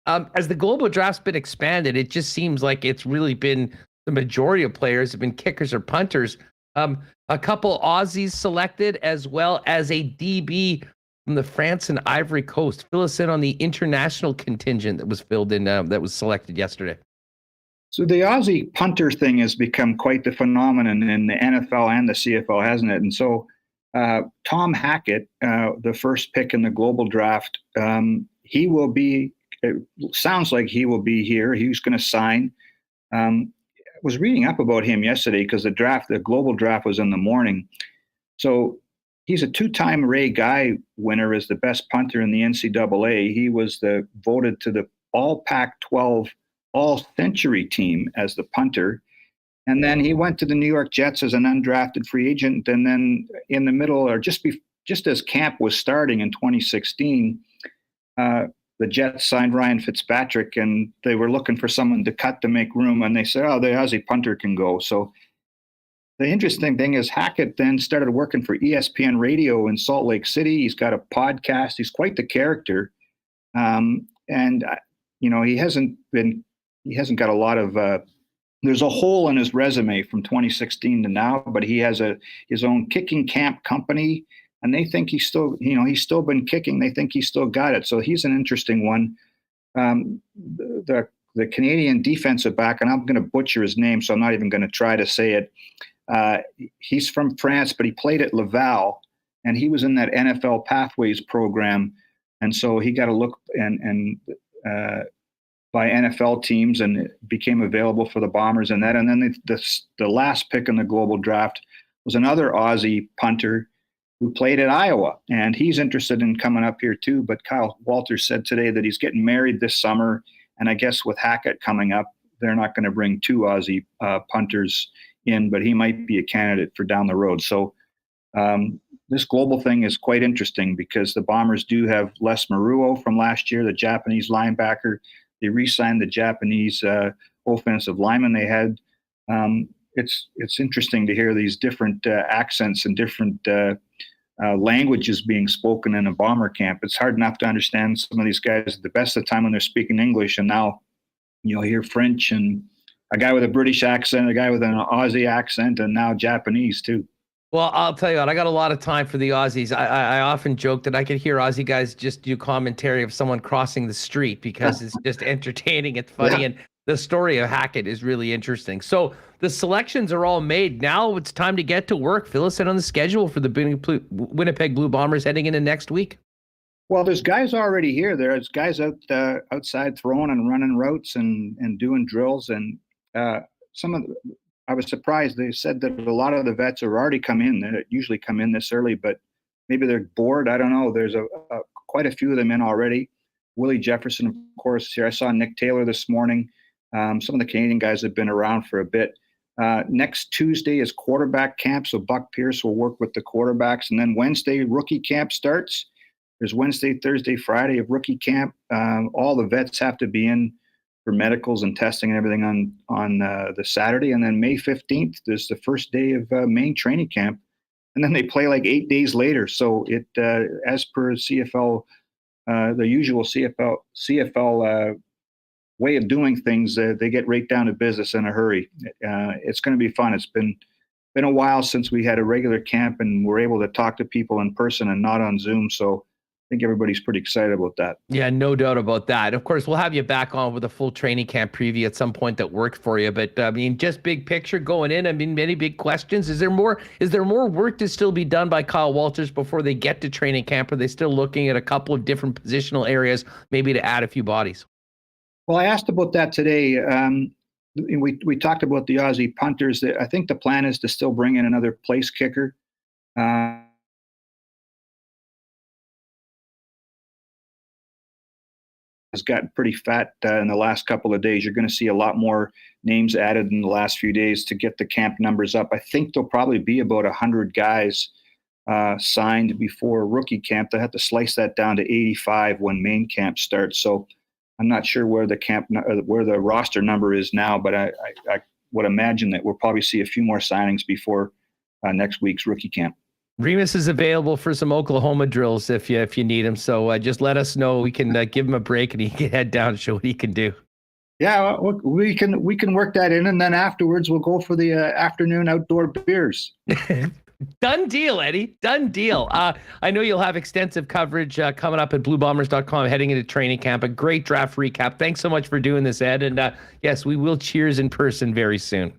As the global draft's been expanded, it just seems like it's really been the majority of players have been kickers or punters. A couple Aussies selected, as well as a DB from the France and Ivory Coast. Fill us in on the international contingent that was filled in, that was selected yesterday. So the Aussie punter thing has become quite the phenomenon in the NFL and the CFL, hasn't it? And so Tom Hackett, the first pick in the global draft, he will be, it sounds like he will be here. He's going to sign. Was reading up about him yesterday because the global draft was in the morning. So he's a 2-time Ray Guy winner as the best punter in the NCAA. He was voted to the All Pac-12 All-Century team as the punter. And then he went to the New York Jets as an undrafted free agent. And then in the middle, or just as camp was starting in 2016, the Jets signed Ryan Fitzpatrick, and they were looking for someone to cut to make room. And they said, the Aussie punter can go. So the interesting thing is Hackett then started working for ESPN Radio in Salt Lake City. He's got a podcast. He's quite the character. And he hasn't got a lot of, there's a hole in his resume from 2016 to now, but he has his own kicking camp company. And they think he's still been kicking. They think he's still got it. So he's an interesting one. The Canadian defensive back, and I'm going to butcher his name, so I'm not even going to try to say it. He's from France, but he played at Laval, and he was in that NFL Pathways program. And so he got a look by NFL teams and became available for the Bombers and that. And then the last pick in the global draft was another Aussie punter who played at Iowa, and he's interested in coming up here too. But Kyle Walters said today that he's getting married this summer, and I guess with Hackett coming up, they're not going to bring 2 Aussie punters in, but he might be a candidate for down the road. So this global thing is quite interesting because the Bombers do have Les Maruo from last year, the Japanese linebacker. They re-signed the Japanese offensive lineman they had. It's interesting to hear these different accents and different languages being spoken in a Bomber camp. It's hard enough to understand some of these guys at the best of the time when they're speaking English, and now you'll hear French and a guy with a British accent, a guy with an Aussie accent, and now Japanese too. Well, I'll tell you what, I got a lot of time for the Aussies. I often joke that I could hear Aussie guys just do commentary of someone crossing the street because it's just entertaining. It's funny. Yeah. And the story of Hackett is really interesting. So the selections are all made. Now it's time to get to work. Fill us in on the schedule for the Winnipeg Blue Bombers heading into next week. Well, there's guys already here. There's guys outside throwing and running routes and doing drills. And I was surprised. They said that a lot of the vets are already come in. They usually come in this early, but maybe they're bored. I don't know. There's quite a few of them in already. Willie Jefferson, of course, here. I saw Nick Taylor this morning. Some of the Canadian guys have been around for a bit. Next Tuesday is quarterback camp, so Buck Pierce will work with the quarterbacks. And then Wednesday, rookie camp starts. There's Wednesday, Thursday, Friday of rookie camp. All the vets have to be in for medicals and testing and everything on the Saturday. And then May 15th, there's the first day of main training camp. and then they play like 8 days later. So it, as per CFL, the usual CFL way of doing things, they get right down to business in a hurry. It's going to be fun. It's been a while since we had a regular camp and we're able to talk to people in person and not on Zoom. So I think everybody's pretty excited about that. Yeah, no doubt about that. Of course, we'll have you back on with a full training camp preview at some point that worked for you. But I mean, just big picture going in. I mean, many big questions. Is there more work to still be done by Kyle Walters before they get to training camp? Are they still looking at a couple of different positional areas, maybe to add a few bodies? Well, I asked about that today. We talked about the Aussie punters. I think the plan is to still bring in another place kicker. Has gotten pretty fat in the last couple of days. You're going to see a lot more names added in the last few days to get the camp numbers up. I think there'll probably be about 100 guys signed before rookie camp. They have to slice that down to 85 when main camp starts. So I'm not sure where the roster number is now, but I would imagine that we'll probably see a few more signings before next week's rookie camp. Remis is available for some Oklahoma drills if you need him. So just let us know. We can give him a break and he can head down and show what he can do. Yeah, we can work that in, and then afterwards we'll go for the afternoon outdoor beers. Done deal, Eddie. Done deal. I know you'll have extensive coverage coming up at bluebombers.com heading into training camp. A great draft recap. Thanks so much for doing this, Ed. And yes, we will cheers in person very soon.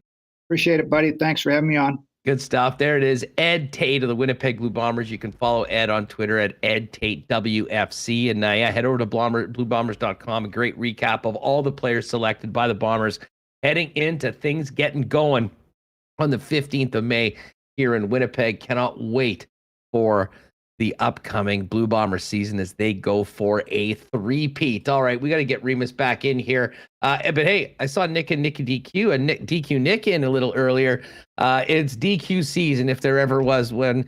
Appreciate it, buddy. Thanks for having me on. Good stuff. There it is. Ed Tait of the Winnipeg Blue Bombers. You can follow Ed on Twitter at EdTaitWFC. And head over to bluebombers.com. A great recap of all the players selected by the Bombers heading into things getting going on the 15th of May here in Winnipeg. Cannot wait for the upcoming Blue Bomber season as they go for a three-peat. All right, we got to get Remis back in here. But hey, I saw Nick DQ Nick in a little earlier. It's DQ season if there ever was one.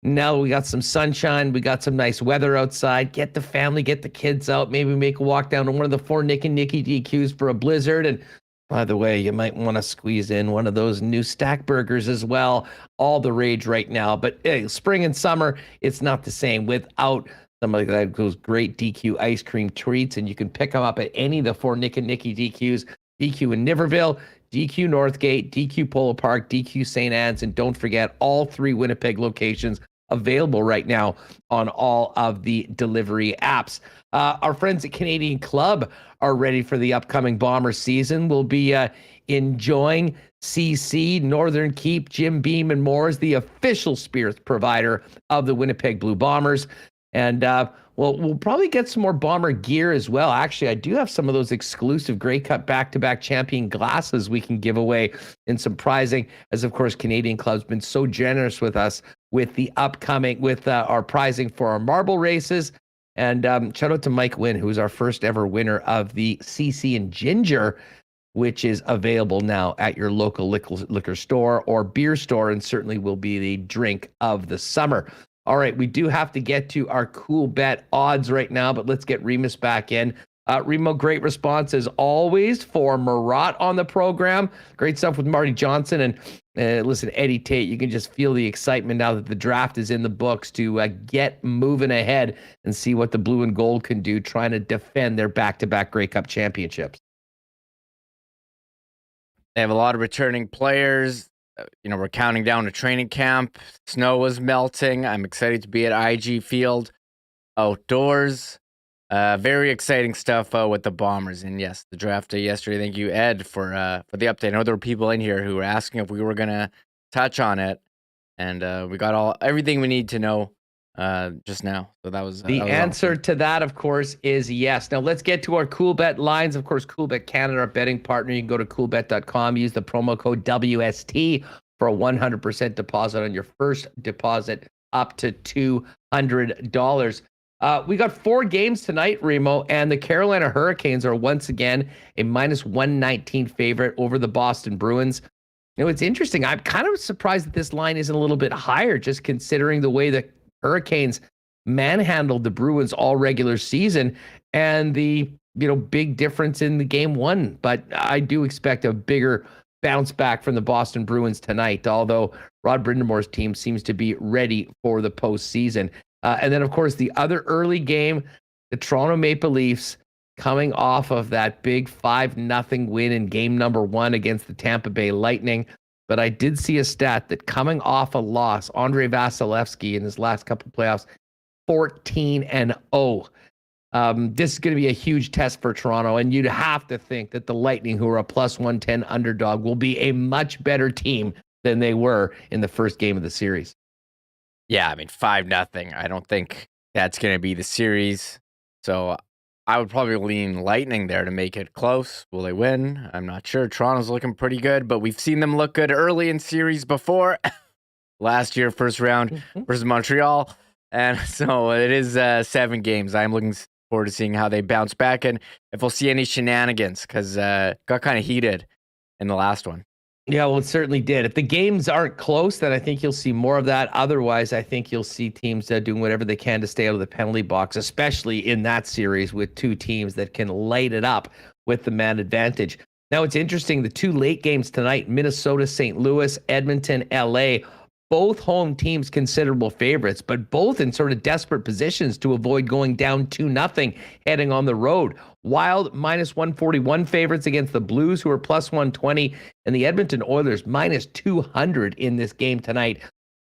Now we got some sunshine. We got some nice weather outside. Get the family, get the kids out. Maybe make a walk down to one of the 4 Nick and Nicky DQs for a blizzard. And by the way, you might want to squeeze in one of those new stack burgers as well. All the rage right now. But hey, spring and summer, it's not the same without some of those great DQ ice cream treats. And you can pick them up at any of the 4 Nick and Nicky DQs. DQ in Niverville, DQ Northgate, DQ Polo Park, DQ St. Anne's. And don't forget, all 3 Winnipeg locations available right now on all of the delivery apps. Our friends at Canadian Club are ready for the upcoming Bomber season. We'll be enjoying CC, Northern Keep, Jim Beam, and more as the official spirits provider of the Winnipeg Blue Bombers. And we'll probably get some more Bomber gear as well. Actually, I do have some of those exclusive Grey Cup back-to-back champion glasses we can give away in some prizing, as of course Canadian Club's been so generous with us with the upcoming, with our prizing for our marble races. And shout out to Mike Wynn, who is our first ever winner of the CC and Ginger, which is available now at your local liquor store or beer store, and certainly will be the drink of the summer. All right, we do have to get to our cool bet odds right now, but let's get Remis back in. Remo, great response as always for Murat on the program. Great stuff with Marty Johnston. And listen, Eddie Tait, you can just feel the excitement now that the draft is in the books to get moving ahead and see what the blue and gold can do, trying to defend their back-to-back Grey Cup championships. They have a lot of returning players. We're counting down to training camp. Snow is melting. I'm excited to be at IG Field outdoors. Very exciting stuff with the Bombers. And yes, the draft day yesterday. Thank you, Ed, for the update. I know there were people in here who were asking if we were going to touch on it. And we got everything we need to know just now. So that was the answer awesome. To that, of course, is yes. Now let's get to our Coolbet lines. Of course, Coolbet Canada, our betting partner. You can go to coolbet.com, use the promo code WST for a 100% deposit on your first deposit up to $200. We got 4 games tonight, Remo, and the Carolina Hurricanes are once again a -119 favorite over the Boston Bruins. It's interesting. I'm kind of surprised that this line isn't a little bit higher, just considering the way the Hurricanes manhandled the Bruins all regular season and the big difference in the game 1. But I do expect a bigger bounce back from the Boston Bruins tonight, although Rod Brindamore's team seems to be ready for the postseason. And then, of course, the other early game, the Toronto Maple Leafs coming off of that big 5-0 win in game number 1 against the Tampa Bay Lightning. But I did see a stat that coming off a loss, Andrei Vasilevsky in his last couple of playoffs, 14-0. This is going to be a huge test for Toronto, and you'd have to think that the Lightning, who are a plus 110 underdog, will be a much better team than they were in the first game of the series. Yeah, I mean, 5-0. I don't think that's going to be the series. So I would probably lean Lightning there to make it close. Will they win? I'm not sure. Toronto's looking pretty good, but we've seen them look good early in series before. Last year, first round versus Montreal. And so it is 7 games. I'm looking forward to seeing how they bounce back and if we'll see any shenanigans, because got kind of heated in the last one. Yeah, well, it certainly did. If the games aren't close, then I think you'll see more of that. Otherwise, I think you'll see teams doing whatever they can to stay out of the penalty box, especially in that series with 2 teams that can light it up with the man advantage. Now, it's interesting. The 2 late games tonight, Minnesota, St. Louis, Edmonton, LA, both home teams considerable favorites, but both in sort of desperate positions to avoid going down 2-0 heading on the road. Wild minus 141 favorites against the Blues, who are plus 120, and the Edmonton Oilers minus 200 in this game tonight.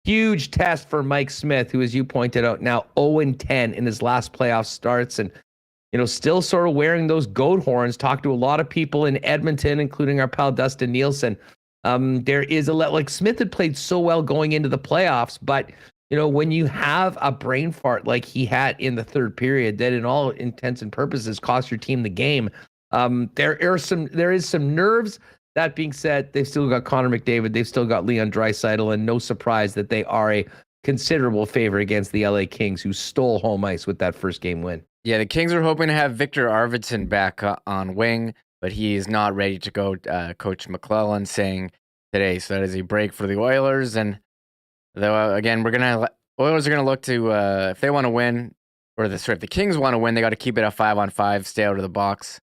Huge test for Mike Smith, who, as you pointed out, now 0-10 in his last playoff starts, and still sort of wearing those goat horns. Talked to a lot of people in Edmonton, including our pal Dustin Nielsen. There is like Smith had played so well going into the playoffs, but when you have a brain fart like he had in the third period, that in all intents and purposes cost your team the game. There is some nerves. That being said, they've still got Connor McDavid, they've still got Leon Draisaitl, and no surprise that they are a considerable favorite against the LA Kings, who stole home ice with that first game win. Yeah, the Kings are hoping to have Victor Arvidsson back on wing, but he is not ready to go. Coach McClellan saying today, so that is a break for the Oilers. And though again, Oilers are gonna look to if they want to win, or if the Kings want to win, they got to keep it a 5-on-5, stay out of the box.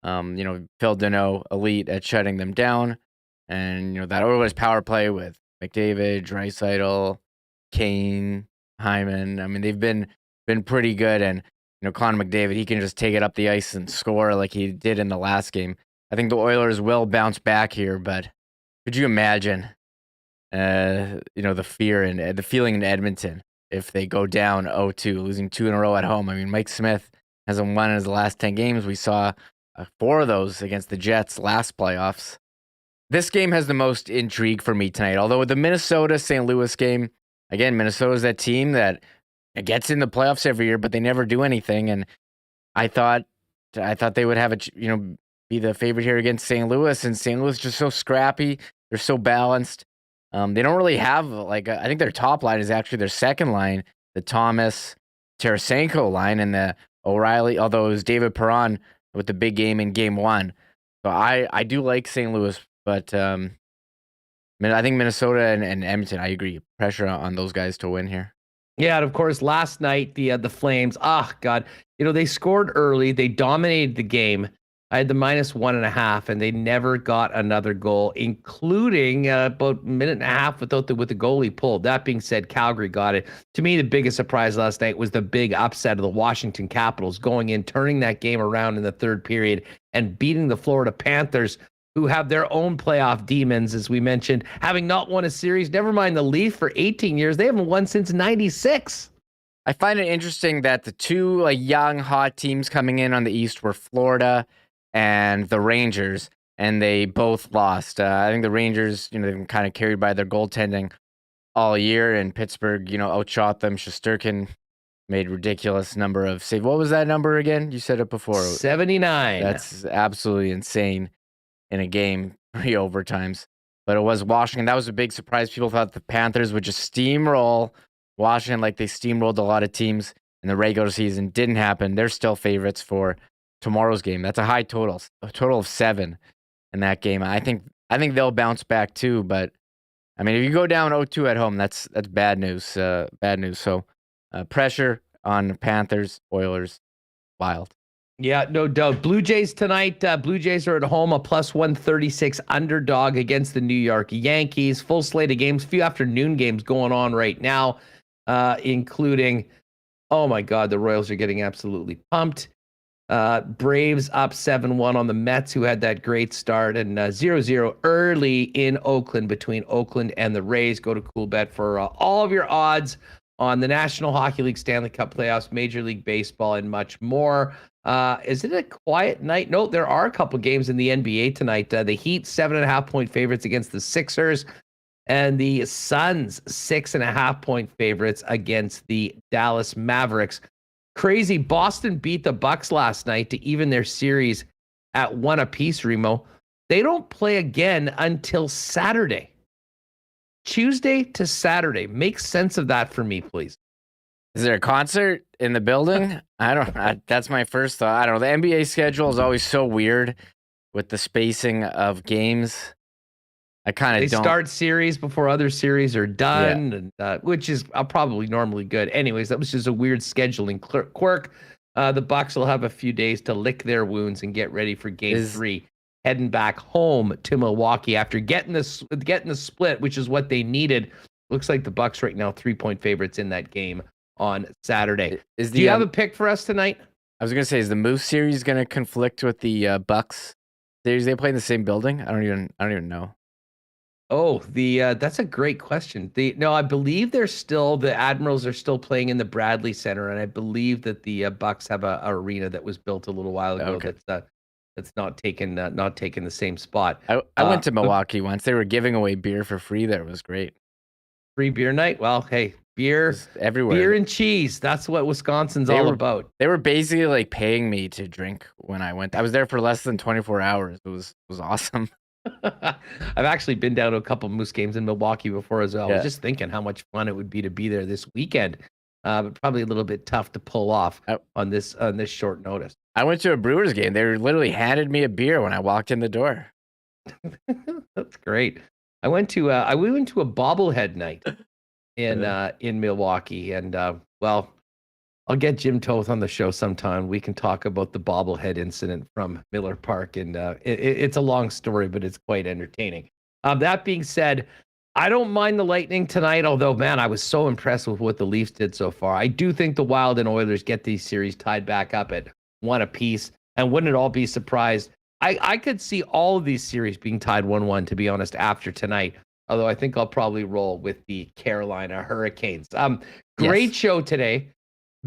Phil Deneau, elite at shutting them down, and that Oilers power play with McDavid, Draisaitl, Kane, Hyman. I mean, they've been pretty good, and Connor McDavid, he can just take it up the ice and score like he did in the last game. I think the Oilers will bounce back here, but could you imagine, the fear and the feeling in Edmonton if they go down 0-2, losing 2 in a row at home? I mean, Mike Smith hasn't won in his last 10 games. We saw 4 of those against the Jets last playoffs. This game has the most intrigue for me tonight, although with the Minnesota-St. Louis game, again, Minnesota's that team that gets in the playoffs every year, but they never do anything. And I thought they would have be the favorite here against St. Louis, and St. Louis is just so scrappy. They're so balanced. They don't really have I think their top line is actually their second line, the Thomas Tarasenko line, and the O'Reilly, although it was David Perron with the big game in game 1. So I do like St. Louis, but I think Minnesota and Edmonton, I agree, pressure on those guys to win here. Yeah, and of course, last night, the Flames, they scored early. They dominated the game. I had the minus 1.5, and they never got another goal, including about a minute and a half with the goalie pulled. That being said, Calgary got it. To me, the biggest surprise last night was the big upset of the Washington Capitals going in, turning that game around in the third period, and beating the Florida Panthers, who have their own playoff demons, as we mentioned, having not won a series. Never mind the Leafs for 18 years. They haven't won since 96. I find it interesting that the 2 young, hot teams coming in on the East were Florida and the Rangers, and they both lost. I think the Rangers, they've been kind of carried by their goaltending all year, and Pittsburgh, outshot them. Shesterkin made ridiculous number of saves. What was that number again? You said it before. 79. That's absolutely insane in a game, 3 overtimes. But it was Washington. That was a big surprise. People thought the Panthers would just steamroll Washington like they steamrolled a lot of teams in the regular season. Didn't happen. They're still favorites for tomorrow's game. That's a high total, a total of 7 in that game. I think they'll bounce back too. But I mean, if you go down 0-2 at home, that's bad news. Bad news. So pressure on Panthers, Oilers, Wild. Yeah, no doubt. Blue Jays tonight. Blue Jays are at home, a +136 underdog against the New York Yankees. Full slate of games, few afternoon games going on right now, including, oh my God, the Royals are getting absolutely pumped. Braves up 7-1 on the Mets, who had that great start, and 0-0 early in Oakland between Oakland and the Rays. Go to Coolbet for all of your odds on the National Hockey League, Stanley Cup playoffs, Major League Baseball, and much more. Is it a quiet night? No, there are a couple games in the NBA tonight. The Heat 7.5-point favorites against the Sixers, and the Suns 6.5-point favorites against the Dallas Mavericks. Crazy. Boston beat the Bucks last night to even their series at 1 apiece, Remo. They don't play again until Saturday. Tuesday to Saturday. Make sense of that for me, please. Is there a concert in the building? That's my first thought. I don't know. The NBA schedule is always so weird with the spacing of games. They start series before other series are done, and which is probably normally good. Anyways, that was just a weird scheduling quirk. The Bucks will have a few days to lick their wounds and get ready for Game 3, heading back home to Milwaukee after getting the split, which is what they needed. Looks like the Bucks right now 3-point favorites in that game on Saturday. Do you have a pick for us tonight? I was gonna say, is the Moose series gonna conflict with the Bucks series? They play in the same building? I don't even know. Oh, that's a great question. I believe the Admirals are still playing in the Bradley Center, and I believe that the Bucks have a arena that was built a little while ago. Okay. That's not taking the same spot. I went to Milwaukee once. They were giving away beer for free there. It was great. Free beer night? Well, hey, beer everywhere. Beer and cheese. That's what Wisconsin's all about. They were basically like paying me to drink when I went. I was there for less than 24 hours. It was awesome. I've actually been down to a couple Moose games in Milwaukee before as well. I was just thinking how much fun it would be to be there this weekend, but probably a little bit tough to pull off on this short notice. I went to a Brewers game. They literally handed me a beer when I walked in the door. That's great. We went to a bobblehead night in Milwaukee, and I'll get Jim Toth on the show sometime. We can talk about the bobblehead incident from Miller Park, and it's a long story, but it's quite entertaining. That being said, I don't mind the Lightning tonight, although, man, I was so impressed with what the Leafs did so far. I do think the Wild and Oilers get these series tied back up at 1 apiece, and wouldn't it all be surprised? I could see all of these series being tied 1-1, to be honest, after tonight, although I think I'll probably roll with the Carolina Hurricanes. Great show today.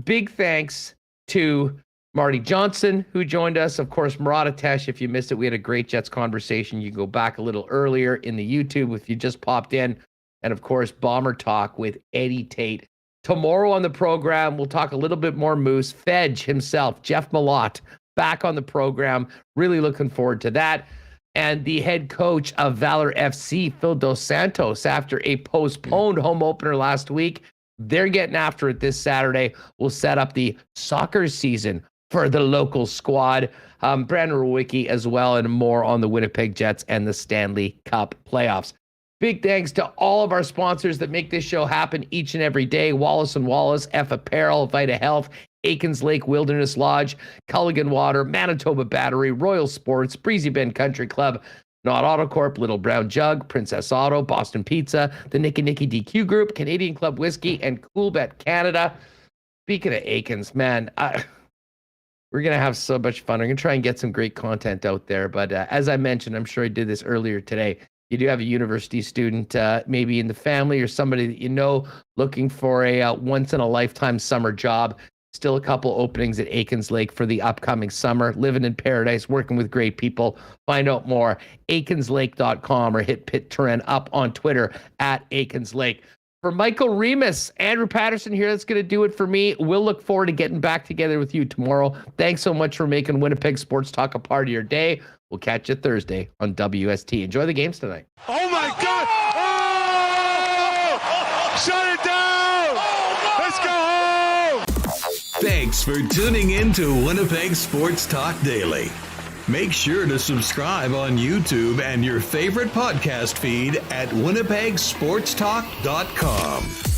Big thanks to Marty Johnston, who joined us. Of course, Murat. If you missed it, we had a great Jets conversation. You can go back a little earlier in the YouTube if you just popped in. And of course, Bomber Talk with Eddie Tait. Tomorrow on the program, we'll talk a little bit more Moose. Fedge himself, Jeff Milwaukee, back on the program. Really looking forward to that. And the head coach of Valor FC, Phil Dos Santos, after a postponed home opener last week, they're getting after it this Saturday. We'll set up the soccer season for the local squad. Brandon Rowicki as well, and more on the Winnipeg Jets and the Stanley Cup playoffs. Big thanks to all of our sponsors that make this show happen each and every day. Wallace & Wallace, F Apparel, Vita Health, Aikens Lake Wilderness Lodge, Culligan Water, Manitoba Battery, Royal Sports, Breezy Bend Country Club, Not Autocorp, Little Brown Jug, Princess Auto, Boston Pizza, the Nicky DQ Group, Canadian Club Whiskey, and Coolbet Canada. Speaking of Aikens, man, we're going to have so much fun. We're going to try and get some great content out there. But as I mentioned, I'm sure I did this earlier today, you do have a university student, maybe in the family or somebody that you know, looking for a once-in-a-lifetime summer job. Still a couple openings at Aikens Lake for the upcoming summer. Living in paradise, working with great people. Find out more, aikenslake.com, or hit Pitt Turin up on Twitter at Aikens Lake. For Michael Remis, Andrew Paterson here. That's going to do it for me. We'll look forward to getting back together with you tomorrow. Thanks so much for making Winnipeg Sports Talk a part of your day. We'll catch you Thursday on WST. Enjoy the games tonight. Oh, my God. Oh! Shut it down. Let's go home. Thanks for tuning in to Winnipeg Sports Talk Daily. Make sure to subscribe on YouTube and your favorite podcast feed at winnipegsportstalk.com.